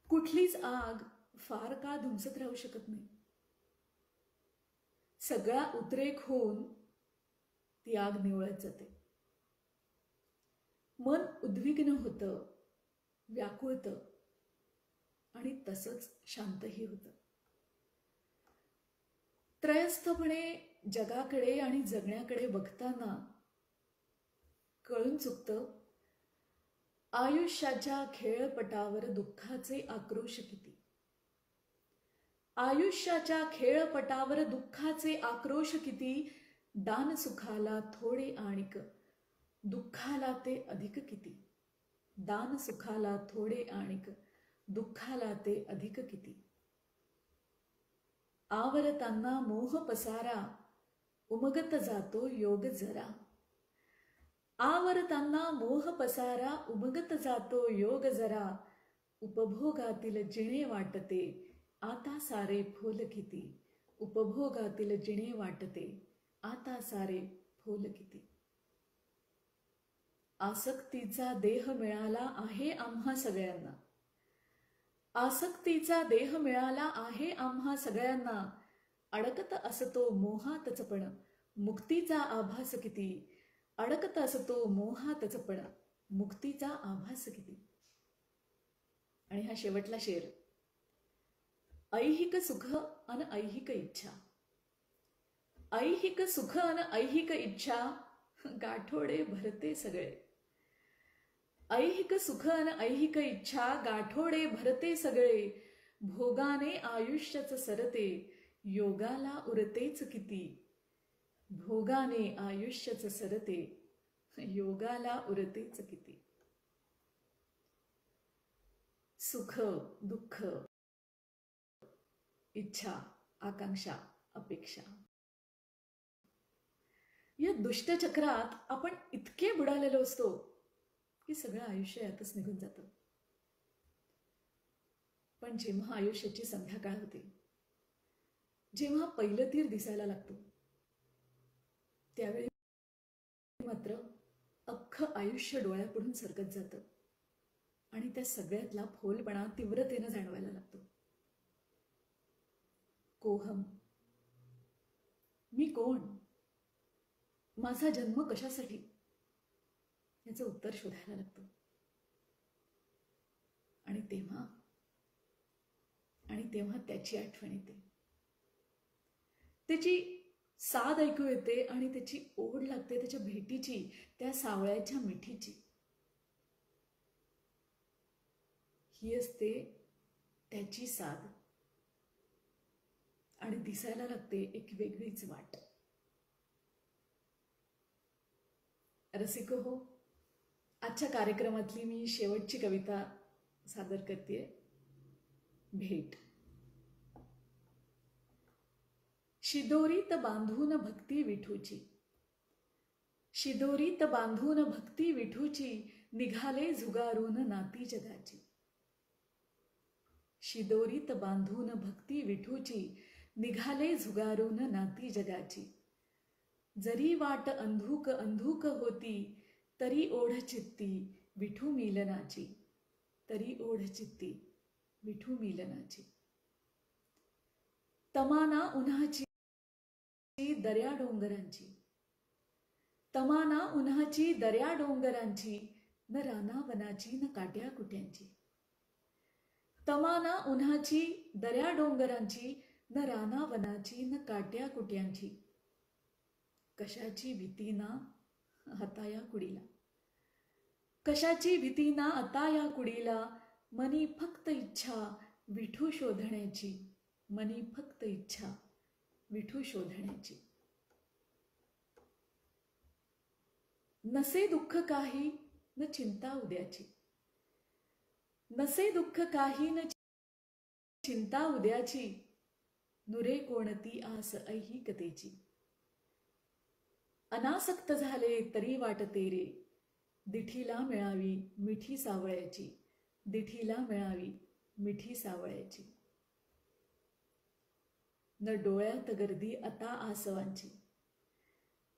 कुठलीच आग फार काळ धुमसत राहू शकत नाही. सगळा उद्रेक होऊन ती आग निवळत जाते. मन उद्विग्न होतं, व्याकुळतं आणि तसंच शांतही होतं. त्रयस्थपणे जगाकडे आणि जगण्याकडे बघताना कळून चुकतं आयुष्याच्या खेळपटावर दुःखाचे आक्रोश किती. आयुष्याच्या खेळपटावर दुःखाचे आक्रोश किती. दान सुखाला थोडे आणिक दुःखाला ते अधिक किती. दान सुखाला थोडे आणिक दुःखाला ते अधिक किती. आवरताना मोह पसारा उमगत जातो योग जरा. आवरताना मोह पसारा उमगत जातो योग जरा. उपभोगातील जिणे वाटते आता सारे फोल किती. उपभोगातील जिणे वाटते आता सारे फोल किती. आसक्तीचा देह मिळाला आहे आम्हा सगळ्यांना. आसक्तीचा देह मिळाला आहे आम्हा सगळ्यांना. अडकत असतो मोहातच पण मुक्तीचा आभास किती. अडकत असतो मोहातच पण मुक्तीचा आभास किती. आणि हा शेवटला शेर. ऐहिक सुख अन ऐहिक इच्छा. ऐहिक सुख अन ऐहिक इच्छा गाठोडे भरते सगळे. ऐहिक सुख अन ऐहिक इच्छा गाठोडे भरते सगळे. भोगाने आयुष्यच सरते योगाला उरतेच किती. भोगाने आयुष्यच सरते योगाला उरतेच किती. सुख, दुःख, इच्छा, आकांक्षा, अपेक्षा या दुष्टचक्रात आपण इतके बुडालेलो असतो की सगळं आयुष्य यातच निघून जातं. पण जेव्हा आयुष्याची संध्याकाळ होते, जेव्हा पहिलं तीर दिसायला लागतो, त्यावेळी मात्र अख्खं आयुष्य डोळ्यापुढून सरकत जातं आणि त्या सगळ्यातला फोलपणा तीव्रतेनं जाणवायला लागतो. कोहम, मी कोण, माझा जन्म कशासाठी, याचं उत्तर शोधायला लागतो. आणि तेव्हा त्याची आठवण येते, त्याची साद ऐकू येते आणि त्याची ओढ लागते त्याच्या भेटीची, त्या सावळ्याच्या मिठीची. ही असते त्याची साद. आणि दिसायला लागते एक वेगळीच वाट. रसिक हो, आजच्या कार्यक्रमातली मी शेवटची कविता सादर करते. भेट. शिदोरीत बांधून भक्ती विठूची, शिदोरीत बांधून भक्ती विठूची, निघाले झुगारून नाती जगाची. शिदोरीत बांधून भक्ती विठूची, निघाले झुगारून नाती जगाची. जरी वाट अंधुक अंधुक होती, तरी ओढ चित्ती विठू मिलनाची, तरी ओढ चित्ती विठू मिलनाची. तमाना उन्हाची दर्या डोंगरांची, तमाना उन्हाची दर्या डोंगरांची, न राना वनाची न काट्या कुट्यांची. तमाना उन्हाची दर्या डोंगरांची, न राना वनाची न काट्या कुट्यांची. कशाची भीती ना आता या कुडीला, कशाची भीती ना आता या कुडीला. मनी फक्त इच्छा विठू शोधण्याची, मनी फक्त इच्छा विठू शोधण्याची. नसे दुःख काही न चिंता उद्याची, नसे दुःख काही न चिंता उद्याची. नुरे कोणती आस ऐहिकतेची. अनासक्त झाले तरी वाटते रे, दिठीला मिळावी मिठी सावळ्याची, दिठीला मिळावी मिठी सावळ्याची. न डोळ्यात गर्दी आता आसवांची,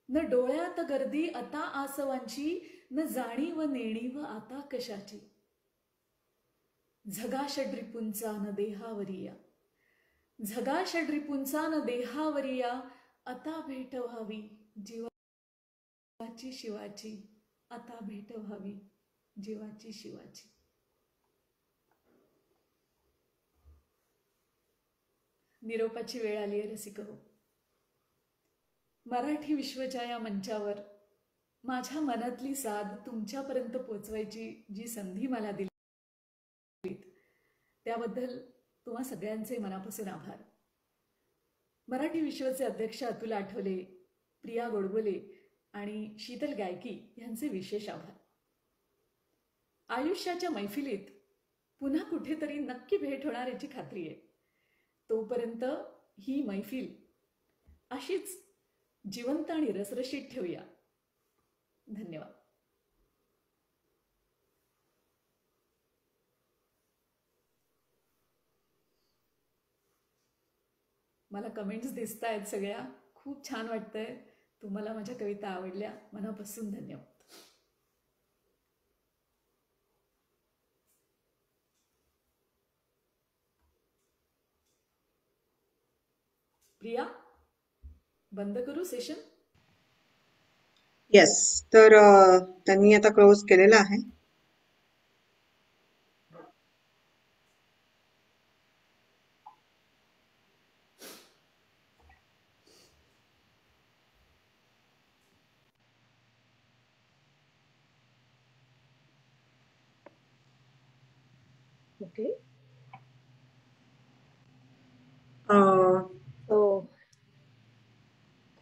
न डोळ्यात गर्दी आता आसवांची. न जाणीव नेणीव आता कशाची. झगा षड्रिपुंचा न देहावरिया, झगा षड्रिपुंचा न देहावरिया. आता भेट व्हावी जीवाची शिवाची, आता भेट व्हावी जीवाची शिवाची. निरोपाची वेळ आली आहे रसिक हो. मराठी विश्वच्या या मंचावर माझ्या मनातली साध तुमच्यापर्यंत पोचवायची जी संधी मला दिली, त्याबद्दल तुम्हा सगळ्यांचे मनापासून आभार. मराठी विश्वचे अध्यक्ष अतुल आठवले, प्रिया गोडबोले आणि शीतल गायकी यांचे विशेष आभार. आयुष्याच्या मैफिलीत पुन्हा कुठेतरी नक्की भेट होणार याची खात्री आहे. तोपर्यंत ही मैफिल अशीच जिवंत आणि रसरशीत ठेवूया. धन्यवाद. मला कमेंट्स दिसत आहेत सगळ्या. खूप छान वाटतंय. तुम्हाला माझ्या कविता आवडल्या. मनापासून धन्यवाद. प्रिया, बंद करू सेशन? येस, तर त्यांनी आता क्लोज केलेलं आहे. ओके.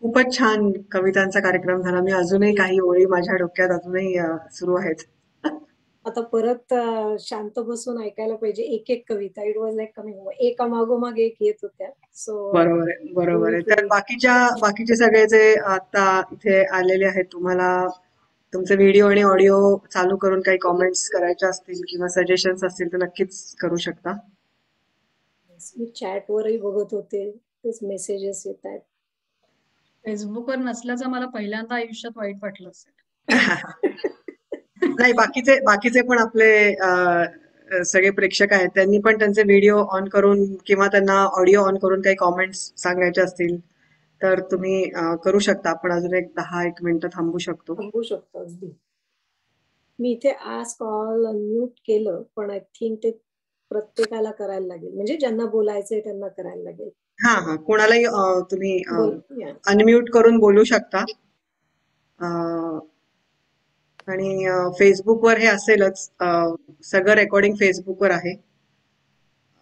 खूपच छान कवितांचा कार्यक्रम झाला. मी अजूनही काही ओळी माझ्या डोक्यात अजूनही सुरू आहेत. आता परत शांत बसून ऐकायला पाहिजे एक एक कविता. इट वॉज लाईक कमिंग एका मागोमाग एक येत होत्या. सो बरोबर आहे, बरोबर आहे. तर बाकीचे सगळे जे आता इथे आलेले आहेत, तुम्हाला तुमचे व्हिडिओ आणि ऑडिओ चालू करून काही कॉमेंट्स करायचे असतील किंवा सजेशन्स असतील तर नक्कीच करू शकता. मी चॅटवरही बघत होते, तेच मेसेजेस येत आहेत. फेसबुकवर नसल्याचं मला पहिल्यांदा आयुष्यात वाईट वाटलं असेल. नाही, बाकीचे पण आपले सगळे प्रेक्षक आहेत, त्यांनी पण त्यांचे व्हिडिओ ऑन करून किंवा त्यांना ऑडिओ ऑन करून काही कॉमेंट्स सांगायचे असतील तर तुम्ही करू शकता. आपण अजून एक 10-1 मिनिटं थांबू शकतो. अगदी. मी इथे आस्क ऑल अनम्यूट केलं, पण आय थिंक ते प्रत्येकाला करायला लागेल. म्हणजे ज्यांना बोलायचंय त्यांना करायला लागेल. हा, कोणालाही तुम्ही अनम्यूट करून बोलू शकता. आणि फेसबुकवर हे असेलच, सगळं रेकॉर्डिंग फेसबुकवर आहे.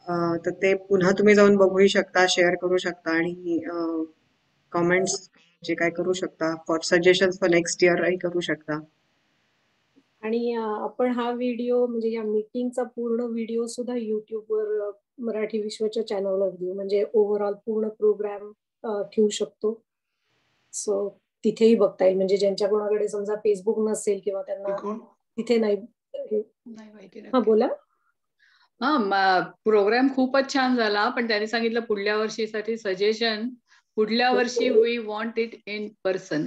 तर ते पुन्हा तुम्ही जाऊन बघूही शकता, शेअर करू शकता आणि कमेंट्स जे काय करू शकता, फॉर सजेशन्स फॉर नेक्स्ट इयरही करू शकता. आणि आपण हा व्हिडिओ म्हणजे या मीटिंगचा पूर्ण व्हिडिओ सुद्धा युट्यूबवर मराठी विश्वच्या चॅनलवर देऊ, म्हणजे ओव्हरऑल पूर्ण प्रोग्राम ठेवू शकतो. सो तिथेही बघता येईल, म्हणजे ज्यांच्या कोणाकडे समजा फेसबुक नसेल किंवा त्यांना तिथे नाही. नाही माहिती हा नक्की. बोला. हा प्रोग्राम खूपच छान झाला, पण त्यांनी सांगितलं पुढल्या वर्षीसाठी सजेशन, पुढल्या वर्षी we want it in person.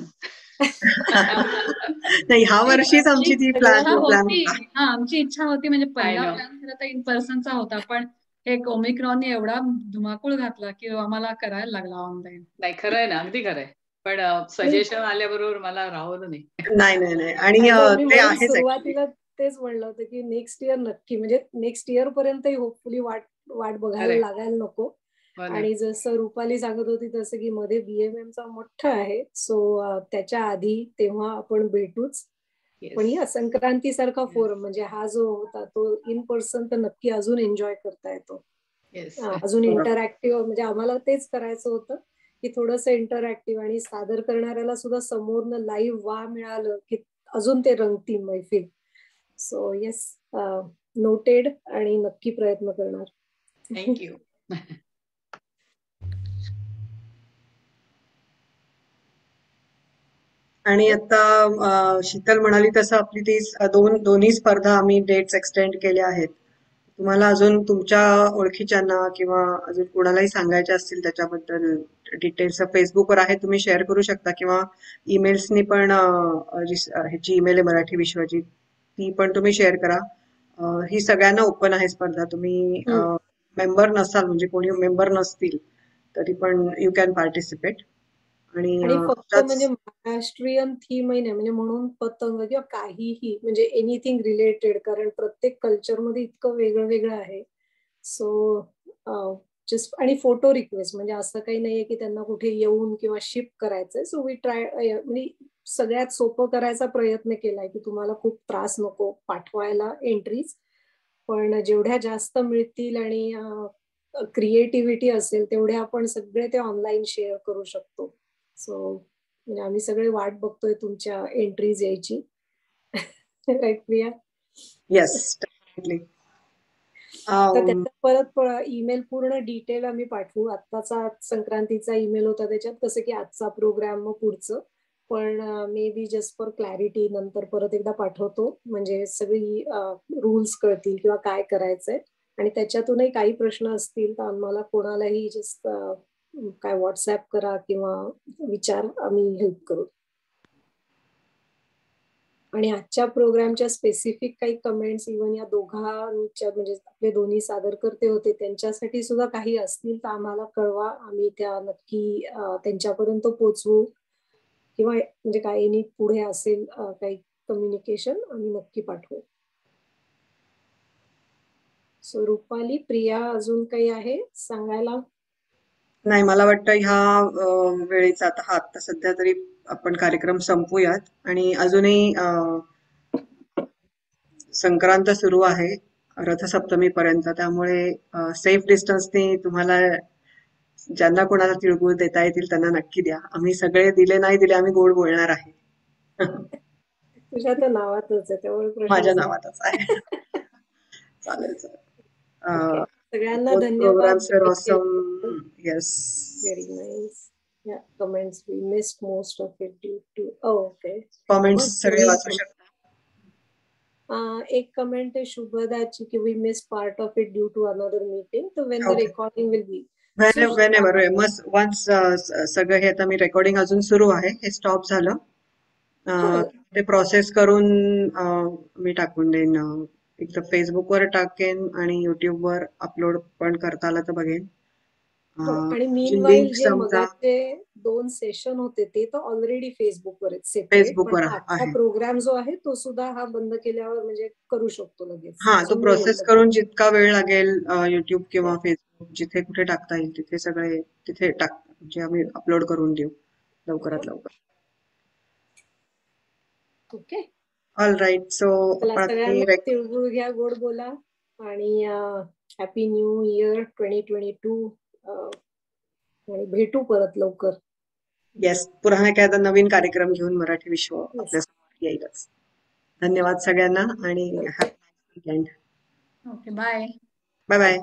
नाही, ह्या वर्षीच आमची ती प्लॅन होती. होता. आमची इच्छा होती, म्हणजे पहिला know. प्लॅन खरं तर इन पर्सनचा होता, पण हे ओमिक्रॉनने एवढा धुमाकूळ घातला की आम्हाला करायला लागला ऑनलाईन. नाही, खरंय ना, अगदी खरंय, पण सजेशन आल्याबरोबर मला राहवलं नाही. नाही नाही नाही, आणि मी ते म्हणून आहेच actually. सुरुवातीला तेच म्हणलं होतं की नेक्स्ट इयर नक्की, म्हणजे नेक्स्ट इयर पर्यंत होपफुली वाट बघायला खरंय. लागायला नको. हो ना. आणि जसं रुपाली सांगत होती तसं की मध्ये BMMचा मोठा आहे, सो त्याच्या आधी तेव्हा आपण भेटूच. Yes. पण या संक्रांतीसारखा Yes. फोरम म्हणजे हा जो होता तो इन पर्सन तर नक्की अजून एन्जॉय करता येतो. Yes. अजून इंटरॅक्टिव्ह, म्हणजे आम्हाला तेच करायचं होतं की थोडंसं इंटरॅक्टिव्ह, आणि सादर करणाऱ्याला सुद्धा समोरनं लाईव्ह मिळालं की अजून ते रंगती मैफिल. सो येस, नोटेड, आणि नक्की प्रयत्न करणार. थँक्यू. आणि आता शीतल म्हणाली तसं आपली ती दोन्ही स्पर्धा आम्ही डेट्स एक्सटेंड केल्या आहेत. तुम्हाला अजून तुमच्या ओळखीच्यांना किंवा अजून कोणालाही सांगायचे असतील त्याच्याबद्दल डिटेल्स फेसबुकवर आहे, तुम्ही शेअर करू शकता, किंवा ईमेल्सनी पण ह्याची ईमेल आहे मराठी विश्वची, ती पण तुम्ही शेअर करा. ही सगळ्यांना ओपन आहे स्पर्धा. तुम्ही मेंबर नसाल, म्हणजे कोणी मेंबर नसतील तरी पण यू कॅन पार्टिसिपेट. आणि फक्त म्हणजे महाराष्ट्रीयन थीम नाही, म्हणजे म्हणून पतंग किंवा काहीही, म्हणजे एनिथिंग रिलेटेड, कारण प्रत्येक कल्चरमध्ये इतकं वेगळं वेगळं आहे. सो जस्ट, आणि फोटो रिक्वेस्ट, म्हणजे असं काही नाहीये की त्यांना कुठे येऊन किंवा शिप करायचंय. सो वी ट्राय, म्हणजे सगळ्यात सोपं करायचा प्रयत्न केलाय की तुम्हाला खूप त्रास नको पाठवायला एंट्रीज, पण जेवढ्या जास्त मिळतील आणि क्रिएटिव्हिटी असेल तेवढे आपण सगळे ते ऑनलाईन शेअर करू शकतो. सो म्हणजे आम्ही सगळे वाट बघतोय तुमच्या एंट्रीज यायची. राईट प्रिया? Yes, definitely. तर त्याचा परत ईमेल पूर्ण डिटेल आम्ही पाठवू. आत्ताचा संक्रांतीचा ईमेल होता, त्याच्यात कसं की आजचा प्रोग्राम मग पुढचं, पण may be just for clarity नंतर परत एकदा पाठवतो, म्हणजे सगळी रूल्स कळतील किंवा काय करायचंय. आणि त्याच्यातूनही काही प्रश्न असतील तर आम्हाला कोणालाही जस्ट काय व्हॉट्सअप करा किंवा विचार, आम्ही हेल्प करू. आणि आजच्या प्रोग्रामच्या स्पेसिफिक काही कमेंट्स इव्हन या दोघांच्या, म्हणजे आपले दोन्ही सादरकर्ते होते त्यांच्यासाठी सुद्धा काही असतील तर आम्हाला कळवा, आम्ही त्या नक्की त्यांच्यापर्यंत पोहोचवू, किंवा म्हणजे काही पुढे असेल काही कम्युनिकेशन आम्ही नक्की पाठवू. सो रुपाली, प्रिया, अजून काही आहे सांगायला? नाही, मला वाटतं ह्या वेळेचा आता सध्या तरी आपण कार्यक्रम संपूयात. आणि अजूनही संक्रांत सुरू आहे रथसप्तमी पर्यंत, त्यामुळे सेफ डिस्टन्सने तुम्हाला ज्यांना कोणाला तिळगुळ देता येतील त्यांना नक्की द्या. आम्ही सगळे दिले नाही दिले, आम्ही गोड बोलणार आहे. तुझ्या तर नावातच आहे, त्यामुळे माझ्या प्रश्न नावातच आहे. चालेल चालेल. सगळ्यांना Both धन्यवाद. programs were awesome. Yes. Very nice. Yeah, comments we missed most of it due to. Oh, okay. Comments सगळे वाचू शकता. एक कमेंट आहे शुभदाची की we missed part of it due to another meeting. So when the Okay. recording will be. Whenever once सगळं हे आता मी recording अजून सुरू आहे, हे स्टॉप झालं, ते प्रोसेस करून मी टाकून देईन. एक तर फेसबुकवर टाकेन आणि युट्यूबवर अपलोड पण करता आलं तर बघेन. आणि मीनवाईल लिंक जे समजा मगाचे 2 सेशन होते ते तर ऑलरेडी फेसबुकवर आहेत सेपरेट, पण फेसबुकवर आजचा आहे. प्रोग्राम जो आहे तो सुद्धा हा बंद केल्यावर म्हणजे करू शकतो लगेच. हा, तो प्रोसेस करून जितका वेळ लागेल युट्यूब किंवा फेसबुक जिथे कुठे टाकता येईल तिथे सगळे तिथे म्हणजे आम्ही अपलोड करून देऊ लवकरात लवकर. Okay, all right. सो सगळ्यांना तिळगुळ घ्या, गोड बोला, आणि हॅपी न्यू इयर 2022 आणि भेटू परत लवकर. येस, पुन्हा एखादा नवीन कार्यक्रम घेऊन मराठी विश्व आपल्यासमोर येईलच. धन्यवाद सगळ्यांना आणि happy weekend. Okay, bye. Bye bye.